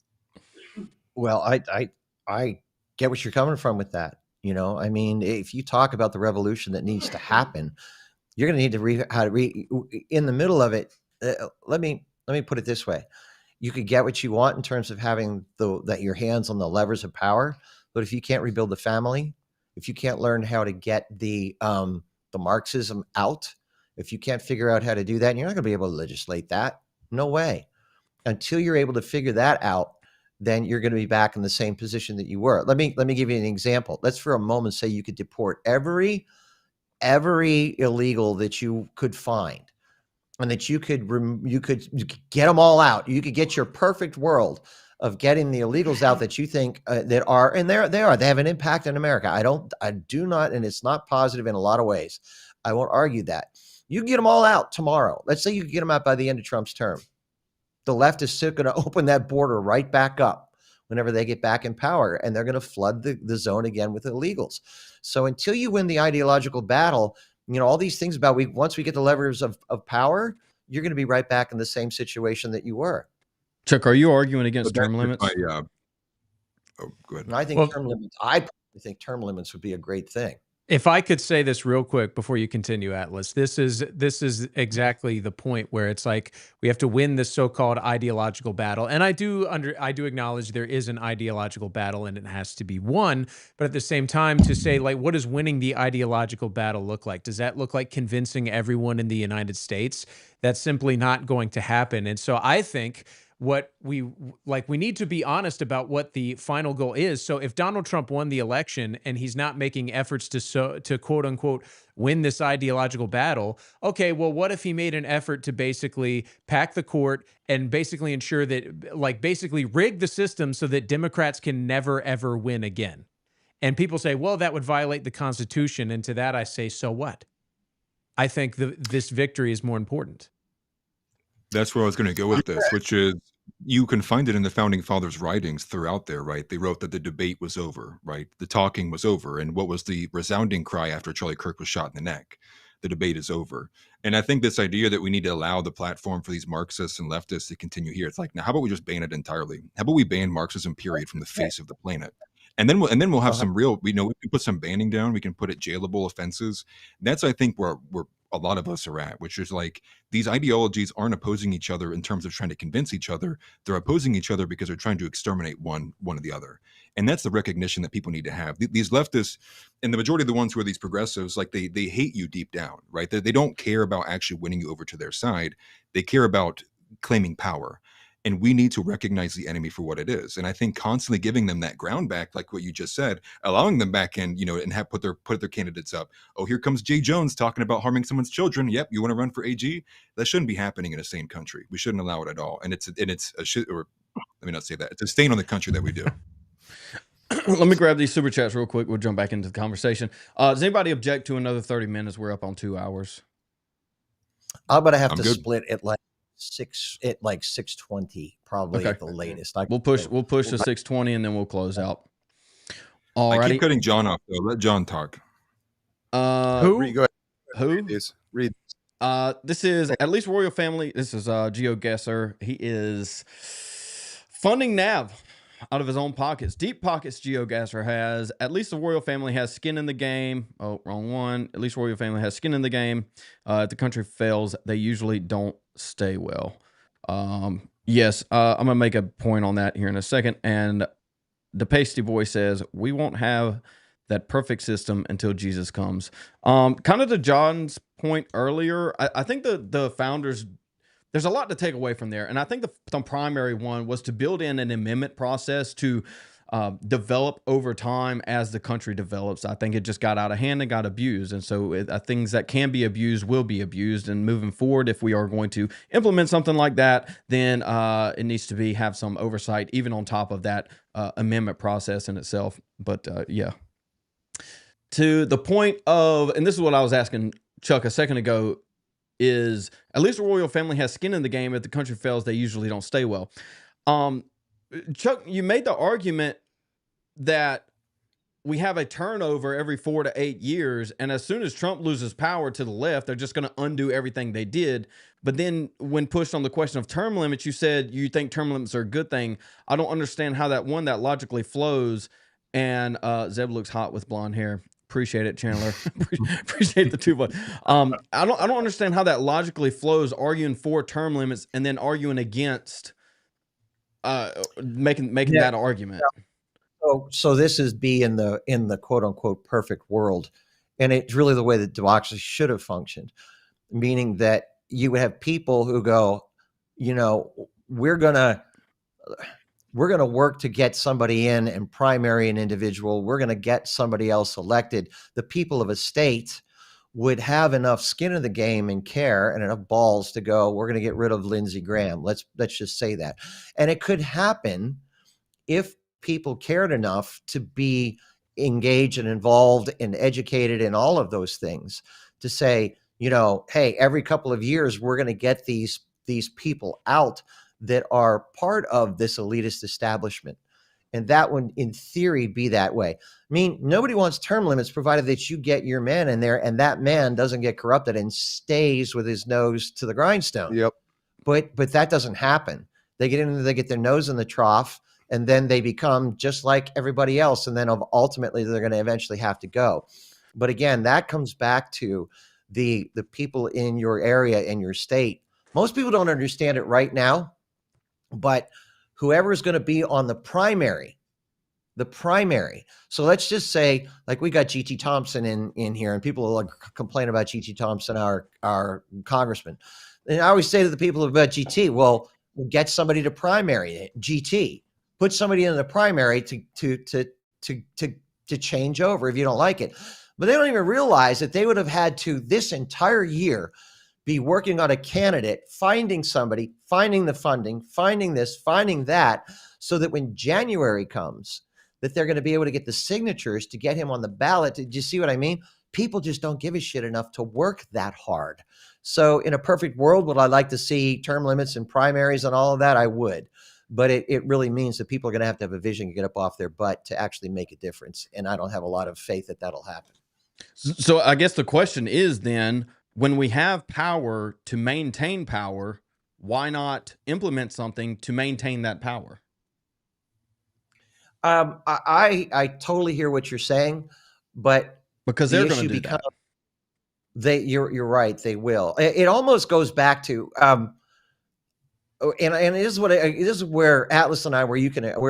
Well, I get what you're coming from with that. I mean, if you talk about the revolution that needs to happen, you're going to need to in the middle of it. Let me put it this way: you could get what you want in terms of having your hands on the levers of power, but if you can't rebuild the family, if you can't learn how to get the Marxism out, if you can't figure out how to do that, you're not going to be able to legislate that. No way. Until you're able to figure that out, then you're going to be back in the same position that you were. Let me give you an example. Let's for a moment say you could deport every illegal that you could find, and that you could get them all out. You could get your perfect world of getting the illegals out that you think they have an impact in America. I do not, and it's not positive in a lot of ways. I won't argue that. You can get them all out tomorrow. Let's say you can get them out by the end of Trump's term. The left is still going to open that border right back up whenever they get back in power, and they're going to flood the zone again with illegals. So until you win the ideological battle, all these things about once we get the levers of power, you're going to be right back in the same situation that you were. Chuck, are you arguing against term limits? Go ahead. And I think term limits. I think term limits would be a great thing. If I could say this real quick before you continue, Atlas, this is exactly the point where it's like we have to win this so-called ideological battle. And I do acknowledge there is an ideological battle and it has to be won. But at the same time, to say, like, what does winning the ideological battle look like? Does that look like convincing everyone in the United States? That's simply not going to happen. And so I think we need to be honest about what the final goal is. So if Donald Trump won the election and he's not making efforts to quote unquote win this ideological battle, okay, well, what if he made an effort to basically pack the court and basically ensure that, basically rig the system so that Democrats can never, ever win again? And people say, well, that would violate the Constitution. And to that I say, so what? I think this victory is more important. That's where I was going to go with this, which is, you can find it in the founding fathers' writings throughout there, right? They wrote that the debate was over, right? The talking was over. And what was the resounding cry after Charlie Kirk was shot in the neck? the debate is over. And I think this idea that we need to allow the platform for these Marxists and leftists to continue here, it's like, now how about we just ban it entirely? How about we ban Marxism period from the face of the planet? And then we'll have some real, we can put some banning down. We can put it jailable offenses. That's, I think, where a lot of us are at, which is like, these ideologies aren't opposing each other in terms of trying to convince each other. They're opposing each other because they're trying to exterminate one or the other. And that's the recognition that people need to have. These leftists, and the majority of the ones who are these progressives, like they hate you deep down, right? They don't care about actually winning you over to their side. They care about claiming power. And we need to recognize the enemy for what it is. And I think constantly giving them that ground back, like what you just said, allowing them back in, and have put their candidates up. Oh, here comes Jay Jones talking about harming someone's children. Yep, you want to run for AG? That shouldn't be happening in a sane country. We shouldn't allow it at all. And it's a shit, or let me not say that. It's a stain on the country that we do. Let me grab these super chats real quick. We'll jump back into the conversation. Does anybody object to another 30 minutes? We're up on 2 hours. I'm gonna have to split at like 6:20 probably at the latest. We'll push to 6:20 and then we'll close out. I keep cutting John off though. Let John talk. Who? Go ahead. Who? Read. This is At Least Royal Family. This is GeoGuessr. He is funding Nav out of his own pockets. Deep pockets. GeoGuessr has. At Least the Royal Family has skin in the game. Oh, wrong one. At Least Royal Family has skin in the game. If the country fails, they usually don't stay well. Yes, I'm gonna make a point on that here in a second. And the pasty boy says we won't have that perfect system until Jesus comes. Kind of to John's point earlier, I think the founders, there's a lot to take away from there. And I think the primary one was to build in an amendment process to develop over time as the country develops. I think it just got out of hand and got abused. And so things that can be abused will be abused. And moving forward, if we are going to implement something like that, then it needs to have some oversight, even on top of that amendment process in itself. But yeah. To the point of, and this is what I was asking Chuck a second ago, is at least the royal family has skin in the game. If the country fails, they usually don't stay well. Chuck, you made the argument that we have a turnover every 4 to 8 years, and as soon as Trump loses power to the left, they're just going to undo everything they did. But then when pushed on the question of term limits, you said you think term limits are a good thing. I don't understand how that logically flows. And Zeb looks hot with blonde hair. Appreciate it, Chandler. Appreciate the 2 votes. I don't understand how that logically flows, arguing for term limits and then arguing against making that argument. So this is in the quote unquote perfect world, and it's really the way that democracy should have functioned, meaning that you would have people who go, we're gonna work to get somebody in and primary an individual. We're going to get somebody else elected. The people of a state would have enough skin in the game and care and enough balls to go, we're going to get rid of Lindsey Graham. Let's just say that. And it could happen if people cared enough to be engaged and involved and educated in all of those things, to say, hey, every couple of years, we're going to get these people out that are part of this elitist establishment. And that would, in theory, be that way. I mean, nobody wants term limits provided that you get your man in there and that man doesn't get corrupted and stays with his nose to the grindstone. Yep. But that doesn't happen. They get in there, they get their nose in the trough, and then they become just like everybody else. And then ultimately they're going to eventually have to go. But again, that comes back to the people in your area, in your state. Most people don't understand it right now. But whoever is going to be on the primary. So let's just say, like, we got G.T. Thompson in here, and people will complain about G.T. Thompson, our congressman. And I always say to the people about G.T., well, get somebody to primary G.T. Put somebody in the primary to change over if you don't like it. But they don't even realize that they would have had to, this entire year, be working on a candidate, finding somebody, finding the funding, finding this, finding that, so that when January comes, that they're going to be able to get the signatures to get him on the ballot. Did you see what I mean? People just don't give a shit enough to work that hard. So in a perfect world, would I like to see term limits and primaries and all of that? I would. But it really means that people are going to have a vision to get up off their butt to actually make a difference. And I don't have a lot of faith that that'll happen. So I guess the question is then, when we have power to maintain power, why not implement something to maintain that power? I totally hear what you're saying, but because the they're going issue to do becomes that. You're right. They will. It almost goes back to and this is where Atlas and I, where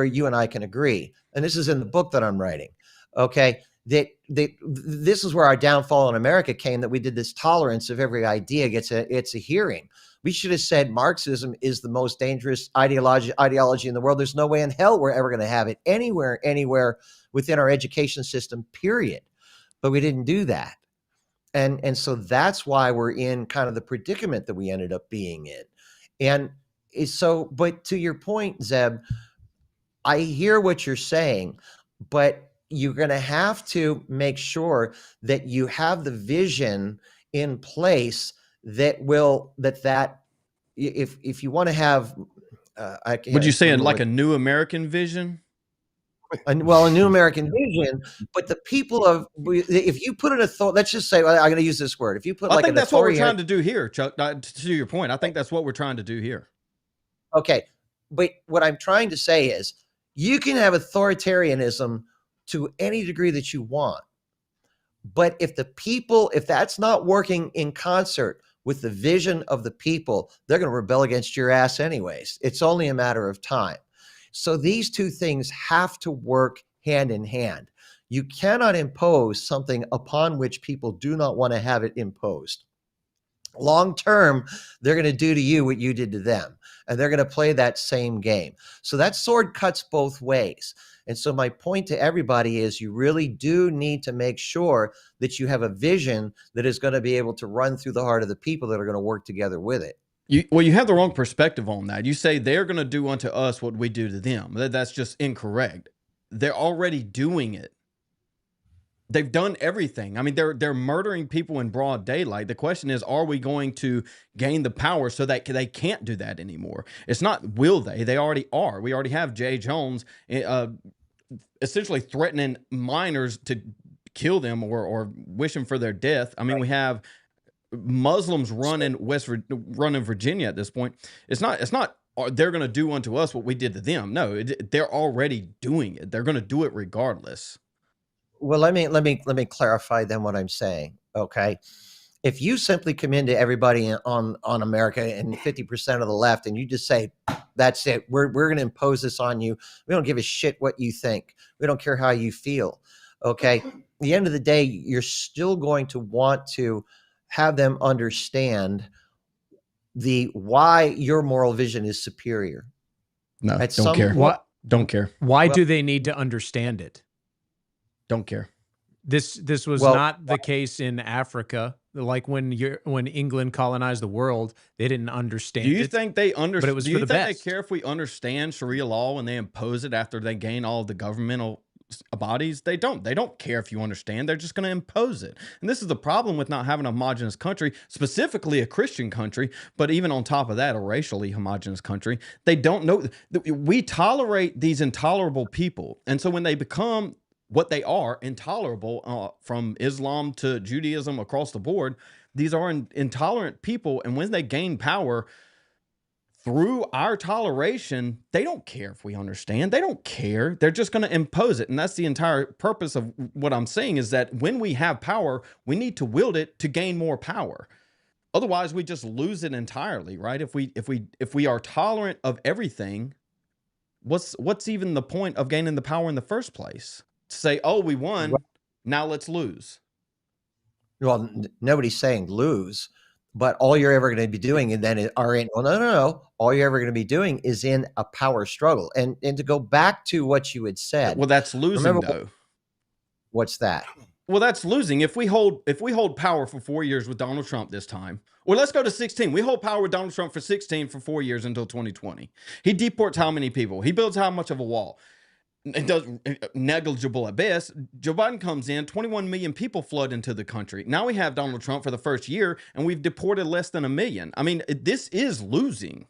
you and I can agree, and this is in the book that I'm writing. Okay, this is where our downfall in America came. That we did this tolerance of every idea gets a hearing. We should have said Marxism is the most dangerous ideology in the world. There's no way in hell we're ever going to have it anywhere within our education system. Period. But we didn't do that, and so that's why we're in kind of the predicament that we ended up being in, and. So, but to your point, Zeb, I hear what you're saying, but you're going to have to make sure that you have the vision in place that if you want to have, would you say like a new American vision? A new American vision, but the people if you put an let's just say, I'm going to use this word. If you put, I think that's what we're trying to do here, Chuck. To your point, I think that's what we're trying to do here. Okay, but what I'm trying to say is you can have authoritarianism to any degree that you want. But if that's not working in concert with the vision of the people, they're going to rebel against your ass anyways. It's only a matter of time. So these two things have to work hand in hand. You cannot impose something upon which people do not want to have it imposed. Long term, they're going to do to you what you did to them, and they're going to play that same game. So that sword cuts both ways. And so my point to everybody is you really do need to make sure that you have a vision that is going to be able to run through the heart of the people that are going to work together with it. You have the wrong perspective on that. You say they're going to do unto us what we do to them. That's just incorrect. They're already doing it. They've done everything. I mean, they're murdering people in broad daylight. The question is, are we going to gain the power so that they can't do that anymore? It's not will they. They already are. We already have Jay Jones essentially threatening minors to kill them or wishing for their death. I mean, we have Muslims running Virginia at this point. It's not they're going to do unto us what we did to them. No, they're already doing it. They're going to do it regardless. Well, let me clarify then what I'm saying. Okay. If you simply come into everybody on America and 50% of the left and you just say, that's it, we're going to impose this on you. We don't give a shit what you think. We don't care how you feel. Okay. At the end of the day, you're still going to want to have them understand why your moral vision is superior. No, don't care. What? Don't care. Why do they need to understand it? Don't care. This was not the case in Africa. Like when England colonized the world, they didn't understand. Do you think they understand? But it was for the best. They care if we understand Sharia law when they impose it after they gain all of the governmental bodies? They don't. They don't care if you understand. They're just going to impose it. And this is the problem with not having a homogenous country, specifically a Christian country, but even on top of that, a racially homogenous country. They don't know. We tolerate these intolerable people. And so when they become what they are, intolerable, from Islam to Judaism across the board, these are intolerant people. And when they gain power through our toleration, they don't care if we understand. They don't care. They're just going to impose it. And that's the entire purpose of what I'm saying, is that when we have power, we need to wield it to gain more power. Otherwise, we just lose it entirely, right? If we are tolerant of everything, what's even the point of gaining the power in the first place? To say, oh, we won, now let's lose. Well, nobody's saying lose, but all you're ever going to be doing no. All you're ever going to be doing is in a power struggle. And to go back to what you had said. Well, that's losing, though. What's that? Well, that's losing. If we hold power for 4 years with Donald Trump this time, or let's go to 16. We hold power with Donald Trump for 4 years until 2020. He deports how many people? He builds how much of a wall? It does negligible at best. Joe Biden comes in, 21 million people flood into the country. Now we have Donald Trump for the first year, and we've deported less than 1 million. I mean, this is losing.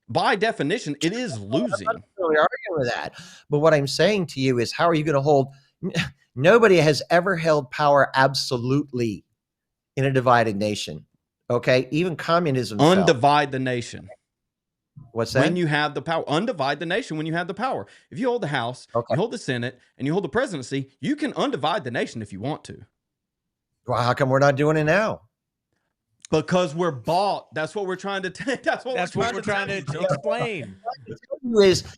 By definition, it is losing. I'm not really arguing with that. But what I'm saying to you is, how are you going to hold? Nobody has ever held power absolutely in a divided nation. Okay, even communism fell. Undivide the nation. What's that? When you have the power, undivide the nation when you have the power. If you hold the House, you hold the Senate, and you hold the presidency, you can undivide the nation if you want to. Well, how come we're not doing it now? Because we're bought. That's what we're trying to. That's what we're trying to explain.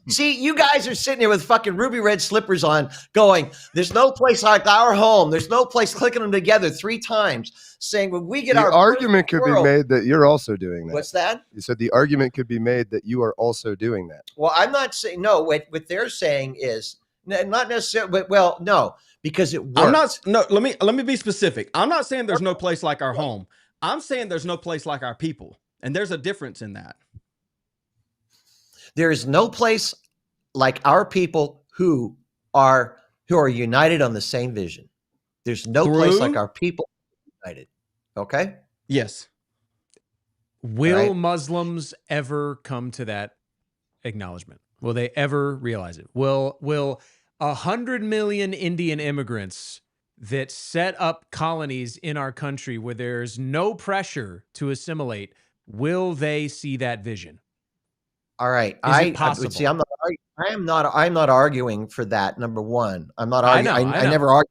See, you guys are sitting here with fucking ruby red slippers on, going, "There's no place like our home. There's no place." Clicking them together 3 times, saying, "When we get the our argument could be made that you're also doing that." What's that? You said the argument could be made that you are also doing that. Well, I'm not saying no. What they're saying is not necessarily, but well, no, because it works. I'm not. No, let me be specific. I'm not saying there's no place like our home. I'm saying there's no place like our people, and there's a difference in that. There is no place like our people who are united on the same vision. There's no place like our people united. Okay? Yes. Will Muslims ever come to that acknowledgement? Will they ever realize it? Will 100 million Indian immigrants that set up colonies in our country where there's no pressure to assimilate, will they see that vision? All right. Is it possible? See, I'm not arguing for that. Number one, I'm not arguing. I never argue.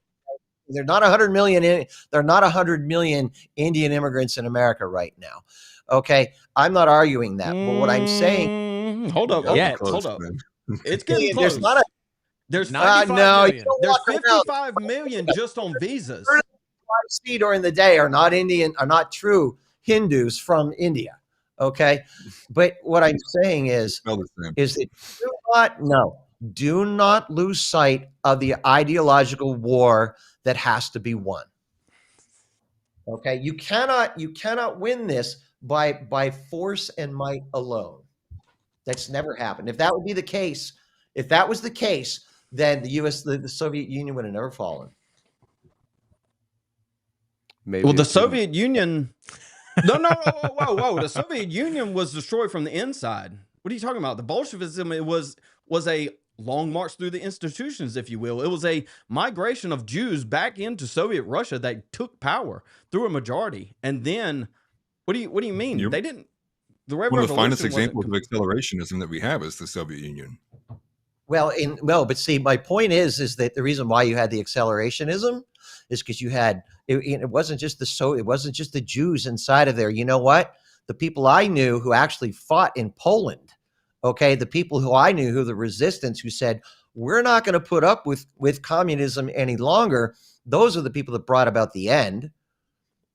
They're not 100 million. They're not 100 million Indian immigrants in America right now. Okay, I'm not arguing that. But what I'm saying, hold up. It's getting close. There's not a. There's 95 million. There's 55 million just on visas. I see during the day are not Indian, are not true Hindus from India. Okay, but what I'm saying is that do not lose sight of the ideological war that has to be won. Okay, you cannot win this by force and might alone. That's never happened. If that would be the case, if that was the case, then the Soviet Union would have never fallen. Maybe well, the Soviet Union. No, whoa. The Soviet Union was destroyed from the inside. What are you talking about? The Bolshevism, it was a long march through the institutions, if you will. It was a migration of Jews back into Soviet Russia that took power through a majority. And then, what do you mean? They didn't. The Red One of the Revolution finest examples of accelerationism that we have is the Soviet Union. Well, but see, my point is that the reason why you had the accelerationism is because you had it wasn't just the Jews inside of there. You know what? The people I knew who actually fought in Poland, okay, the people who I knew who the resistance who said we're not going to put up with communism any longer. Those are the people that brought about the end.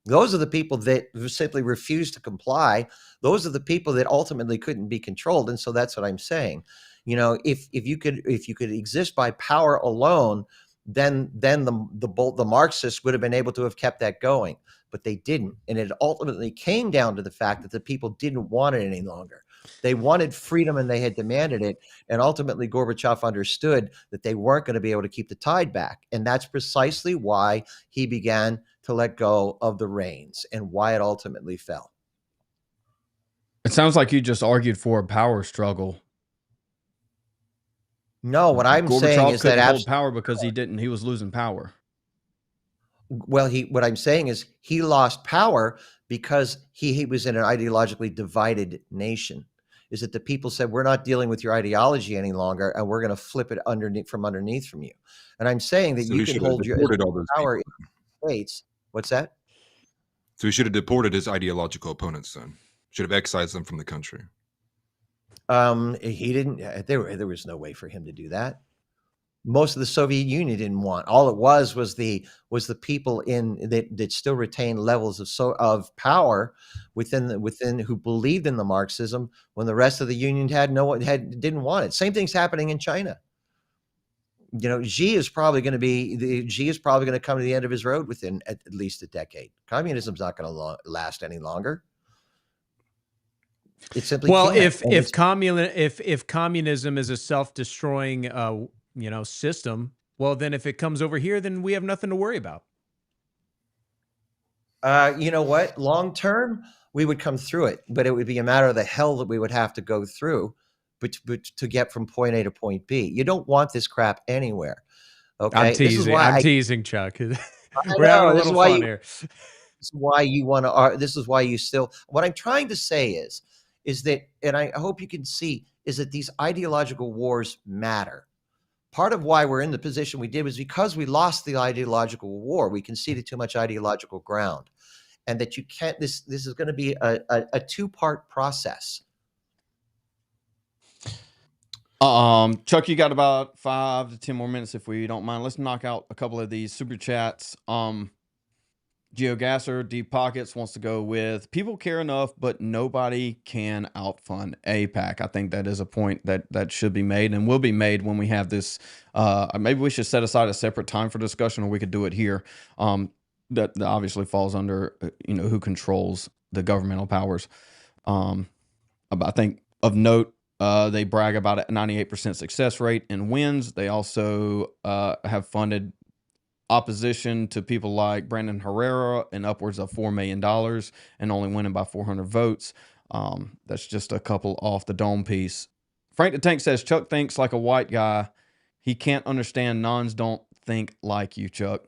Those are the people that simply refused to comply. Those are the people that ultimately couldn't be controlled. And so that's what I'm saying. You know, if you could exist by power alone, then the Marxists would have been able to have kept that going, but they didn't. And it ultimately came down to the fact that the people didn't want it any longer. They wanted freedom and they had demanded it. And ultimately Gorbachev understood that they weren't going to be able to keep the tide back. And that's precisely why he began to let go of the reins and why it ultimately fell. It sounds like you just argued for a power struggle. No, what I'm saying is that hold power because he was losing power. Well, what I'm saying is he lost power because he was in an ideologically divided nation. Is that the people said, we're not dealing with your ideology any longer, and we're going to flip it underneath from you. And I'm saying that you can hold your power in the States. What's that? So he should have deported his ideological opponents then. Should have excised them from the country. He didn't. There was no way for him to do that. Most of the Soviet Union didn't want. All it was the people that still retained levels of power within who believed in the Marxism when the rest of the Union didn't want it. Same thing's happening in China. You know, Xi is probably going to come to the end of his road within at least a decade. Communism's not going to last any longer. It simply well, can't. if communism is a self-destroying system, well, then if it comes over here, then we have nothing to worry about. You know what? Long term, we would come through it, but it would be a matter of the hell that we would have to go through, but to get from point A to point B. You don't want this crap anywhere. Okay, I'm this is teasing. why I'm teasing, Chuck. We're know, having a this is little why fun you- here. This is why you want to. This is why you still. What I'm trying to say is that, and I hope you can see, is that these ideological wars matter. Part of why we're in the position we did was because we lost the ideological war. We conceded too much ideological ground, and that you can't. This is going to be a two-part process. Chuck, you got about 5 to 10 more minutes if we don't mind. Let's knock out a couple of these super chats. GeoGasser, Deep Pockets wants to go with people care enough, but nobody can outfund APAC. I think that is a point that should be made and will be made when we have this. Maybe we should set aside a separate time for discussion, or we could do it here. That obviously falls under, who controls the governmental powers. But I think of note, they brag about a 98% success rate in wins. They also have funded opposition to people like Brandon Herrera in upwards of $4 million and only winning by 400 votes. That's just a couple off the dome piece. Frank the Tank says, Chuck thinks like a white guy. He can't understand nuns don't think like you, Chuck.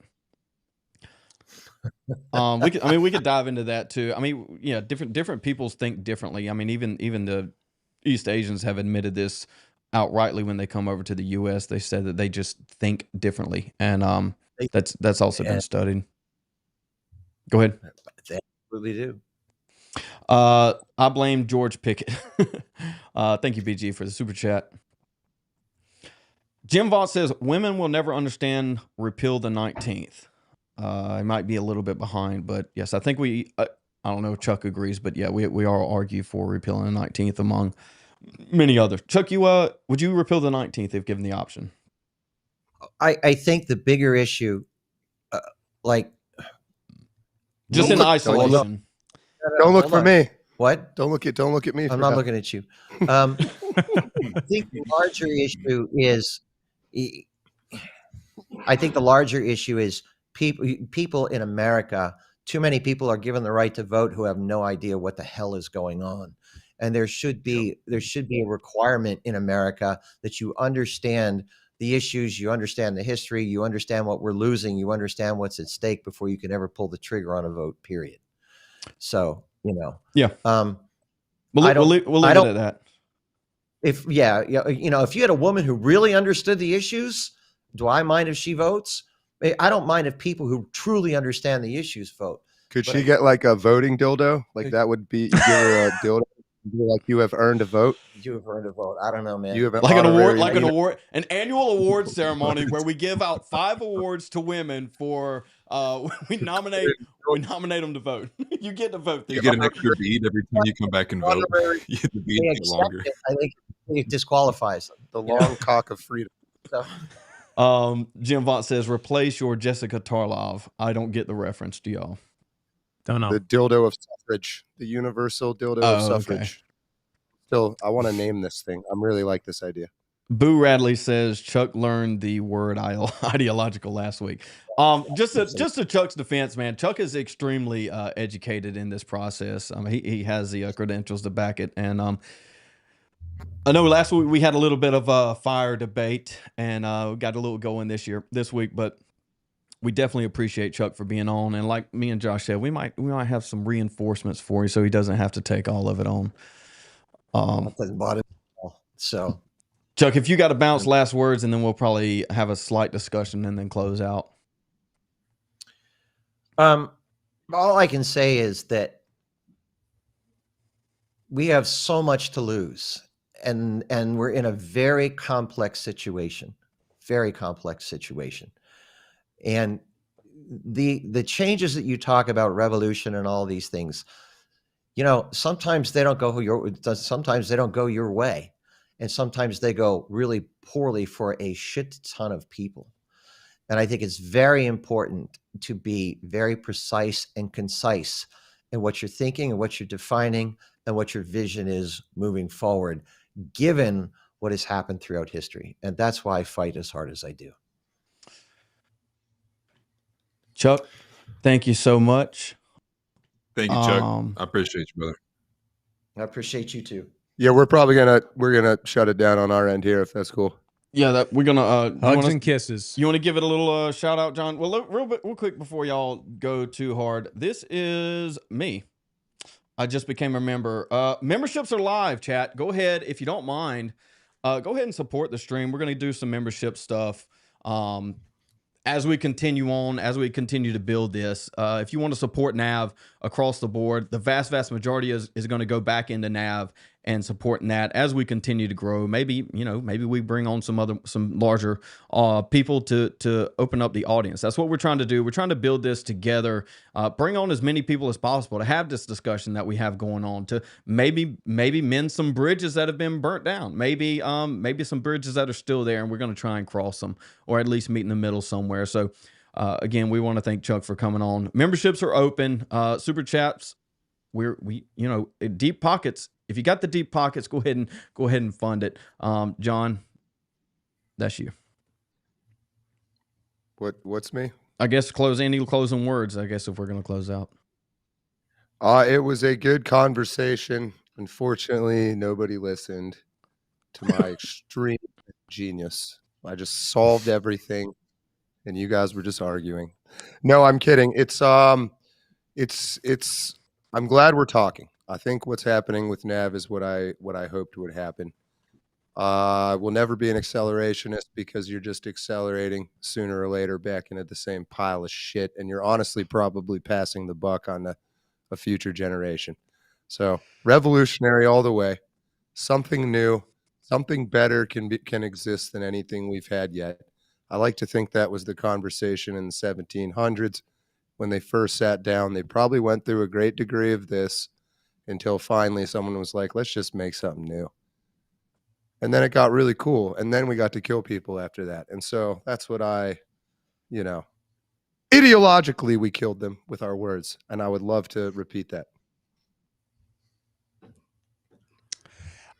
We could dive into that too. I mean, yeah, different peoples think differently. I mean, even the East Asians have admitted this outrightly when they come over to the U.S. They said that they just think differently, and that's also been studied. Go ahead. They absolutely do. I blame George Pickett. Thank you, BG, for the super chat. Jim Vaught says women will never understand repeal the 19th. I might be a little bit behind, but yes, I think I don't know if Chuck agrees, but yeah, we all argue for repealing the 19th among many others. Chuck, would you repeal the 19th if given the option? I think the bigger issue, just in isolation. Don't look for me. What? Don't look at me. I'm not looking at you. I think the larger issue is, people in America. Too many people are given the right to vote who have no idea what the hell is going on, and there should be a requirement in America that you understand the issues, you understand the history, you understand what we're losing, you understand what's at stake before you can ever pull the trigger on a vote. Period. So yeah. We'll leave it at that. If you had a woman who really understood the issues, do I mind if she votes? I don't mind if people who truly understand the issues vote. Could she get like a voting dildo? Like that would be, you give her a dildo, like you have earned a vote. You have earned a vote. I don't know, man. You have an annual award ceremony where we give out 5 awards to women for we nominate them to vote. You get to vote. You get an extra bead every time you come back and vote. You get the bead longer. I think it disqualifies them. The long cock of freedom. So. Jim Vaught says, replace your Jessica Tarlov. I don't get the reference. Do y'all? Don't know. The dildo of suffrage. The universal dildo of suffrage. Okay. Still, I want to name this thing. I'm really like this idea. Boo Radley says Chuck learned the word ideological last week. Just to Chuck's defense, man, Chuck is extremely educated in this process. He has the credentials to back it. And I know last week we had a little bit of a fire debate, and we got a little going this week, but we definitely appreciate Chuck for being on. And like me and Josh said, we might have some reinforcements for you so he doesn't have to take all of it on. So, Chuck, if you got to bounce last words, and then we'll probably have a slight discussion and then close out. All I can say is that we have so much to lose, and we're in a very complex situation, and the changes that you talk about, revolution and all these things, sometimes they don't go your way. And sometimes they go really poorly for a shit ton of people. And I think it's very important to be very precise and concise in what you're thinking and what you're defining and what your vision is moving forward, given what has happened throughout history. And that's why I fight as hard as I do. Chuck, thank you so much. Thank you, Chuck. I appreciate you, brother. I appreciate you too. Yeah, we're probably gonna shut it down on our end here if that's cool. Yeah, we're gonna hugs and kisses. You want to give it a little shout out, John? Well, real quick before y'all go too hard. This is me. I just became a member. Memberships are live, chat. Go ahead if you don't mind. Go ahead and support the stream. We're gonna do some membership stuff. As we continue on, as we continue to build this, if you want to support NAV across the board, the vast majority is going to go back into NAV and supporting that as we continue to grow. Maybe, maybe we bring on some larger people to open up the audience. That's what we're trying to do. We're trying to build this together, bring on as many people as possible to have this discussion that we have going on, to maybe mend some bridges that have been burnt down, maybe some bridges that are still there, and we're going to try and cross them, or at least meet in the middle somewhere. So again, we want to thank Chuck for coming on. Memberships are open. Super chats, we deep pockets. If you got the deep pockets, go ahead and fund it. John, that's you. What's me? I guess any closing words, I guess, if we're going to close out. It was a good conversation. Unfortunately, nobody listened to my extreme genius. I just solved everything, and you guys were just arguing. No, I'm kidding. I'm glad we're talking. I think what's happening with NAV is what I hoped would happen. We'll never be an accelerationist because you're just accelerating sooner or later back into the same pile of shit, and you're honestly probably passing the buck on a future generation. So revolutionary all the way. Something new, something better can exist than anything we've had yet. I like to think that was the conversation in the 1700s when they first sat down. They probably went through a great degree of this until finally someone was like, let's just make something new. And then it got really cool. And then we got to kill people after that. And so that's what ideologically we killed them with our words. And I would love to repeat that.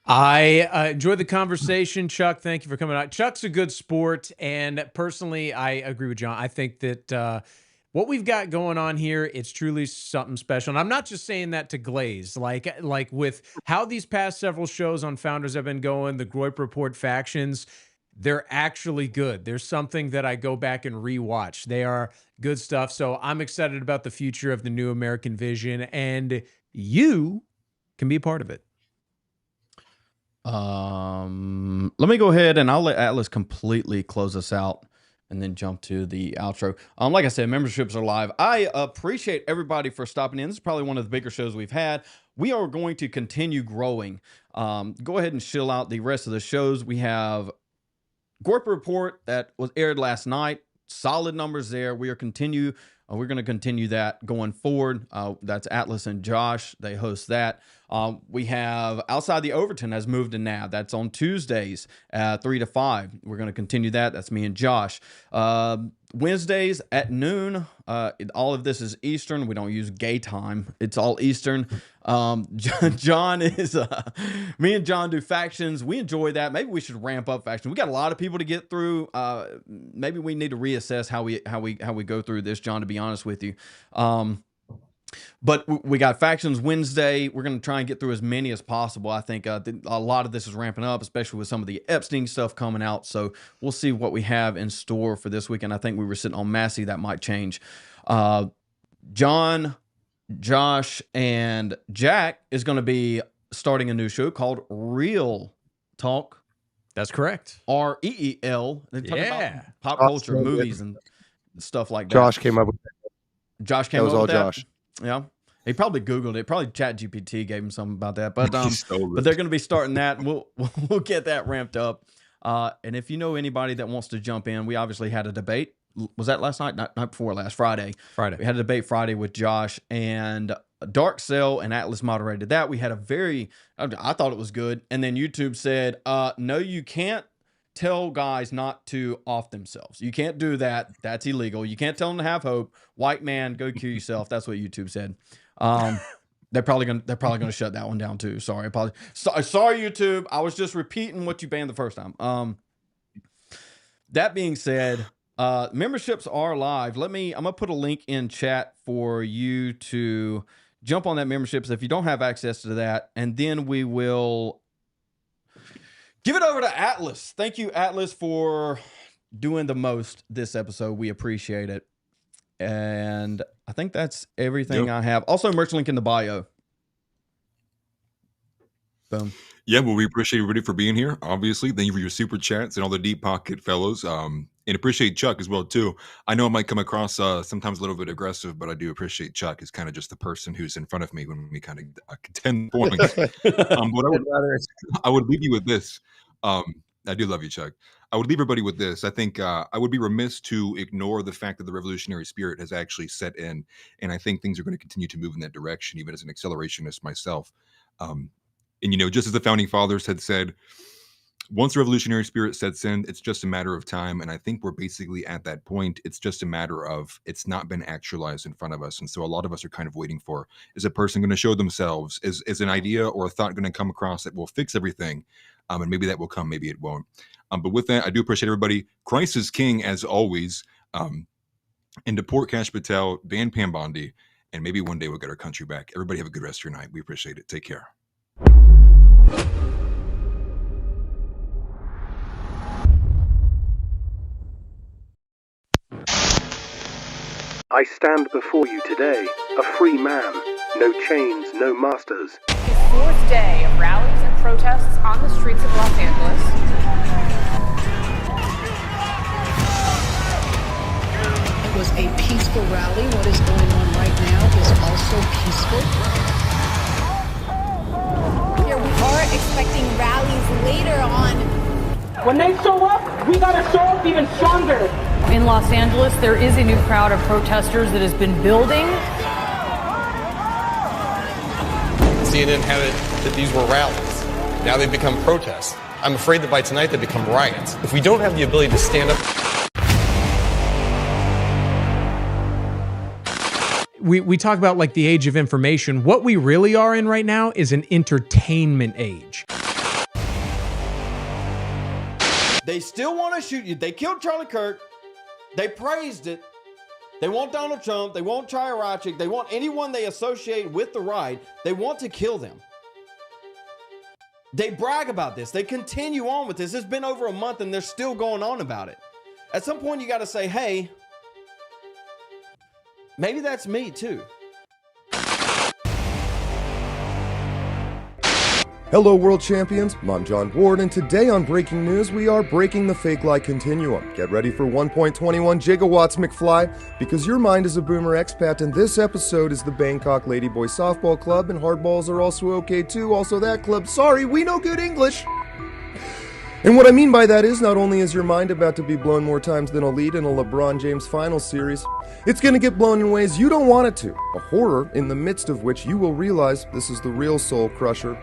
I enjoyed the conversation, Chuck. Thank you for coming out. Chuck's a good sport. And personally, I agree with John. I think that what we've got going on here, it's truly something special. And I'm not just saying that to glaze. Like with how these past several shows on Founders have been going, the Groip Report factions, they're actually good. There's something that I go back and rewatch. They are good stuff. So I'm excited about the future of the New American Vision, and you can be a part of it. Let me go ahead and I'll let Atlas completely close us out and then jump to the outro. Like I said, memberships are live. I appreciate everybody for stopping in. This is probably one of the bigger shows we've had. We are going to continue growing. Go ahead and chill out the rest of the shows. We have Groip Report that was aired last night. Solid numbers there. We're going to continue that going forward. That's Atlas and Josh. They host that. We have Outside the Overton has moved to NAV. That's on Tuesdays, 3 to 5. We're going to continue that. That's me and Josh. Wednesdays at noon. All of this is Eastern. We don't use gay time. It's all Eastern. John is me and John do factions. We enjoy that. Maybe we should ramp up factions. We got a lot of people to get through. Maybe we need to reassess how we go through this, John, to be honest with you. But we got factions Wednesday. We're going to try and get through as many as possible. I think a lot of this is ramping up, especially with some of the Epstein stuff coming out. So we'll see what we have in store for this weekend. I think we were sitting on Massey. That might change. John, Josh, and Jack is going to be starting a new show called Real Talk. That's correct. REEL. They're talking about pop culture, movies, and stuff like that. Josh came up with that. Josh came up with that. That was all Josh. Yeah. He probably Googled it. Probably ChatGPT gave him something about that. But they're going to be starting that. And we'll get that ramped up. And if you know anybody that wants to jump in, we obviously had a debate. Was that last night? Not before last Friday. We had a debate Friday with Josh, and Dark Cell and Atlas moderated that. We had I thought it was good. And then YouTube said, no, you can't tell guys not to off themselves. You can't do that. That's illegal. You can't tell them to have hope. White man, go kill yourself. That's what YouTube said. They're probably gonna shut that one down too. Sorry, sorry, YouTube. I was just repeating what you banned the first time. That being said, memberships are live. I'm gonna put a link in chat for you to jump on that memberships if you don't have access to that, and then we will Give it over to Atlas. Thank you, Atlas, for doing the most this episode. We appreciate it. And I think that's everything I have. Also, merch link in the bio. Boom. Yeah, well, we appreciate everybody for being here. Obviously, thank you for your super chats and all the deep pocket fellows. And appreciate Chuck as well too. I know it might come across sometimes a little bit aggressive, but I do appreciate Chuck as kind of just the person who's in front of me when we kind of contend points. But I would leave you with this. I do love you, Chuck. I would leave everybody with this. I think I would be remiss to ignore the fact that the revolutionary spirit has actually set in, and I think things are going to continue to move in that direction, even as an accelerationist myself. And, you know, just as the founding fathers had said, once the revolutionary spirit sets in, it's just a matter of time. And I think we're basically at that point. It's just a matter of it's not been actualized in front of us. And so a lot of us are kind of waiting for, is a person going to show themselves? Is an idea or a thought going to come across that will fix everything? And maybe that will come, maybe it won't. But with that, I do appreciate everybody. Christ is king, as always. And to Port Cash Patel, Van Pam Bondi, and maybe one day we'll get our country back. Everybody have a good rest of your night. We appreciate it. Take care. I stand before you today, a free man, no chains, no masters. The fourth day of rallies and protests on the streets of Los Angeles. It was a peaceful rally. What is going on right now is also peaceful. Here we are expecting rallies later on. When they show up, we gotta show up even stronger. In Los Angeles, there is a new crowd of protesters that has been building. CNN had it that these were rallies. Now they've become protests. I'm afraid that by tonight they become riots. If we don't have the ability to stand up... We talk about like the age of information. What we really are in right now is an entertainment age. They still want to shoot you. They killed Charlie Kirk. They praised it. They want Donald Trump. They want Chirachik. They want anyone they associate with the right. They want to kill them. They brag about this. They continue on with this. It's been over a month and they're still going on about it. At some point, you got to say, hey, maybe that's me too. Hello, world champions. I'm John Ward, and today on Breaking News, we are breaking the fake lie continuum. Get ready for 1.21 gigawatts, McFly, because your mind is a boomer expat, and this episode is the Bangkok Ladyboy Softball Club, and hardballs are also okay too. Also that club. Sorry, we know good English. And what I mean by that is, not only is your mind about to be blown more times than a lead in a LeBron James Finals series, it's going to get blown in ways you don't want it to. A horror in the midst of which you will realize this is the real soul crusher.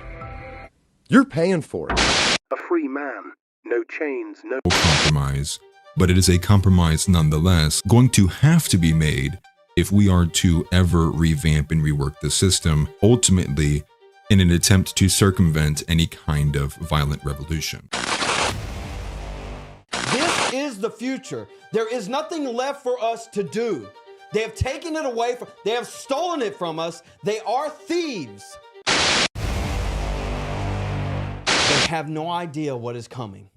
You're paying for it. A free man, no chains, no compromise, but it is a compromise nonetheless going to have to be made if we are to ever revamp and rework the system, ultimately in an attempt to circumvent any kind of violent revolution. This is the future. There is nothing left for us to do. They have taken it away from, they have stolen it from us. They are thieves. They have no idea what is coming.